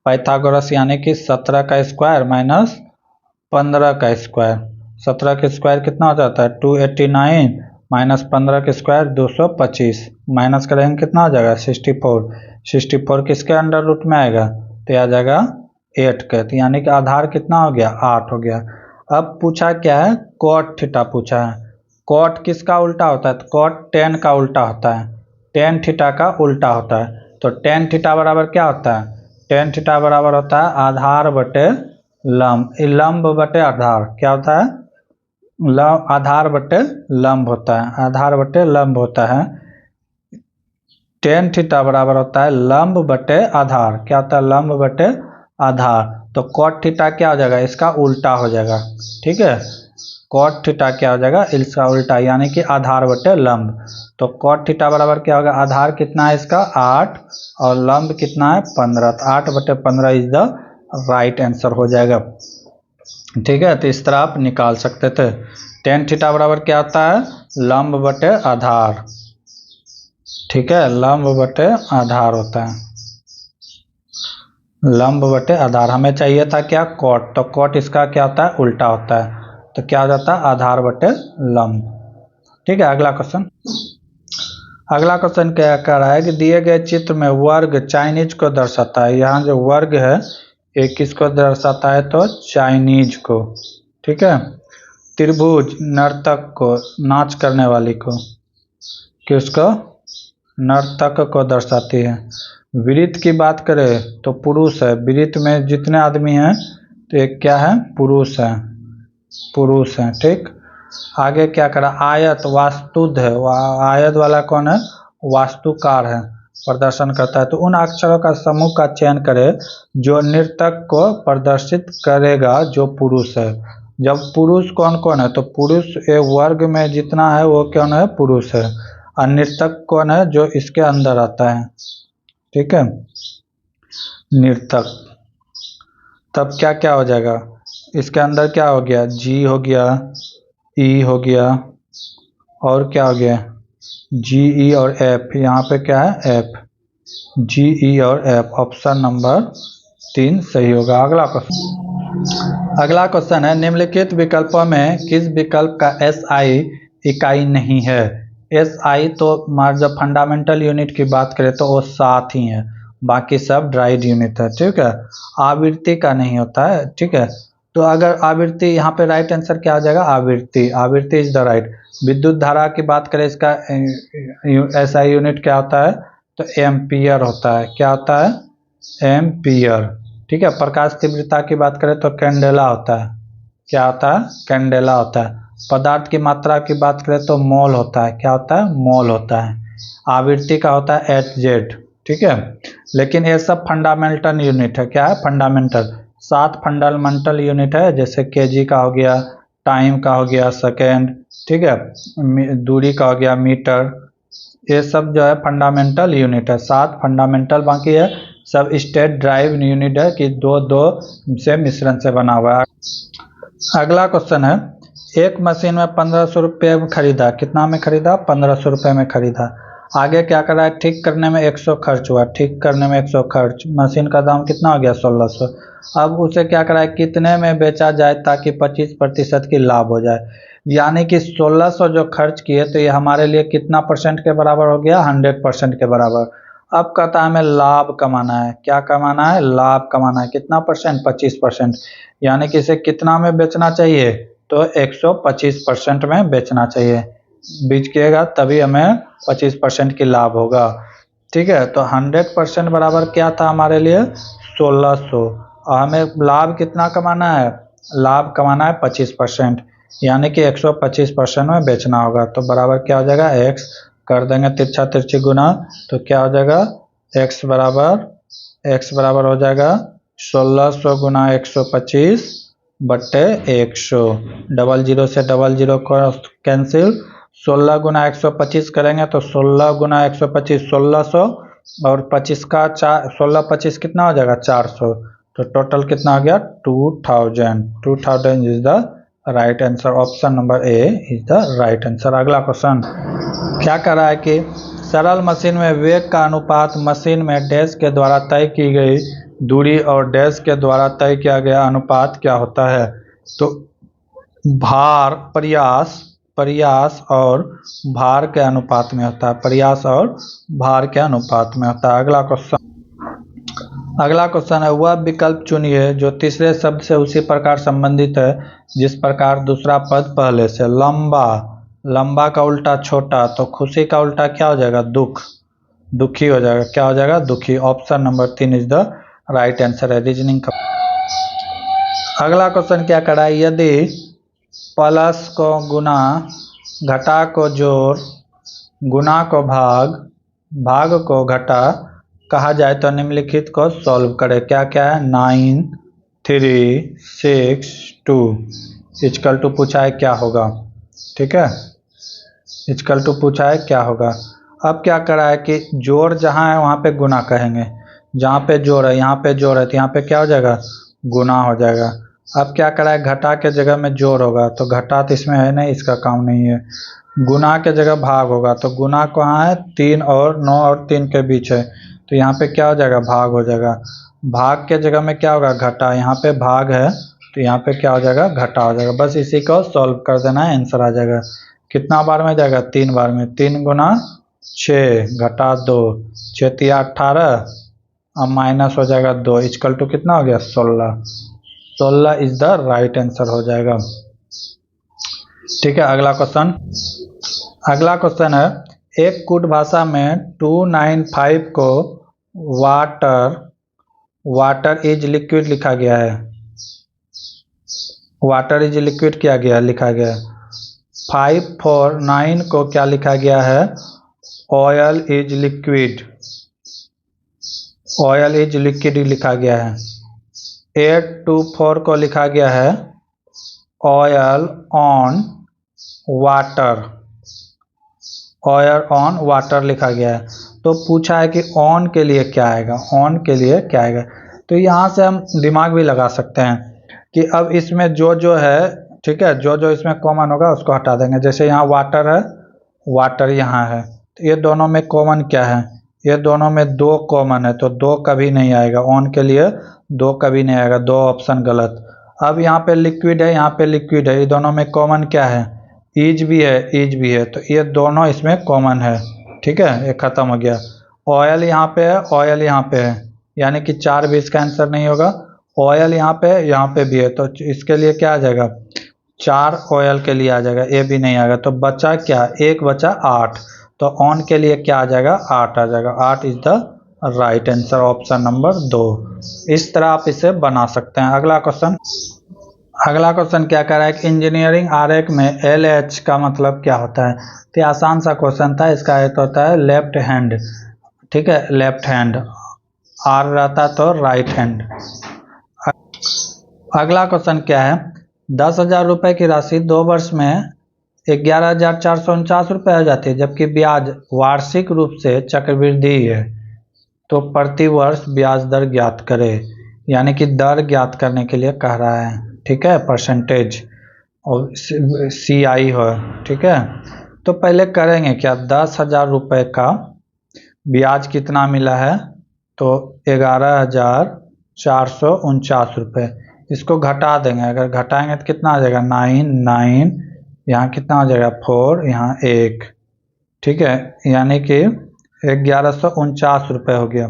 पाइथागोरस यानी कि 17 का स्क्वायर माइनस 15 का स्क्वायर, 17 का स्क्वायर कितना हो जाता है 289 माइनस 15 का स्क्वायर 225, माइनस करेंगे कितना हो जाएगा 64। 64 किसके अंडर रूट में आएगा, तो आ जाएगा 8 के, तो यानी कि आधार कितना हो गया 8 हो गया। अब पूछा क्या है, कॉट थीटा पूछा है। कॉट किसका उल्टा होता है, तो कॉट टेन का उल्टा होता है, टेन थीटा का उल्टा होता है। तो टेन थीटा बराबर क्या होता है, टेन थीटा बराबर होता है आधार बटे लंब, लंब बटे आधार। क्या होता है, आधार बटे लंब होता है, आधार बटे लंब होता है। टेन थीटा बराबर होता है लंब बटे आधार। क्या होता है, लंब बटे आधार। तो कॉट थीटा क्या हो जाएगा, इसका उल्टा हो जाएगा। ठीक है, कॉट थीटा क्या हो जाएगा, इसका उल्टा, यानी कि आधार बटे लंब। तो कॉट थीटा बराबर क्या होगा, आधार कितना है इसका 8 और लंब कितना है 15, तो 8/15 इज द राइट आंसर हो जाएगा। ठीक है, तो इस तरह आप निकाल सकते थे। टेन थीटा बराबर क्या होता है, लंब बटे आधार। ठीक है, लंब बटे आधार होता है, लंब बटे आधार। हमें चाहिए था क्या, कॉट, तो कॉट इसका क्या होता है, उल्टा होता है, तो क्या हो जाता है आधार बटे लंब। ठीक है, अगला क्वेश्चन। अगला क्वेश्चन क्या कह रहा है कि दिए गए चित्र में वर्ग चाइनीज को दर्शाता है। यहाँ जो वर्ग है ये किसको दर्शाता है, तो चाइनीज को। ठीक है, त्रिभुज नर्तक को, नाच करने वाली को, किसको, नर्तक को दर्शाती है। वृत्त की बात करें तो पुरुष है, वृत्त में जितने आदमी हैं तो एक क्या है, पुरुष है, पुरुष है। ठीक, आगे क्या करा, आयत वास्तुद है, आयत वाला कौन है, वास्तुकार है, प्रदर्शन करता है। तो उन अक्षरों का समूह का चयन करें जो नर्तक को प्रदर्शित करेगा जो पुरुष है। जब पुरुष कौन कौन है, तो पुरुष ये वर्ग में जितना है वो कौन है, पुरुष है, और नर्तक कौन है जो इसके अंदर आता है। ठीक है, नर्तक। तब क्या क्या हो जाएगा, इसके अंदर क्या हो गया, जी हो गया, ई हो गया, और क्या हो गया, GE और F, यहाँ पे क्या है F, GE और F, ऑप्शन नंबर 3 सही होगा। अगला क्वेश्चन है निम्नलिखित विकल्पों में किस विकल्प का SI इकाई नहीं है। SI तो जब फंडामेंटल यूनिट की बात करें तो वो 7 ही है, बाकी सब ड्राइड यूनिट है, ठीक है। आवृत्ति का नहीं होता है, ठीक है। तो अगर आवृत्ति, यहाँ पे राइट आंसर क्या आ जाएगा, आवृत्ति, आवृत्ति इज द राइट। विद्युत धारा की बात करें, इसका SI यूनिट क्या होता है, तो एम्पियर होता है। क्या होता है, एम्पियर, ठीक है। प्रकाश तीव्रता की बात करें तो कैंडेला होता है। क्या होता है, कैंडेला होता है। पदार्थ की मात्रा की बात करें तो मोल होता है। क्या होता है, मोल होता है। आवृत्ति का होता है Hz, ठीक है। लेकिन ये सब फंडामेंटल यूनिट है। क्या है, फंडामेंटल। 7 फंडामेंटल यूनिट है, जैसे kg का हो गया, टाइम का हो गया सेकेंड, ठीक है, दूरी का हो गया मीटर। ये सब जो है फंडामेंटल यूनिट है, 7 फंडामेंटल, बाकी है सब स्टेट ड्राइव यूनिट है कि दो दो से मिश्रण से बना हुआ है। अगला क्वेश्चन है, एक मशीन में 1500 रुपये में खरीदा, कितना में खरीदा, 1500 रुपये में खरीदा। आगे क्या करा है, ठीक करने में 100 खर्च हुआ, ठीक करने में 100 खर्च, मशीन का दाम कितना हो गया, 1600। अब उसे क्या करा है, कितने में बेचा जाए ताकि 25% की लाभ हो जाए। यानी कि 1600 जो खर्च किए तो ये हमारे लिए कितना परसेंट के बराबर हो गया, 100% के बराबर। अब कहता है हमें लाभ कमाना है। क्या कमाना है, लाभ कमाना है। कितना परसेंट, 25%। यानी कि इसे कितना में बेचना चाहिए, तो 125% में बेचना चाहिए। बेचिएगा तभी हमें 25% की लाभ होगा, ठीक है। तो 100% बराबर क्या था हमारे लिए, 1600, और हमें लाभ कितना कमाना है, लाभ कमाना है 25%, यानी कि 125% में बेचना होगा। तो बराबर क्या हो जाएगा, x कर देंगे तिरछा तिरछी गुना, तो क्या हो जाएगा, x बराबर हो जाएगा 1600 गुना 125 बट्टे 100। 00 से 00 को कैंसिल, 16 गुना 125 करेंगे तो 16 गुना 125 1600, और 25 का 16 25 कितना हो जाएगा, 400। तो टोटल कितना हो गया, 2000 is the right answer. Option number A is the right answer. अगला क्वेश्चन क्या कर रहा है कि सरल मशीन में वेग का अनुपात मशीन में डैश के द्वारा तय की गई दूरी और डैश के द्वारा तय किया गया अनुपात क्या होता है। तो भार, प्रयास और भार के अनुपात में होता है, प्रयास और भार के अनुपात में होता है। अगला क्वेश्चन है, वह विकल्प चुनिए जो तीसरे शब्द से उसी प्रकार संबंधित है जिस प्रकार दूसरा पद पहले से। लंबा का उल्टा छोटा, तो खुशी का उल्टा क्या हो जाएगा, दुख, दुखी हो जाएगा। क्या हो जाएगा, दुखी। Option number 3 is the right answer है रीजनिंग का। अगला क्वेश्चन क्या करा है, यदि प्लस को गुना, घटा को जोड़, गुना को भाग को घटा कहा जाए तो निम्नलिखित को सॉल्व करें। क्या क्या है, 9 3 6 2 इक्वल टू पूछा है क्या होगा, ठीक है, इक्वल टू पूछा है क्या होगा। अब क्या करा है कि जोड़ जहाँ है वहाँ पे गुना कहेंगे, जहाँ पे जोड़ है यहाँ पे जोड़ है, तो यहाँ पे क्या हो जाएगा, गुना हो जाएगा। अब क्या करा है, घटा के जगह में जोड़ होगा, तो घटा तो इसमें है नहीं, इसका काम नहीं है। गुना के जगह भाग होगा, तो गुना कहाँ है, 3 और 9 और 3 के बीच है, तो यहाँ पे क्या हो जाएगा, भाग हो जाएगा। भाग के जगह में क्या होगा, घटा, यहाँ पे भाग है तो यहाँ पे क्या हो जाएगा, घटा हो जाएगा। बस इसी को सॉल्व कर देना है, आंसर आ जाएगा। कितना बार में जाएगा, 3 बार में। 3 गुना 6 घटा 2, 6 तिया 18, अब माइनस हो जाएगा 2, इक्वल टू कितना हो गया, 16 इज द राइट आंसर हो जाएगा, ठीक है। अगला क्वेश्चन है, एक कूट भाषा में 295 को वाटर इज लिक्विड लिखा गया है, वाटर इज लिक्विड किया गया लिखा गया है। 549 को क्या लिखा गया है, ऑयल इज लिक्विड लिखा गया है। 824 को लिखा गया है ऑयल ऑन वाटर लिखा गया है। तो पूछा है कि ऑन के लिए क्या आएगा, तो यहाँ से हम दिमाग भी लगा सकते हैं कि अब इसमें जो है, ठीक है, जो इसमें कॉमन होगा उसको हटा देंगे। जैसे यहाँ वाटर है, वाटर यहाँ है, तो ये दोनों में कॉमन क्या है, ये दोनों में 2 कॉमन है, तो 2 कभी नहीं आएगा, ऑन के लिए 2 कभी नहीं आएगा, 2 ऑप्शन गलत। अब यहाँ पे लिक्विड है, यहाँ पे लिक्विड है, ये दोनों में कॉमन क्या है, ईज भी है, ईज भी है, तो ये दोनों इसमें कॉमन है। ठीक है, ये खत्म हो गया। ऑयल यहाँ पे है, ऑयल यहाँ पे है, यानी कि 4 भी इसका आंसर नहीं होगा। ऑयल यहाँ पे भी है, तो इसके लिए क्या आ जाएगा, 4 ऑयल के लिए आ जाएगा, ये भी नहीं आएगा, तो बचा क्या, एक बचा 8, तो ऑन के लिए क्या आ जाएगा, 8 आ जाएगा। 8 is the right answer, option number 2। इस तरह आप इसे बना सकते हैं। अगला क्वेश्चन क्या कह रहा है कि इंजीनियरिंग आरेख में LH का मतलब क्या होता है। तो आसान सा क्वेश्चन था, इसका अर्थ होता है लेफ्ट हैंड। ठीक है, लेफ्ट हैंड, आर रहता तो राइट हैंड। अगला क्वेश्चन क्या है, 10,000 रुपये की राशि 2 वर्ष में 11,449 रुपये हो जाती है, जबकि ब्याज वार्षिक रूप से चक्रवृद्धि है, तो प्रति वर्ष ब्याज दर ज्ञात करे। यानी कि दर ज्ञात करने के लिए कह रहा है। ठीक है, परसेंटेज और CI हो। ठीक है, तो पहले करेंगे क्या, 10,000 रुपये का ब्याज कितना मिला है, तो 11,449 रुपये। इसको घटा देंगे, अगर घटाएंगे तो कितना आ जाएगा, 9 यहाँ कितना हो जाएगा, 4 यहाँ 1। ठीक है, यानी कि 1149 रुपये हो गया।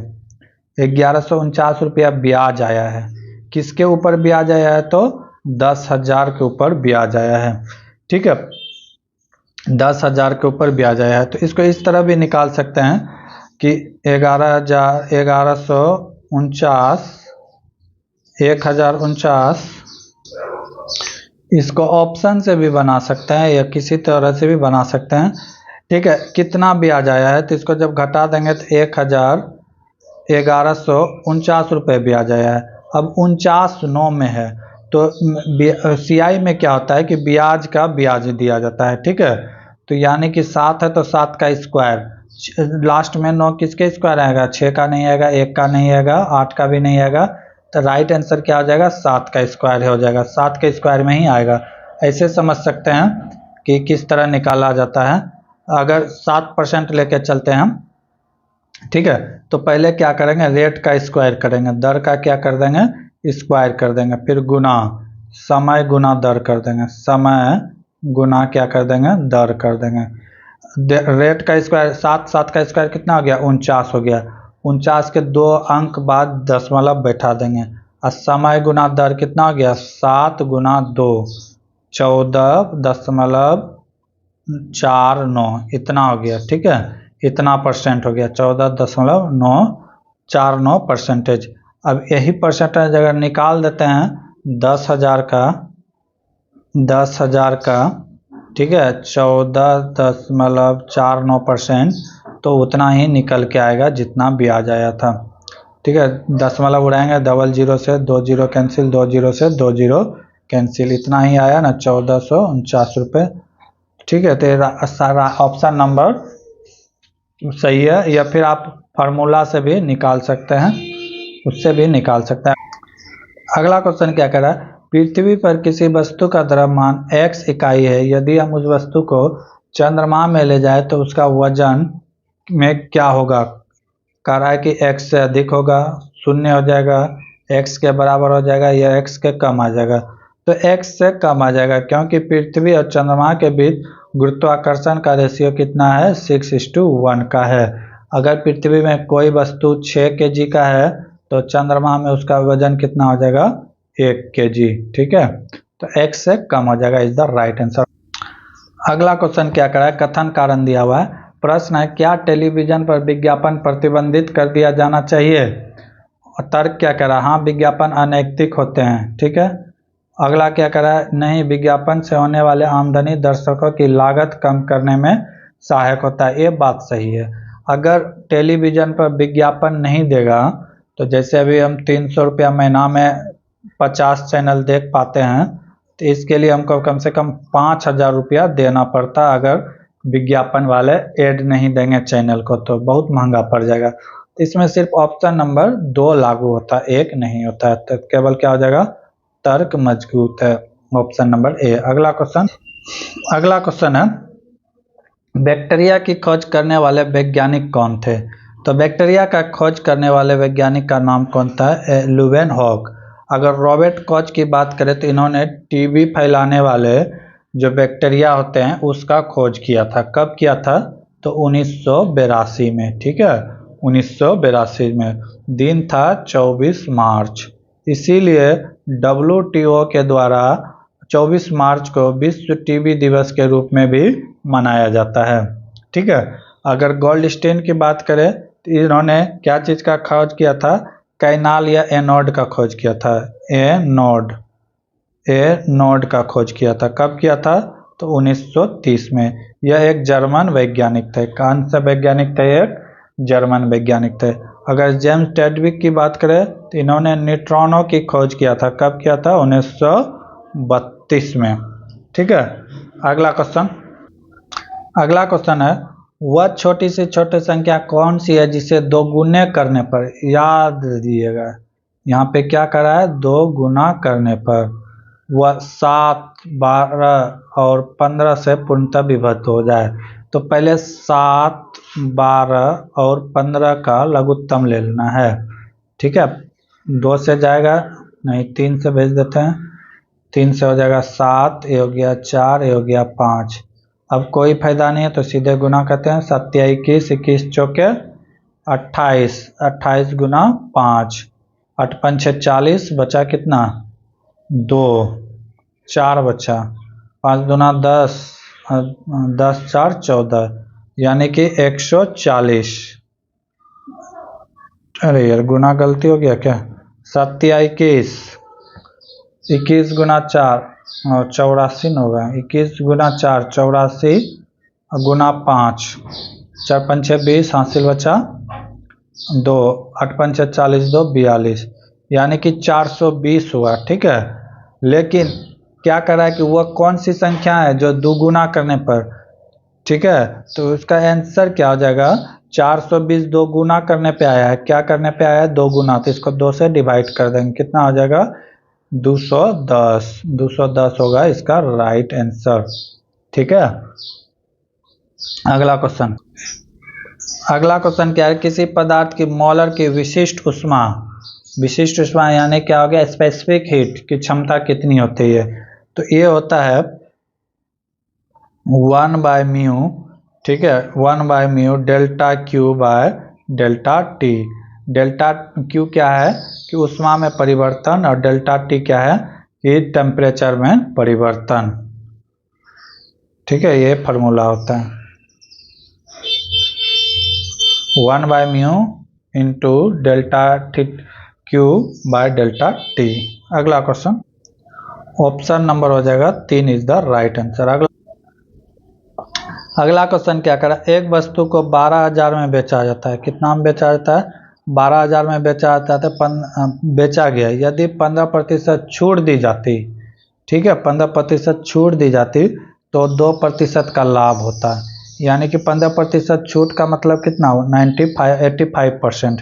1149 रुपया ब्याज आया है, किसके ऊपर ब्याज आया है, तो 10,000 के ऊपर ब्याज आया है। ठीक है, 10,000 के ऊपर ब्याज आया है, तो इसको इस तरह भी निकाल सकते हैं कि 1149 इसको ऑप्शन से भी बना सकते हैं या किसी तरह से भी बना सकते हैं। ठीक है, कितना ब्याज आया है, तो इसको जब घटा देंगे तो 1149 रुपये ब्याज आया है। अब 49 में है, तो CI में क्या होता है कि ब्याज का ब्याज दिया जाता है। ठीक है, तो यानी कि 7 है तो 7 का स्क्वायर, लास्ट में 9 किसके स्क्वायर आएगा, 6 का नहीं आएगा, 1 का नहीं आएगा, 8 का भी नहीं आएगा, तो राइट आंसर क्या हो जाएगा, 7 का स्क्वायर हो जाएगा, 7 के स्क्वायर में ही आएगा। ऐसे समझ सकते हैं कि किस तरह निकाला जाता है। अगर 7% लेके चलते हैं हम, ठीक है, तो पहले क्या करेंगे, रेट का स्क्वायर करेंगे, दर का क्या कर देंगे, स्क्वायर कर देंगे, फिर गुना समय गुना दर कर देंगे, समय गुना क्या कर देंगे, दर कर देंगे। रेट का स्क्वायर 7 का स्क्वायर कितना हो गया, 49 हो गया। 49 के 2 अंक बाद दशमलव बैठा देंगे, और समय गुना दर कितना हो गया, 7 गुना 2 14.49 इतना हो गया। ठीक है, इतना परसेंट हो गया, 14.949%। अब यही परसेंटेज अगर निकाल देते हैं 10,000 का, ठीक है, 14.49%, तो उतना ही निकल के आएगा जितना ब्याज आया था। ठीक है, दशमलव उड़ाएंगे, 00 से 2 0 कैंसिल, 2 0 से 2 0 कैंसिल, इतना ही आया ना, 1449 रुपये। ठीक है, तो सारा ऑप्शन नंबर सही है, या फिर आप फार्मूला से भी निकाल सकते हैं, उससे भी निकाल सकते हैं। अगला क्वेश्चन क्या कह रहा है, पृथ्वी पर किसी वस्तु का द्रव्यमान x इकाई है, यदि हम उस वस्तु को चंद्रमा में ले जाए तो उसका वजन में क्या होगा। कह रहा है कि x से अधिक होगा, 0 हो जाएगा, x के बराबर हो जाएगा, या x के कम आ जाएगा। तो x से कम आ जाएगा, क्योंकि पृथ्वी और चंद्रमा के बीच गुरुत्वाकर्षण का रेशियो कितना है, 6:1 का है। अगर पृथ्वी में कोई वस्तु 6 kg का है, तो चंद्रमा में उसका वजन कितना हो जाएगा, 1 kg। ठीक है, तो x से कम हो जाएगा, इज द राइट आंसर। अगला क्वेश्चन क्या कर रहा है, कथन कारण दिया हुआ है। प्रश्न है, क्या टेलीविजन पर विज्ञापन प्रतिबंधित कर दिया जाना चाहिए। तर्क क्या कह रहा है, हाँ विज्ञापन अनैतिक होते हैं। ठीक है, अगला क्या कह रहा है, नहीं विज्ञापन से होने वाले आमदनी दर्शकों की लागत कम करने में सहायक होता है। ये बात सही है, अगर टेलीविजन पर विज्ञापन नहीं देगा, तो जैसे अभी हम 300 रुपया महीना में 50 चैनल देख पाते हैं, तो इसके लिए हमको कम से कम 5,000 रुपया देना पड़ता। अगर विज्ञापन वाले ऐड नहीं देंगे चैनल को, तो बहुत महंगा पड़ जाएगा। तो इसमें सिर्फ ऑप्शन नंबर 2 लागू होता है, 1 नहीं होता है, तो केवल क्या हो जाएगा, तर्क मजबूत है, ऑप्शन नंबर ए। अगला क्वेश्चन है, बैक्टीरिया की खोज करने वाले वैज्ञानिक कौन थे? तो बैक्टीरिया का खोज करने वाले वैज्ञानिक का नाम कौन था? लुवेनहॉक। अगर रॉबर्ट कॉच की बात करें तो इन्होंने टीबी फैलाने वाले जो बैक्टीरिया होते हैं उसका खोज किया था। कब किया था? तो 1982 में। ठीक है, 1982 में। दिन था 24 मार्च। इसीलिए WTO के द्वारा 24 मार्च को विश्व टीबी दिवस के रूप में भी मनाया जाता है। ठीक है, अगर गोल्डस्टीन की बात करें तो इन्होंने क्या चीज़ का खोज किया था? कैनाल या एनोड का खोज किया था। एनोड का खोज किया था। कब किया था? तो 1930 में। यह एक जर्मन वैज्ञानिक थे। कौन सा वैज्ञानिक थे? एक जर्मन वैज्ञानिक थे। अगर जेम्स टैडविक की बात करें तो इन्होंने न्यूट्रॉनों की खोज किया था। कब किया था? 1932 में। ठीक है, अगला क्वेश्चन। अगला क्वेश्चन है, वह छोटी से छोटी संख्या कौन सी है जिसे दो गुने करने पर, याद रखिएगा यहाँ पे क्या करा है? दो गुना करने पर वह 7, 12 और 15 से पूर्णतः विभक्त हो जाए। तो पहले 7, 12 और 15 का लघुत्तम ले लेना है। ठीक है, 2 से जाएगा नहीं, 3 से भेज देते हैं। 3 से हो जाएगा 7, ये हो गया 4, ये हो गया 5। अब कोई फायदा नहीं है तो सीधे गुना करते हैं। 7 21, 21 चौके 28, 28 गुना 5, 8 5 6 40, बचा कितना? 2, 4 बचा, 5 दूना 10, 10 4 14, यानी कि 140। अरे यार गुना गलती हो गया क्या? 7 21, 21 गुना 4 और 84 न होगा। 21 गुना 4 84 गुना 5, 4 5 6 20, हासिल बचा 2, 8 5 6 40, 2 42, यानी कि 420 हुआ। ठीक है, लेकिन क्या कर रहा है कि वह कौन सी संख्या है जो दोगुना करने पर, ठीक है, तो उसका आंसर क्या हो जाएगा? 420 दो गुना करने पे आया है। क्या करने पे आया है? दो गुना। तो इसको 2 से डिवाइड कर देंगे, कितना हो जाएगा? 210। 210 होगा इसका राइट आंसर। ठीक है, अगला क्वेश्चन। अगला क्वेश्चन क्या है? किसी पदार्थ की मोलर की विशिष्ट ऊष्मा, विशिष्ट ऊष्मा यानी क्या हो गया? स्पेसिफिक हीट की क्षमता कितनी होती है? तो ये होता है 1/μ। ठीक है, 1/μ delta Q by delta T. Delta Q क्या है कि ऊष्मा में परिवर्तन, और डेल्टा टी क्या है कि टेम्परेचर में परिवर्तन। ठीक है, ये फार्मूला होता है 1/μ into delta Q by delta T. अगला क्वेश्चन, ऑप्शन नंबर हो जाएगा 3 इज द राइट आंसर। अगला क्वेश्चन क्या करा? एक वस्तु को 12,000 में बेचा जाता है। कितना में बेचा जाता है? 12,000 में बेचा जाता है। तो बेचा गया, यदि 15% छूट दी जाती, ठीक है, 15% छूट दी जाती तो 2% का लाभ होता है। यानी कि 15% छूट का मतलब कितना हो? 85%।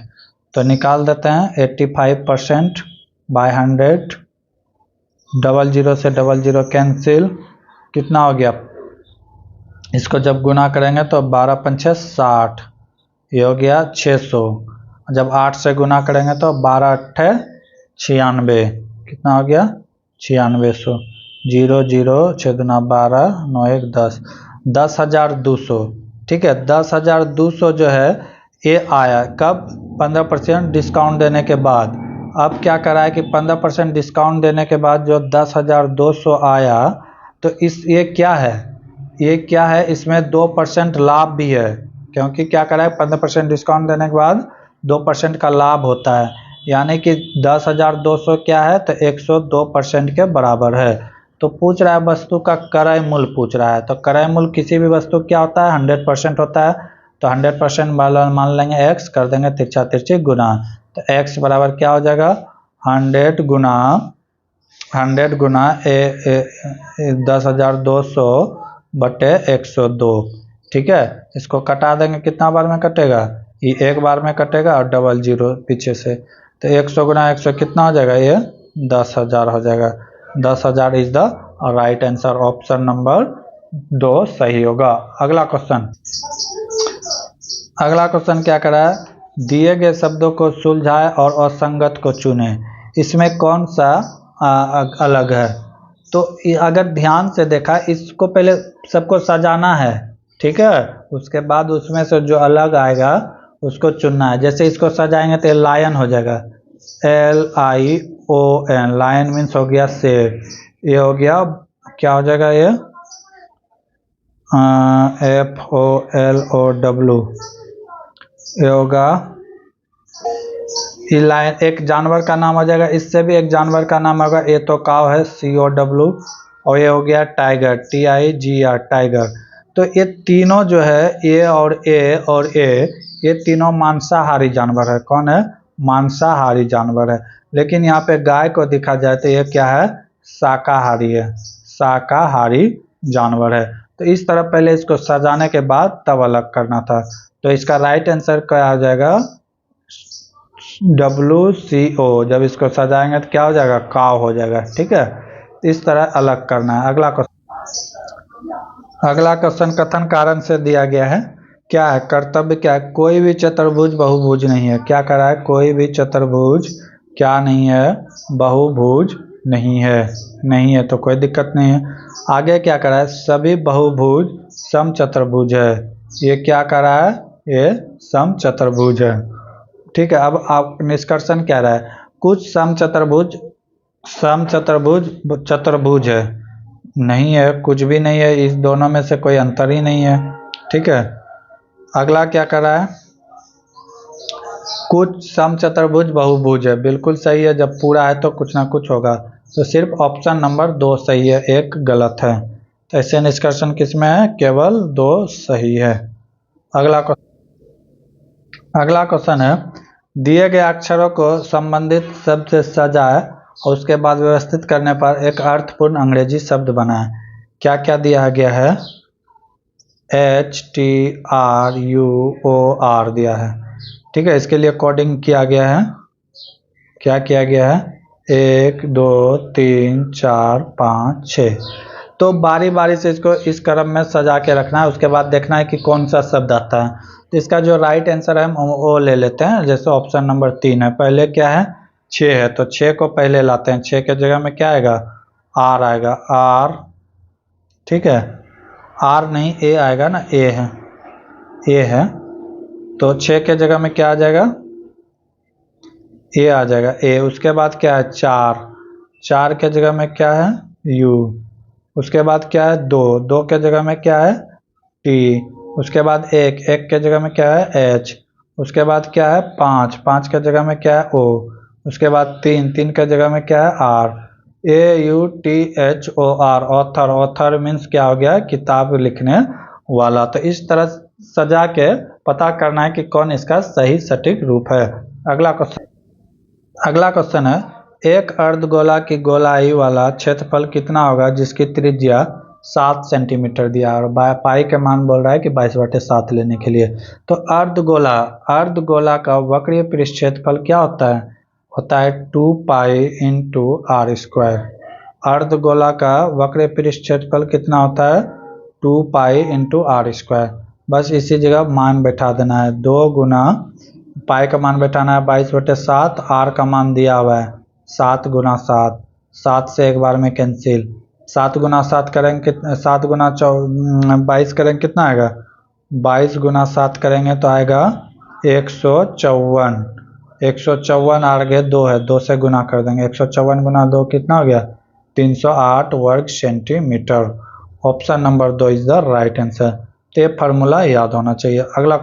तो निकाल देते हैं 85% बाय 100, 00 से 00 कैंसिल, कितना हो गया? इसको जब गुना करेंगे तो 12 पंचे 60, ये हो गया 600। जब 8 से गुना करेंगे तो 12 अट्ठे 96, कितना हो गया? 9600। 0 0 6 दूना 12, 9 1 10, 10,200। ठीक है, 10,200 जो है ये आया कब? 15% डिस्काउंट देने के बाद। अब क्या करा है कि 15% डिस्काउंट देने के बाद जो 10,200 आया, तो ये क्या है? ये क्या है? इसमें 2% लाभ भी है, क्योंकि क्या करा है? 15% डिस्काउंट देने के बाद 2% का लाभ होता है। यानी कि 10,200 क्या है? तो 102% के बराबर है। तो पूछ रहा है वस्तु का क्रय मूल्य पूछ रहा है। तो क्रय मूल्य किसी भी वस्तु क्या होता है? 100% होता है। तो 100% मान लेंगे x, कर देंगे तिरछा तिरछी गुना। तो x बराबर क्या हो जाएगा? 100 गुना 10,200 बटे 102। ठीक है, इसको कटा देंगे, कितना बार में कटेगा? ये एक बार में कटेगा और 00 पीछे से। तो 100 गुना 100 कितना हो जाएगा? ये 10,000 हो जाएगा। 10,000 is the right answer, option number 2 सही होगा। अगला क्वेश्चन क्या कर रहा है, दिए गए शब्दों को सुलझाए और असंगत को चुने, इसमें कौन सा अलग है। तो अगर ध्यान से देखा, इसको पहले सबको सजाना है, ठीक है, उसके बाद उसमें से जो अलग आएगा उसको चुनना है। जैसे इसको सजाएंगे तो लायन हो जाएगा, LION, लायन मीन्स हो गया शेर। ये हो गया, क्या हो जाएगा ये, FOLOW, ये होगा लायन, एक जानवर का नाम हो जाएगा। इससे भी एक जानवर का नाम होगा, ये तो काव है, COW, और ये हो गया टाइगर, TIGR, टाइगर। तो ये तीनों जो है, ए और ए, ये तीनों मांसाहारी जानवर है। कौन है, मांसाहारी जानवर है। लेकिन यहाँ पे गाय को देखा जाए तो ये क्या है, शाकाहारी है, शाकाहारी जानवर है। तो इस तरह पहले इसको सजाने के बाद तब अलग करना था। तो इसका राइट आंसर क्या आ जाएगा, WCO। जब इसको सजाएंगे तो क्या हो जाएगा, काव हो जाएगा। ठीक है, इस तरह अलग करना है। अगला क्वेश्चन कथन कारण से दिया गया है, क्या है, कर्तव्य क्या है, कोई भी चतुर्भुज बहुभुज नहीं है। क्या करा है, कोई भी चतुर्भुज क्या नहीं है, बहुभुज नहीं है, तो कोई दिक्कत नहीं है। आगे क्या करा है, सभी बहुभुज समचतुर्भुज है। ये क्या करा है, ये समचतुर्भुज है। ठीक है, अब आप निष्कर्षण क्या रहा है, कुछ समचतुर्भुज चतुर्भुज है, नहीं है, कुछ भी नहीं है, इस दोनों में से कोई अंतर ही नहीं है। ठीक है, अगला क्या कर रहा है, कुछ समचतुर्भुज बहुभुज है, बिल्कुल सही है, जब पूरा है तो कुछ ना कुछ होगा। तो सिर्फ ऑप्शन नंबर 2 सही है, 1 गलत है। तो ऐसे निष्कर्षण किसमें है, केवल 2 सही है। अगला क्वेश्चन है, दिए गए अक्षरों को संबंधित शब्द से सजाए और उसके बाद व्यवस्थित करने पर एक अर्थपूर्ण अंग्रेजी शब्द बना है। क्या क्या दिया गया है, HTRUOR दिया है। ठीक है, इसके लिए कोडिंग किया गया है, क्या किया गया है, 1 2 3 4 5 6। तो बारी बारी से इसको इस क्रम में सजा के रखना है, उसके बाद देखना है कि कौन सा शब्द आता है। तो इसका जो राइट आंसर है हम वो ले लेते हैं। जैसे ऑप्शन नंबर 3 है, पहले क्या है, 6 है, तो 6 को पहले लाते हैं। 6 के जगह में क्या आएगा, R आएगा, R। ठीक है, R नहीं, A आएगा ना, A है, तो 6 के जगह में क्या आ जाएगा, A आ जाएगा, A। उसके बाद क्या है, 4 के जगह में क्या है, U। उसके बाद क्या है, 2 के जगह में क्या है, T। उसके बाद 1 के जगह में क्या है, H। उसके बाद क्या है, 5 के जगह में क्या है, O। उसके बाद 3 के जगह में क्या है, R। AUTHOR, ऑथर मीन्स क्या हो गया, किताब लिखने वाला। तो इस तरह सजा के पता करना है कि कौन इसका सही सटीक रूप है। अगला क्वेश्चन है, एक अर्धगोला की गोलाई वाला क्षेत्रफल कितना होगा जिसकी त्रिज्या 7 सेंटीमीटर दिया, और पाई के मान बोल रहा है कि 22/7 लेने के लिए। तो अर्धगोला का वक्रीय पृष्ठ क्षेत्रफल क्या होता है 2 पाई इंटू r²। अर्धगोला का वक्रीय पृष्ठ क्षेत्रफल कितना होता है, 2 पाई इंटू r²। बस इसी जगह मान बैठा देना है, 2 गुना पाई का मान बैठाना है 22/7, r का मान दिया हुआ है 7 गुना 7, 7 से एक बार में कैंसिल, 7 गुना 7 करेंगे, 7 गुना 22 करेंगे, कितना आएगा, 22 गुना 7 करेंगे तो आएगा 154। 154 आगे 2 है, 2 से गुना कर देंगे, 154 गुना 2 कितना हो गया, 308 वर्ग centimetre. Option number 2 is the right answer. तो ये फार्मूला याद होना चाहिए। अगला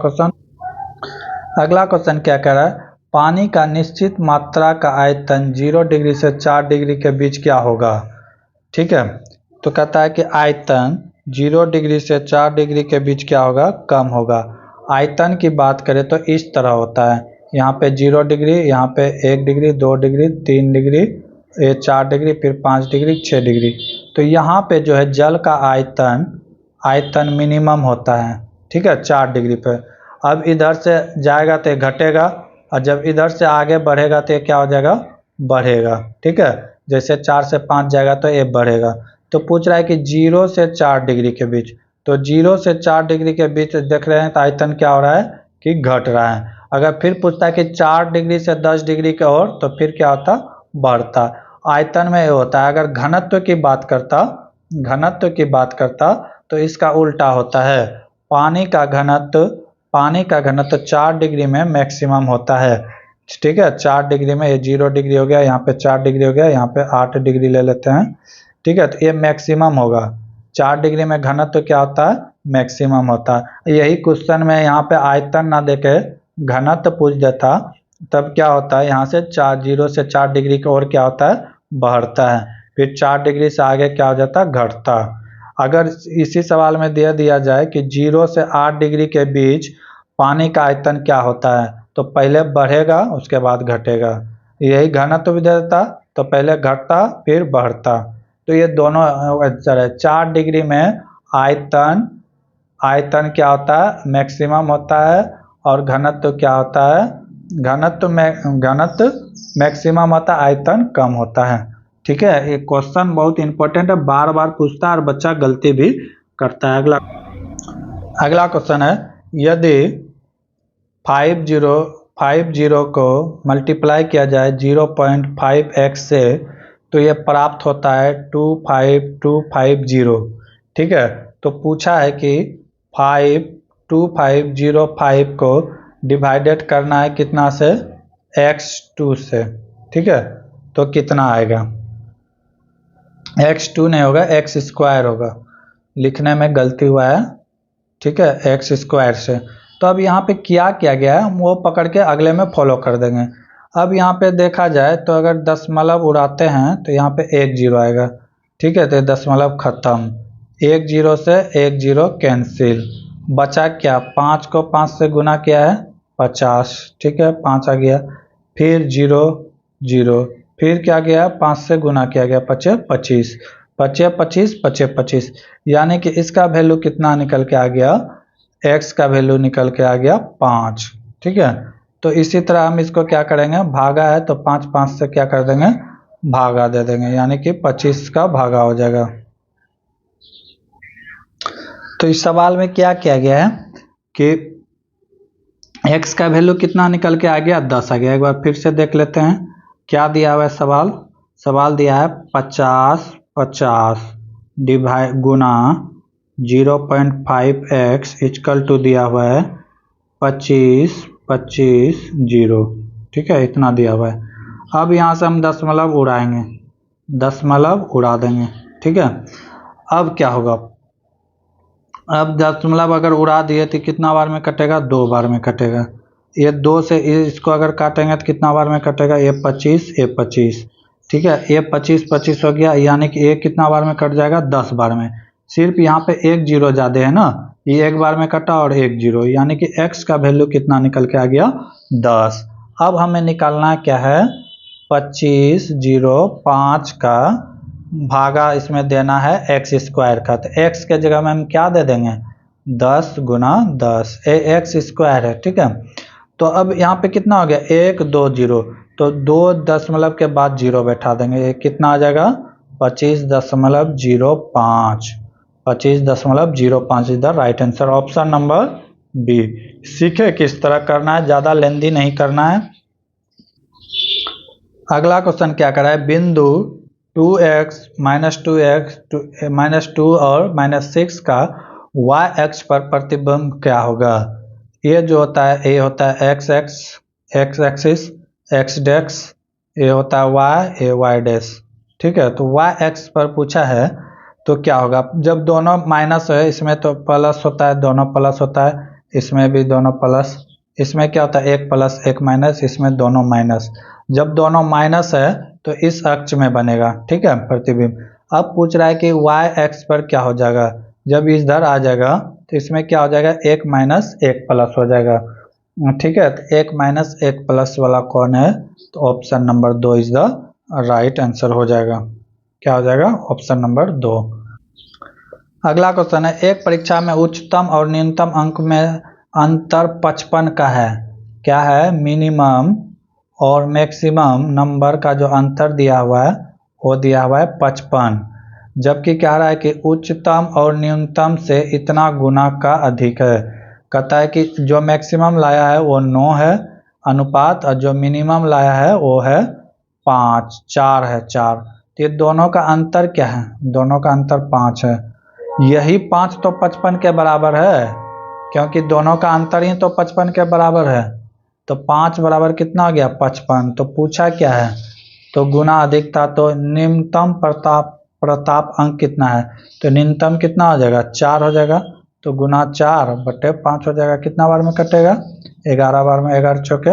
क्वेश्चन क्या कह रहा है, पानी का निश्चित मात्रा का आयतन 0 डिग्री से 4 डिग्री के बीच क्या होगा। ठीक है, तो कहता है कि आयतन 0 डिग्री से 4 डिग्री के बीच क्या होगा, कम होगा। आयतन की बात करें तो इस तरह होता है, यहाँ पे 0 डिग्री, यहाँ पे 1 डिग्री, 2 डिग्री, 3 डिग्री, ये 4 डिग्री, फिर 5 डिग्री, 6 डिग्री। तो यहाँ पे जो है जल का आयतन मिनिमम होता है, ठीक है, 4 डिग्री पे। अब इधर से जाएगा तो घटेगा, और जब इधर से आगे बढ़ेगा तो ये क्या हो जाएगा, बढ़ेगा। ठीक है, जैसे 4 से 5 जाएगा तो ये बढ़ेगा। तो पूछ रहा है कि 0 से 4 डिग्री के बीच, तो 0 से 4 डिग्री के बीच देख रहे हैं तो आयतन क्या हो रहा है कि घट रहा है। अगर फिर पूछता है कि 4 डिग्री से 10 डिग्री की ओर, तो फिर क्या होता, बढ़ता। आयतन में ये होता है। अगर घनत्व की बात करता तो इसका उल्टा होता है। पानी का घनत्व 4 डिग्री में मैक्सिमम होता है। ठीक है, 4 डिग्री में, ये 0 डिग्री हो गया, यहाँ पे 4 डिग्री हो गया, यहाँ पे 8 डिग्री ले लेते हैं। ठीक है, तो ये मैक्सिमम होगा। 4 डिग्री में घनत्व क्या होता है, मैक्सिमम होता है। यही क्वेश्चन में यहाँ पे आयतन ना देके घनत्व पूछ देता, तब क्या होता है, यहाँ से 0 से 4 डिग्री की ओर क्या होता है, बढ़ता है। फिर 4 डिग्री से आगे क्या हो जाता है, घटता। अगर इसी सवाल में दे दिया जाए कि 0 से 8 डिग्री के बीच पानी का आयतन क्या होता है, तो पहले बढ़ेगा उसके बाद घटेगा। यही घनत्व भी दे देता तो पहले घटता फिर बढ़ता। तो ये दोनों आंसर है। 4 डिग्री में आयतन क्या होता है, मैक्सिमम होता है, और घनत्व क्या होता है, घनत्व मैक्सिमम होता है, आयतन कम होता है। ठीक है, ये क्वेश्चन बहुत इंपॉर्टेंट है, बार बार पूछता है और बच्चा गलती भी करता है। अगला क्वेश्चन है, यदि 50 को मल्टीप्लाई किया जाए 0.5x से, तो ये प्राप्त होता है 25250। ठीक है, तो पूछा है कि 2505 को डिवाइडेड करना है कितना से, x2 से। ठीक है, तो कितना आएगा, x2 नहीं होगा, x स्क्वायर होगा, लिखने में गलती हुआ है। ठीक है, x स्क्वायर से। तो अब यहाँ पे क्या किया गया है, हम वो पकड़ के अगले में फॉलो कर देंगे। अब यहाँ पे देखा जाए तो अगर दशमलव उड़ाते हैं तो यहाँ पे 1 0 आएगा। ठीक है, तो दशमलव खत्म, 1 0 से 1 0 कैंसिल, बचा क्या, 5 को 5 से गुना किया है 50। ठीक है, 5 आ गया, फिर 0 0, फिर क्या गया, 5 से गुना किया गया, 25 25, यानी कि इसका वैल्यू कितना निकल के आ गया, x का वैल्यू निकल के आ गया 5। ठीक है, तो इसी तरह हम इसको क्या करेंगे, भागा है तो 5 से क्या कर देंगे, भागा दे देंगे, यानी कि 25 का भागा हो जाएगा। तो इस सवाल में क्या किया गया है कि x का वैल्यू कितना निकल के आ गया, 10 आ गया। एक बार फिर से देख लेते हैं क्या दिया हुआ है। सवाल दिया है 50 divide Guna 0.5x equal to दिया हुआ है 25 0। ठीक है, इतना दिया हुआ है। अब यहाँ से हम दशमलव उड़ाएंगे, दशमलव उड़ा देंगे। ठीक है, अब क्या होगा, अब दशमलव अगर उड़ा दिए तो कितना बार में कटेगा, 2 बार में कटेगा। ये 2 से इसको अगर काटेंगे तो कितना बार में कटेगा, ये 25। ठीक है, ये 25 हो गया, यानी कि ये कितना बार में कट जाएगा, 10 बार में। सिर्फ यहाँ पे 1 0 ज़्यादा है ना, ये 1 बार में कटा और 1 0, यानी कि x का वैल्यू कितना निकल के आ गया, 10। अब हमें निकालना क्या है, 25 0 5 का भागा इसमें देना है x स्क्वायर का, तो x के जगह में हम क्या दे देंगे, 10 गुना 10, x स्क्वायर है। ठीक है, तो अब यहाँ पे कितना हो गया, 1 2 0, तो 2 दशमलव के बाद 0 बैठा देंगे, कितना आ जाएगा, 25.05। 25.05 is the right answer, option number B. सीखे किस तरह करना है, ज़्यादा लेंदी नहीं करना है। अगला क्वेश्चन क्या करा है, बिंदु 2x -2 और -6 का y अक्ष पर प्रतिबिंब क्या होगा। ये जो होता है, ये होता है x एक्सिस, x डेक्स, ये होता है y, ये y डैश। ठीक है, तो y एक्स पर पूछा है तो क्या होगा, जब दोनों माइनस है, इसमें तो प्लस होता है, दोनों प्लस होता है, इसमें भी दोनों प्लस, इसमें क्या होता है, एक प्लस एक माइनस, इसमें दोनों माइनस। जब दोनों माइनस है तो इस अक्ष में बनेगा। ठीक है, प्रतिबिंब। अब पूछ रहा है कि y एक्स पर क्या हो जाएगा, जब इधर आ जाएगा तो इसमें क्या हो जाएगा, 1 माइनस 1 प्लस हो जाएगा। ठीक है, तो 1 माइनस 1 प्लस वाला कौन है, तो option number 2 is the right answer हो जाएगा। क्या हो जाएगा, ऑप्शन नंबर 2। अगला क्वेश्चन है, एक परीक्षा में उच्चतम और न्यूनतम अंक में अंतर 55 का है। क्या है, मिनिमम और मैक्सिमम नंबर का जो अंतर दिया हुआ है वो दिया हुआ है 55। जबकि कह रहा है कि उच्चतम और न्यूनतम से इतना गुना का अधिक है। कहता है कि जो मैक्सिमम लाया है वो 9 है अनुपात, और जो मिनिमम लाया है वो है 5, 4 है 4। तो ये दोनों का अंतर क्या है? दोनों का अंतर 5 है। यही 5 तो 55 के बराबर है, क्योंकि दोनों का अंतर ही तो 55 के बराबर है। तो 5 बराबर कितना हो गया? 55। तो पूछा क्या है? तो गुना अधिक था, तो निम्नतम प्रताप अंक कितना है? तो न्यूनतम कितना हो जाएगा? 4 हो जाएगा। तो गुना 4 बटे 5 हो जाएगा। कितना बार में कटेगा? 11 बार में। 11 चौके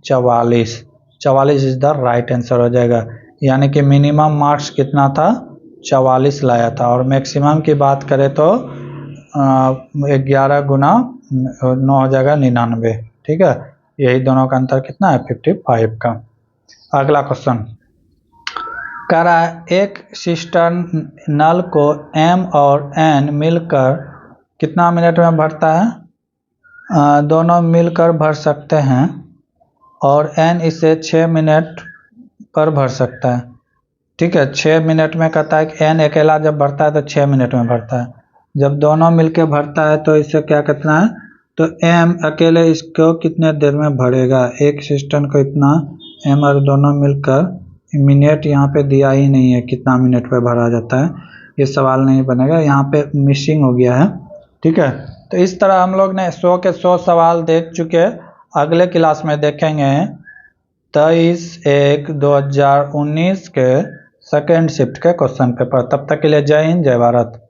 44। 44 इज द राइट आंसर हो जाएगा। यानी कि मिनिमम मार्क्स कितना था? 44 लाया था। और मैक्सिमम की बात करें तो 11 गुना 9 हो जाएगा 99। ठीक है, यही दोनों का अंतर कितना है? 55 का। अगला क्वेश्चन कह रहा है एक सिस्टर्न नल को M और N मिलकर कितना मिनट में भरता है? दोनों मिलकर भर सकते हैं, और N इसे 6 मिनट पर भर सकता है। ठीक है, 6 मिनट में कहता है कि N अकेला जब भरता है तो 6 मिनट में भरता है। जब दोनों मिलकर भरता है तो इसे क्या कितना है? तो M अकेले इसको कितने देर में भरेगा? एक सिस्टम को इतना M, और दोनों मिलकर मिनट यहाँ पे दिया ही नहीं है कितना मिनट पे भरा जाता है। ये सवाल नहीं बनेगा, यहाँ पे मिसिंग हो गया है। ठीक है, तो इस तरह हम लोग ने 100 के 100 सवाल देख चुके। अगले क्लास में देखेंगे 23/1/2019 के सेकेंड शिफ्ट के क्वेश्चन पेपर। तब तक के लिए जय हिंद, जय भारत।